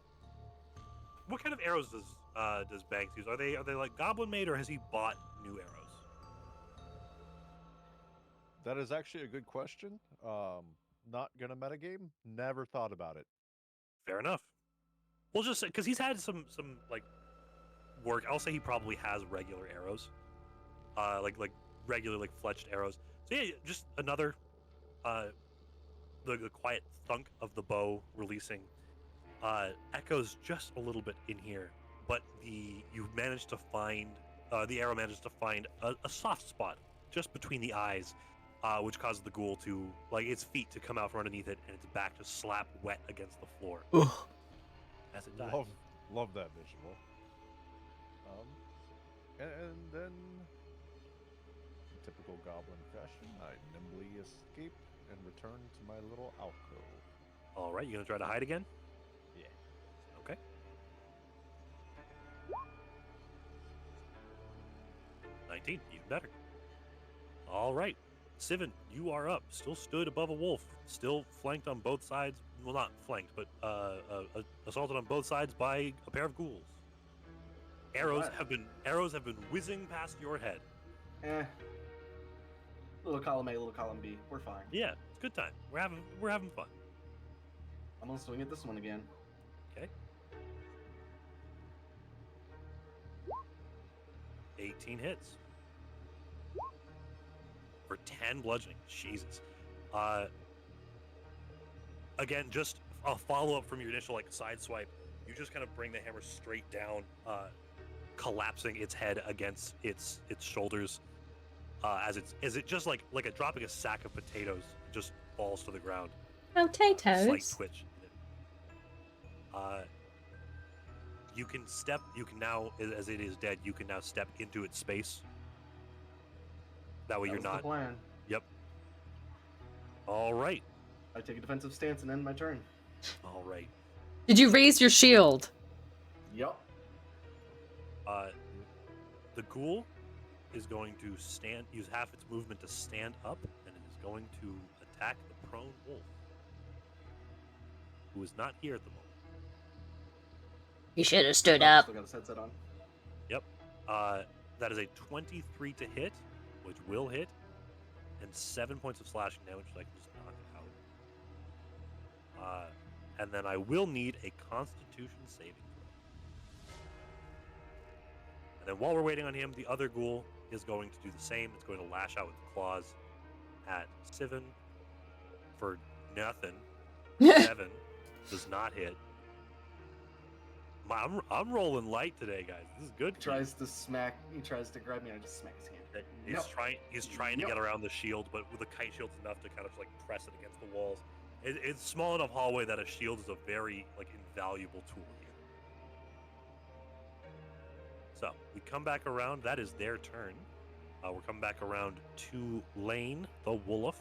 what kind of arrows does Banks use? Are they like goblin made, or has he bought new arrows? That is actually a good question. Not gonna metagame. Never thought about it. Fair enough. We'll just say, because he's had some like work. I'll say he probably has regular arrows, like regular like fletched arrows. So yeah, just another the quiet thunk of the bow releasing echoes just a little bit in here, but you managed to find the arrow manages to find a soft spot just between the eyes, which causes the ghoul to, like, its feet to come out from underneath it and its back to slap wet against the floor as it dies. Love that visual. And then, in typical goblin fashion, I nimbly escape and return to my little alcove. All right, you gonna try to hide again? Yeah. Okay. $19, even better. All right, Sivan, you are up. Still stood above a wolf. Still flanked on both sides. Well, not flanked, but assaulted on both sides by a pair of ghouls. Arrows have been whizzing past your head. Little column A, little column B. We're fine. Yeah, it's a good time. We're having fun. I'm gonna swing at this one again. Okay. 18 hits. For 10 bludgeoning. Jesus. Again, just a follow-up from your initial side swipe. You just kind of bring the hammer straight down, collapsing its head against its shoulders, as it just like dropping a sack of potatoes, just falls to the ground. Potatoes. Slight twitch. You can now, as it is dead, you can now step into its space. That way you're not. The plan. Yep. All right. I take a defensive stance and end my turn. All right. Did you raise your shield? Yep. The ghoul is going to use half its movement to stand up, and it is going to attack the prone wolf, who is not here at the moment. You should have stood I up. still got his headset on. Yep. That is a 23 to hit, which will hit, and 7 points of slashing damage, so I can just knock it out. And then I will need a Constitution saving throw. And then while we're waiting on him, the other ghoul is going to do the same. It's going to lash out with claws at Sivan for nothing. 7 does not hit. I'm rolling light today, guys. This is good. He tries to grab me, and I just smack his hand. He's trying to get around the shield, but with the kite shield's enough to kind of like press it against the walls. It's small enough hallway that a shield is a very like invaluable tool here. So we come back around. That is their turn. We're coming back around to Lane, the Wolf,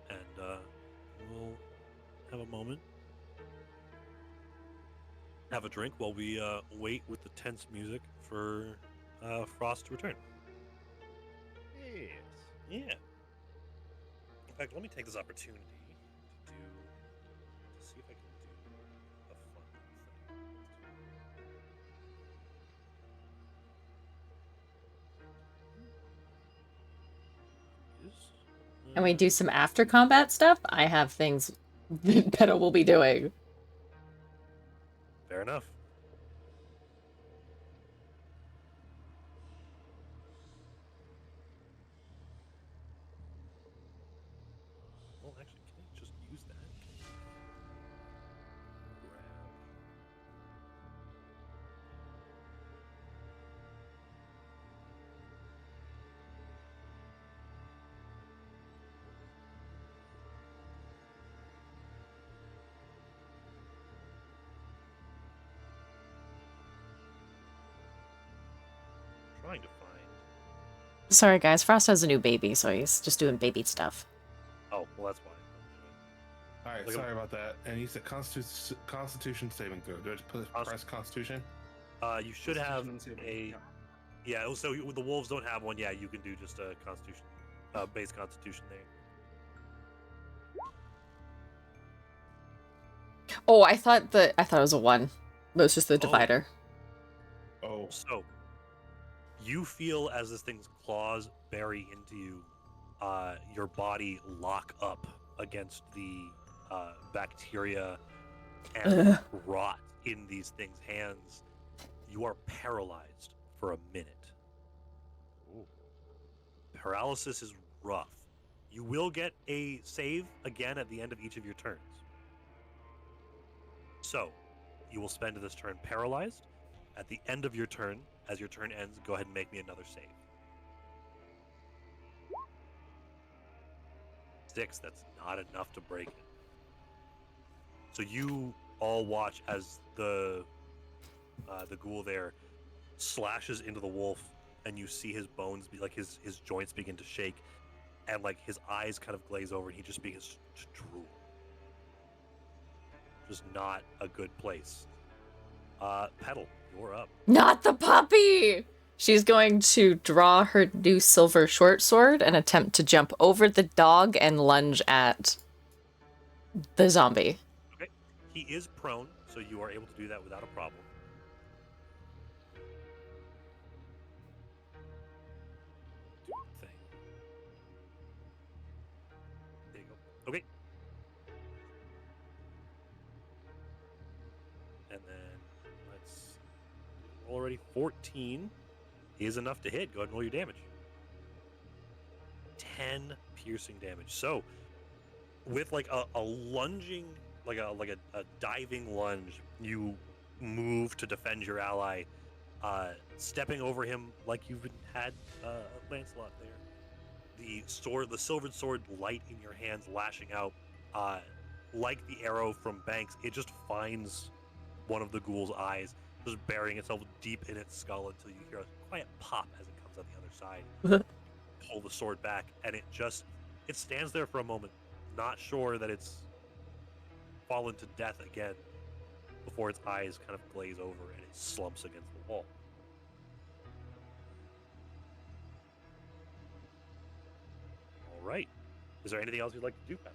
and we'll have a moment, have a drink while we wait with the tense music for Frost to return. Yes. Yeah. In fact, let me take this opportunity to see if I can do a fun thing. And we do some after combat stuff. I have things that Petal will be doing. Fair enough. Well, actually, can I just use that? Grab. Trying to find. Sorry, guys. Frost has a new baby, so he's just doing baby stuff. Oh, well, that's why. All right, Like a- sorry about that. And you said Constitution saving throw. Do I press Constitution? You should have Constitution and a. saving, Yeah, so the wolves don't have one. Yeah, you can do just a Constitution, base Constitution there. Oh, I thought it was a 1. That was just the divider. Oh, So, you feel as this thing's claws bury into you, your body lock up against the bacteria and Ugh. rot in these things' hands. You are paralyzed for a minute. Ooh. Paralysis is rough. You will get a save again at the end of each of your turns. So, you will spend this turn paralyzed. At the end of your turn, as your turn ends, go ahead and make me another save. 6, that's not enough to break it. So you all watch as the ghoul there slashes into the wolf, and you see his bones be like his joints begin to shake, and like his eyes kind of glaze over, and he just begins to drool. Just not a good place. Petal, you're up. Not the puppy! She's going to draw her new silver short sword and attempt to jump over the dog and lunge at the zombie. Okay. He is prone, so you are able to do that without a problem. Do the thing. There you go. Okay. And then let's roll already. 14 is enough to hit. Go ahead and roll your damage. 10 piercing damage. So with like a lunging, like a diving lunge, you move to defend your ally, stepping over him like you've had Lancelot there. The silvered sword, light in your hands, lashing out, like the arrow from Banks. It just finds one of the ghoul's eyes, just burying itself deep in its skull until you hear a quiet pop as it comes out the other side. Pull the sword back, and it stands there for a moment, not sure that it's fallen to death again, before its eyes kind of glaze over and it slumps against the wall. All right. Is there anything else you'd like to do, Pat?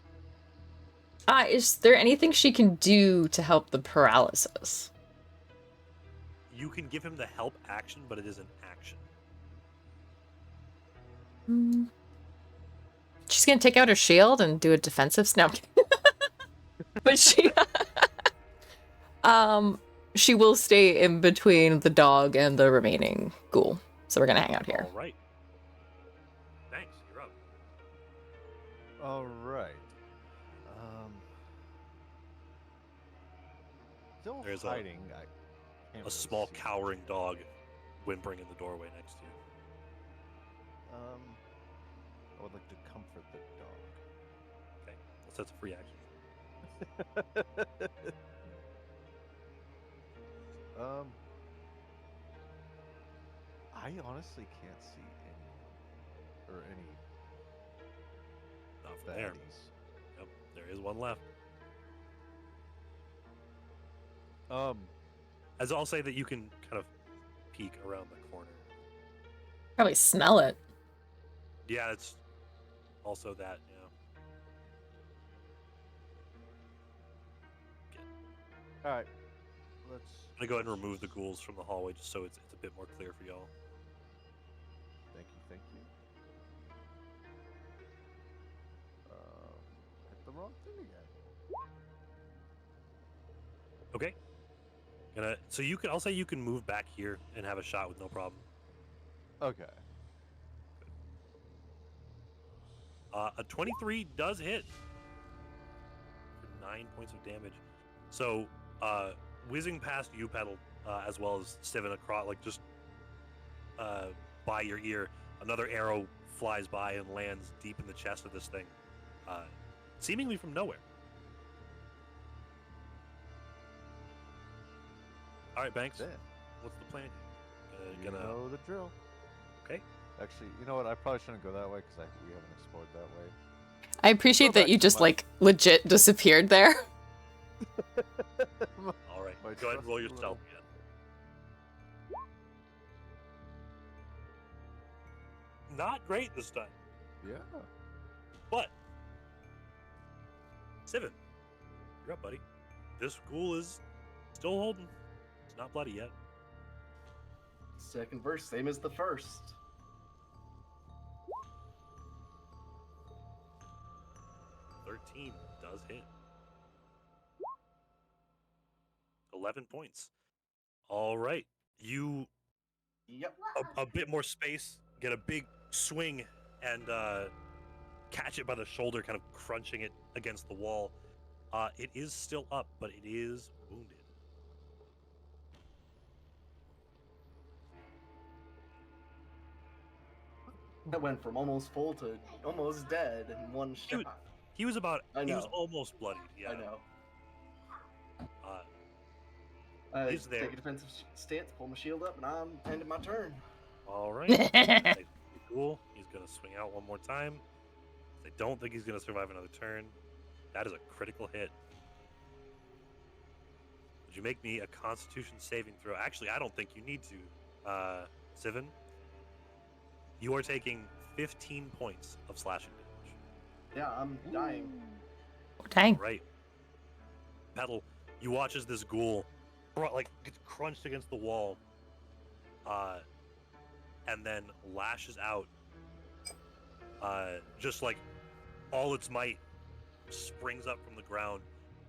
Is there anything she can do to help the paralysis? You can give him the help action, but it is an action. She's gonna take out her shield and do a defensive snap. But she will stay in between the dog and the remaining ghoul. So we're gonna hang out here. All right. Thanks. You're up. All right. still There's hiding. I can't a really small see. cowering dog whimpering in the doorway next to you. I would like to comfort the dog. Okay, well, that's a free action. I honestly can't see anyone or any Not from there. baddies. Yep, there is one left. As I'll say that you can kind of peek around the corner. Probably smell it. Yeah, it's also that, All right, let's. I'm gonna go ahead and remove the ghouls from the hallway just so it's a bit more clear for y'all. Thank you. Hit the wrong thing again. Okay. So you can. I'll say you can move back here and have a shot with no problem. Okay. A 23 does hit for 9 points of damage. So, whizzing past you, Petal, as well as Steven across, like just by your ear, another arrow flies by and lands deep in the chest of this thing, seemingly from nowhere. All right, Banks. Then What's the plan? you know the drill. Okay. Actually, you know what? I probably shouldn't go that way because we haven't explored that way. I appreciate Go that back you to just my- like legit disappeared there. All right. My Go ahead and roll your trusty stealth little- again. Not great this time, Yeah. but Steven, you're up, buddy. This ghoul is still holding. It's not bloody yet. Second verse, same as the first. $13 does hit. 11 points. All right. You Yep. a bit more space, get a big swing, and catch it by the shoulder, kind of crunching it against the wall. It is still up, but it is wounded. That went from almost full to almost dead in one shot. He was about. I He was know. almost bloodied. Yeah. I know. He's there. Take a defensive stance, pull my shield up, and I'm ending my turn. All right. Nice. Cool. He's gonna swing out one more time. I don't think he's gonna survive another turn. That is a critical hit. Would you make me a Constitution saving throw? Actually, I don't think you need to. Sivan, you are taking 15 points of slashing damage. Yeah, I'm dying. Dang. Right. Petal, you watch as this ghoul gets crunched against the wall, and then lashes out, just like all its might, springs up from the ground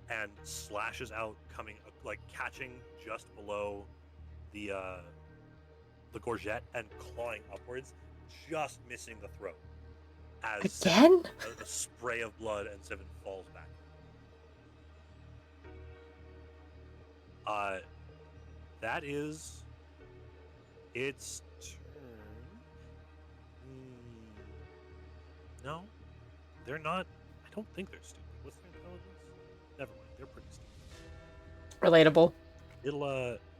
and slashes out, coming catching just below the gorget and clawing upwards, just missing the throat. As Again? a spray of blood and Sivan falls back. That is its turn. No, they're not. I don't think they're stupid. What's their intelligence? Never mind. They're pretty stupid. Relatable.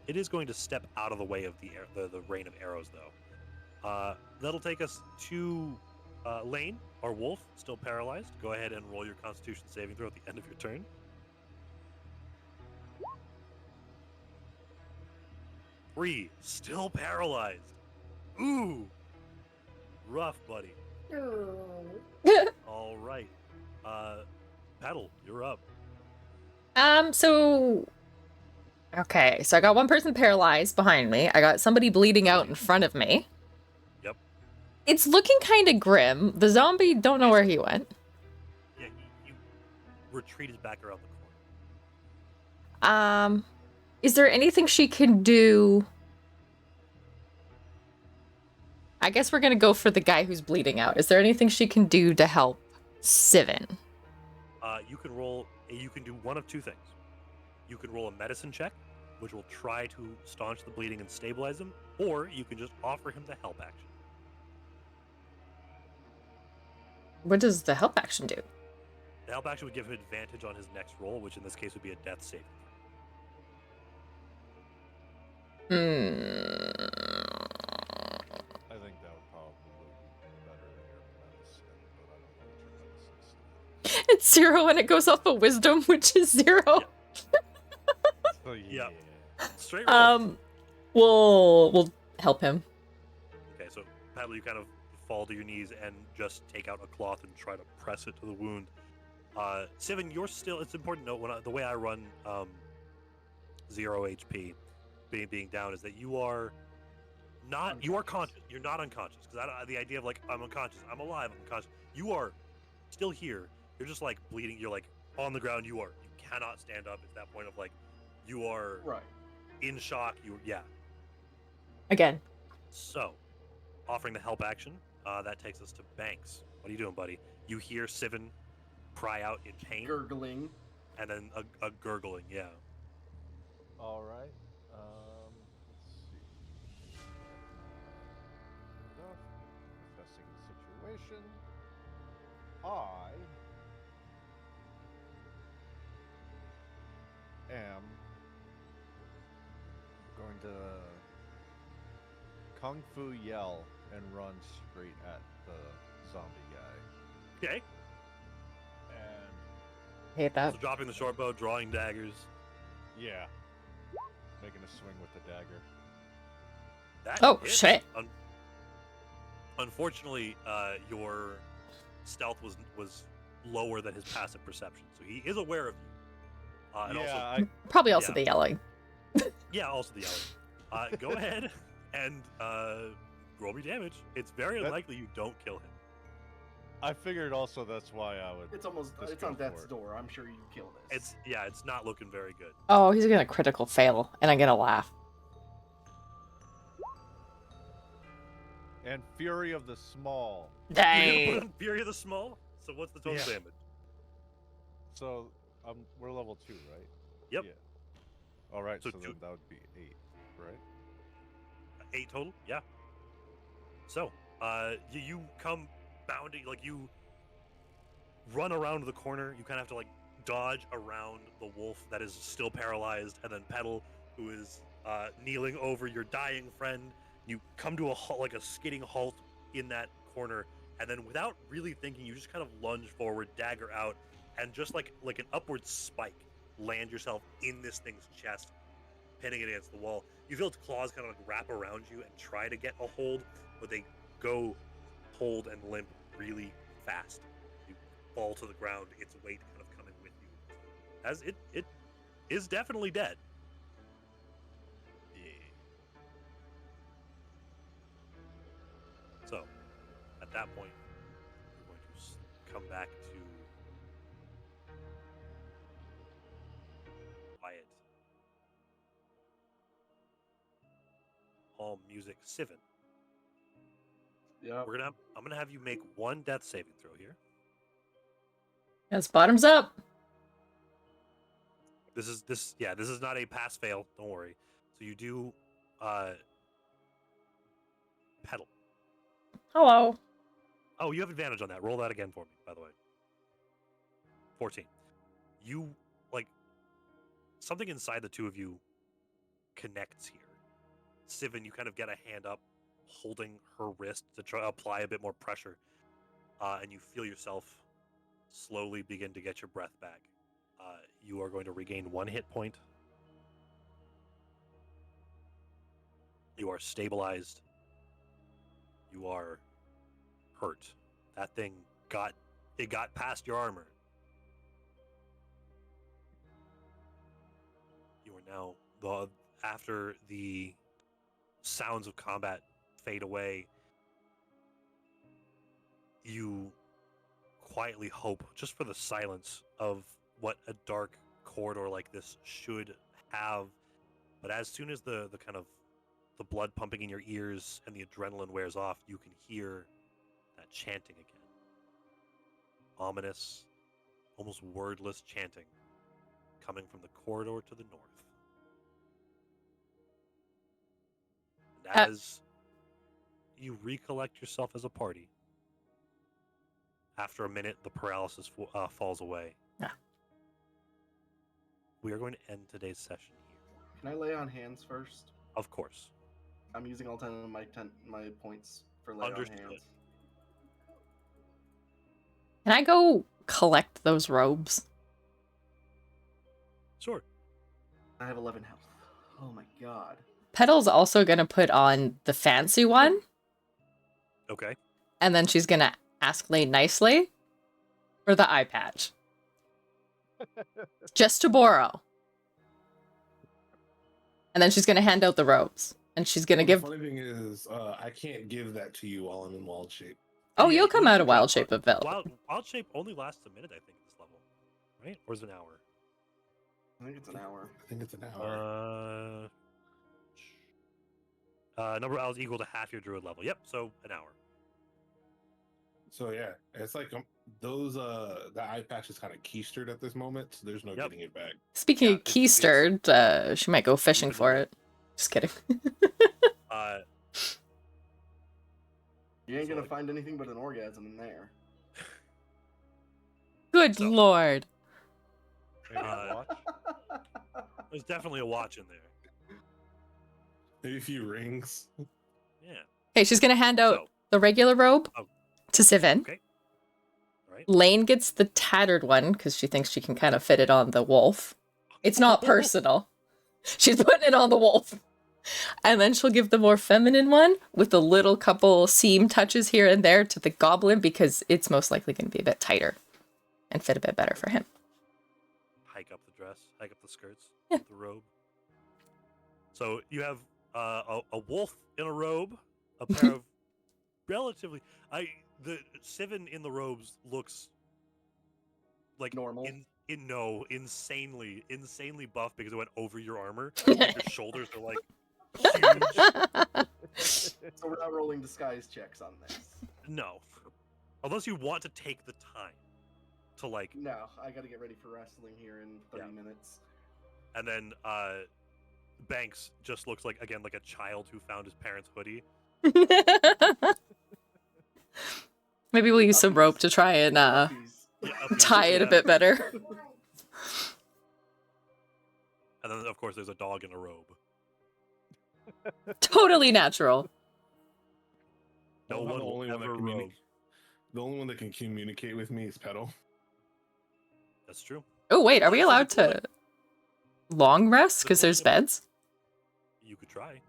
It is going to step out of the way of the rain of arrows, though. That'll take us to Lane, our wolf, still paralyzed. Go ahead and roll your Constitution saving throw at the end of your turn. 3, still paralyzed. Ooh, rough, buddy. All right, Petal, you're up. So okay, so I got one person paralyzed behind me. I got somebody bleeding out in front of me. Yep. It's looking kind of grim. The zombie don't know where he went. Yeah, he retreated back around the corner. Is there anything she can do? I guess we're gonna go for the guy who's bleeding out. Is there anything she can do to help Sivan? You can roll. You can do one of two things. you can roll a medicine check, which will try to staunch the bleeding and stabilize him, or you can just offer him the help action. What does the help action do? The help action would give him advantage on his next roll, which in this case would be a death save. I think that would probably be better than your medicine, but I don't know what your medicine is. It's 0 and it goes off of wisdom, which is 0. Yeah. So yeah. Straight roll. We'll help him. Okay, so Petal, you kind of fall to your knees and just take out a cloth and try to press it to the wound. Sivan, you're still. It's important to note the way I run 0 HP, being down, is that you are not. You are conscious. You're not unconscious, because the idea of like I'm unconscious, I'm alive, I'm unconscious. You are still here. You're just like bleeding. You're like on the ground. You cannot stand up. It's that point of like you are in shock. Again. So, offering the help action, that takes us to Banks. What are you doing, buddy? You hear Sivan cry out in pain. Gurgling. And then a gurgling, yeah. All right. Let's see. Assessing the situation. I am going to Kung Fu yell and run straight at the zombie guy. Okay. And hate that. So dropping the short bow, drawing daggers. Yeah. Making a swing with the dagger. That hits. Shit. Unfortunately, your stealth was lower than his passive perception, so he is aware of you. And Probably also the yelling. Yeah, also the yelling. Go ahead and roll me damage. It's very likely you don't kill him. I figured also that's why I would. It's on death's door. I'm sure you kill this. It's not looking very good. Oh, he's gonna critical fail, and I'm gonna laugh. And Fury of the Small. You're gonna put on Fury of the Small? So what's the total damage? So we're level 2, right? Yep. Yeah. All right. So then that would be 8, right? 8 total. Yeah. So you come bounding, like you run around the corner. You kind of have to like dodge around the wolf that is still paralyzed, and then Petal, who is kneeling over your dying friend. You come to a skidding halt in that corner, and then without really thinking, you just kind of lunge forward, dagger out, and just like an upward spike, land yourself in this thing's chest, pinning it against the wall. You feel its claws kind of like wrap around you and try to get a hold, but they go hold and limp really fast. You fall to the ground, its weight kind of coming with you, as it is definitely dead. So, at that point, we're going to come back to quiet. All music, Sivan. Yeah. I'm gonna have you make one death saving throw here. Yes, bottoms up. This is not a pass fail. Don't worry. So you do, Petal. Hello. Oh, you have advantage on that. Roll that again for me, by the way. 14. You, something inside the two of you connects here. Sivan, you kind of get a hand up, holding her wrist to try to apply a bit more pressure, and you feel yourself slowly begin to get your breath back. You are going to regain 1 hit point. You are stabilized. You are hurt. That thing got past your armor. You are now after the sounds of combat fade away, you quietly hope just for the silence of what a dark corridor like this should have. But as soon as the kind of the blood pumping in your ears and the adrenaline wears off, you can hear that chanting again. Ominous, almost wordless chanting. coming from the corridor to the north. And as you recollect yourself as a party, after a minute, the paralysis falls away. Yeah. We are going to end today's session here. Can I lay on hands first? Of course. I'm using all 10 of my points for lay on Understood. hands. Can I go collect those robes? Sure. I have 11 health. Oh my god. Petal's also gonna put on the fancy one, Okay. and then she's gonna ask Lane nicely for the eye patch. Just to borrow. And then she's gonna hand out the robes. And she's gonna give... The funny thing is, I can't give that to you while I'm in wild shape. Oh, Yeah, you'll come you out can of wild go- shape of Vel. Wild shape only lasts a minute, I think, at this level. Right? Or is it an hour? I think it's an hour. I think it's an hour. Number of hours equal to half your druid level. Yep, so an hour. So yeah, it's like those the eye patch is kind of keistered at this moment, so there's no Yep. getting it back. Speaking Yeah, of keistered, she might go fishing could for do it. Just kidding. You ain't So, gonna like- find anything but an orgasm in there. Good So- lord. Maybe a watch? There's definitely a watch in there. Maybe a few rings. Yeah. Okay, she's gonna hand out So, the regular robe Oh. to Sivin. okay. All right. Lane gets the tattered one because she thinks she can kind of fit it on the wolf. It's not personal. She's putting it on the wolf. And then she'll give the more feminine one with a little couple seam touches here and there to the goblin because it's most likely going to be a bit tighter and fit a bit better for him. Hike up the dress, hike up the skirts, Yeah. the robe. So you have a wolf in a robe, a pair of relatively. The Sivin in the robes looks like Normal. insanely buff because it went over your armor. Like your shoulders are like huge. So we're not rolling disguise checks on this. No, unless you want to take the time to like, No, I gotta get ready for wrestling here in 30 Yeah. minutes. and then Banks just looks like again like a child who found his parents' hoodie. Maybe we'll use some rope to try and Puppies. Yeah, tie it a yeah. bit better. And then of course there's a dog in a robe. Totally natural. No I'm one the will only one ever that robe. The only one that can communicate with me is Petal. That's true. Oh, wait, are we So allowed the bullet- to long rest the because there's bullet- beds? You could try.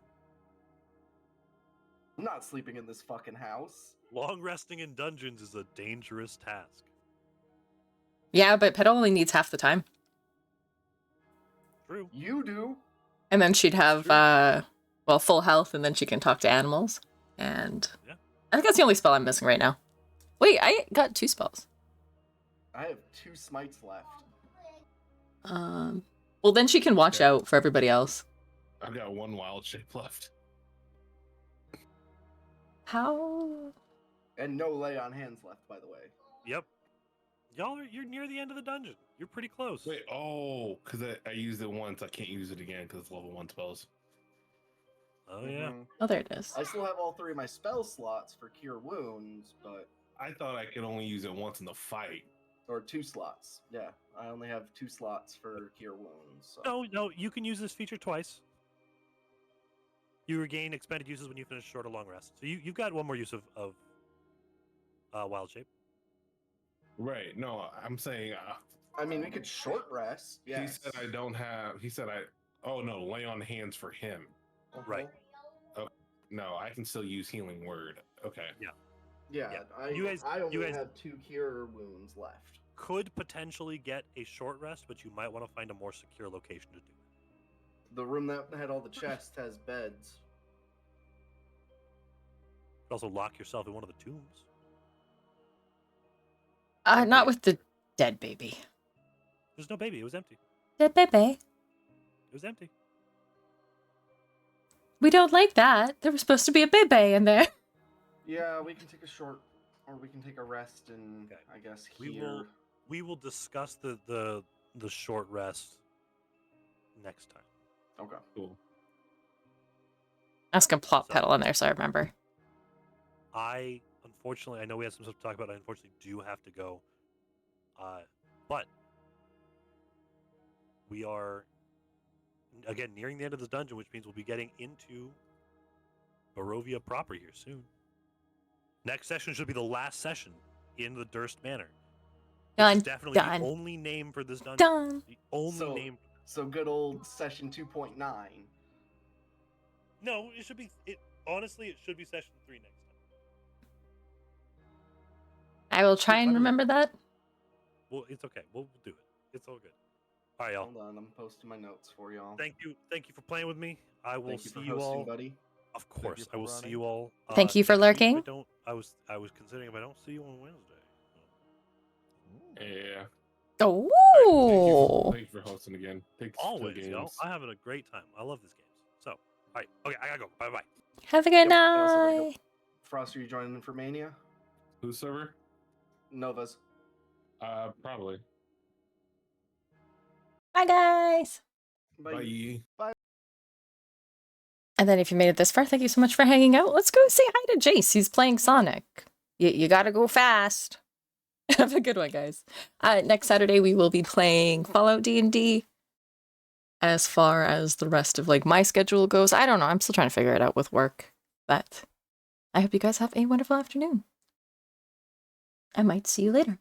I'm not sleeping in this fucking house. Long resting in dungeons is a dangerous task. Yeah, but Petal only needs half the time. True. You do. And then she'd have, True. full health, and then she can talk to animals. And Yeah. I think that's the only spell I'm missing right now. Wait, I got 2 spells. I have 2 smites left. Well, then she can watch Yeah. out for everybody else. I've got one wild shape left. How? And no lay on hands left, by the way. Yep. You're near the end of the dungeon. You're pretty close. Wait, because I used it once. I can't use it again because it's level 1 spells. Oh yeah. Mhm. Oh, there it is. I still have all 3 of my spell slots for cure wounds, but I thought I could only use it once in the fight. or 2 slots. Yeah, I only have 2 slots for cure wounds. So. No, you can use this feature twice. You regain expended uses when you finish short or long rest. So you've got one more use of wild shape. Right. No, I'm saying I mean, we could short rest. he Yes. said I don't have. He said I. Oh no, lay on hands for him. Right. No, I can still use healing word. Okay. Yeah, Yeah. I You only guys- have 2 cure wounds left. Could potentially get a short rest, but you might want to find a more secure location to do it. The room that had all the chests has beds. You could also lock yourself in one of the tombs. Not with the dead baby. There's no baby. It was empty. Dead baby? It was empty. We don't like that. There was supposed to be a baby in there. Yeah, we can take a short, or we can take a rest and Okay. I guess We here. will discuss the short rest next time. Okay. Cool. I was gonna plop So- Petal in there so I remember. Unfortunately, I know we have some stuff to talk about. I unfortunately do have to go. But we are again nearing the end of this dungeon, which means we'll be getting into Barovia proper here soon. Next session should be the last session in the Durst Manor. Which is definitely the only name for this dungeon. Done. The only name. So good old session 2.9. No, it should be. Honestly, it should be session 3 next time. I will try and remember that. Well, it's okay. We'll do it. It's all good. All right, y'all. Hold on, I'm posting my notes for y'all. Thank you for playing with me. I will Thank you see for you hosting, all. buddy. Of course, I will see running. you all. Thank you for next week if lurking. I was considering if I don't see you on Wednesday. Yeah. Oh. Thank you for hosting again. Thanks Always, for the y'all. games. I'm having a great time. I love these games. So, all right, okay, I gotta go. Bye bye. Have a good Yep, I also gotta go. night. Frost, are you joining for Mania? Whose server? Nova's. Probably. Bye, guys. Bye. And then if you made it this far, thank you so much for hanging out. Let's go say hi to Jace. He's playing Sonic. You gotta go fast. Have a good one, guys. Next Saturday, we will be playing Fallout D&D. As far as the rest of like my schedule goes, I don't know. I'm still trying to figure it out with work. But I hope you guys have a wonderful afternoon. I might see you later.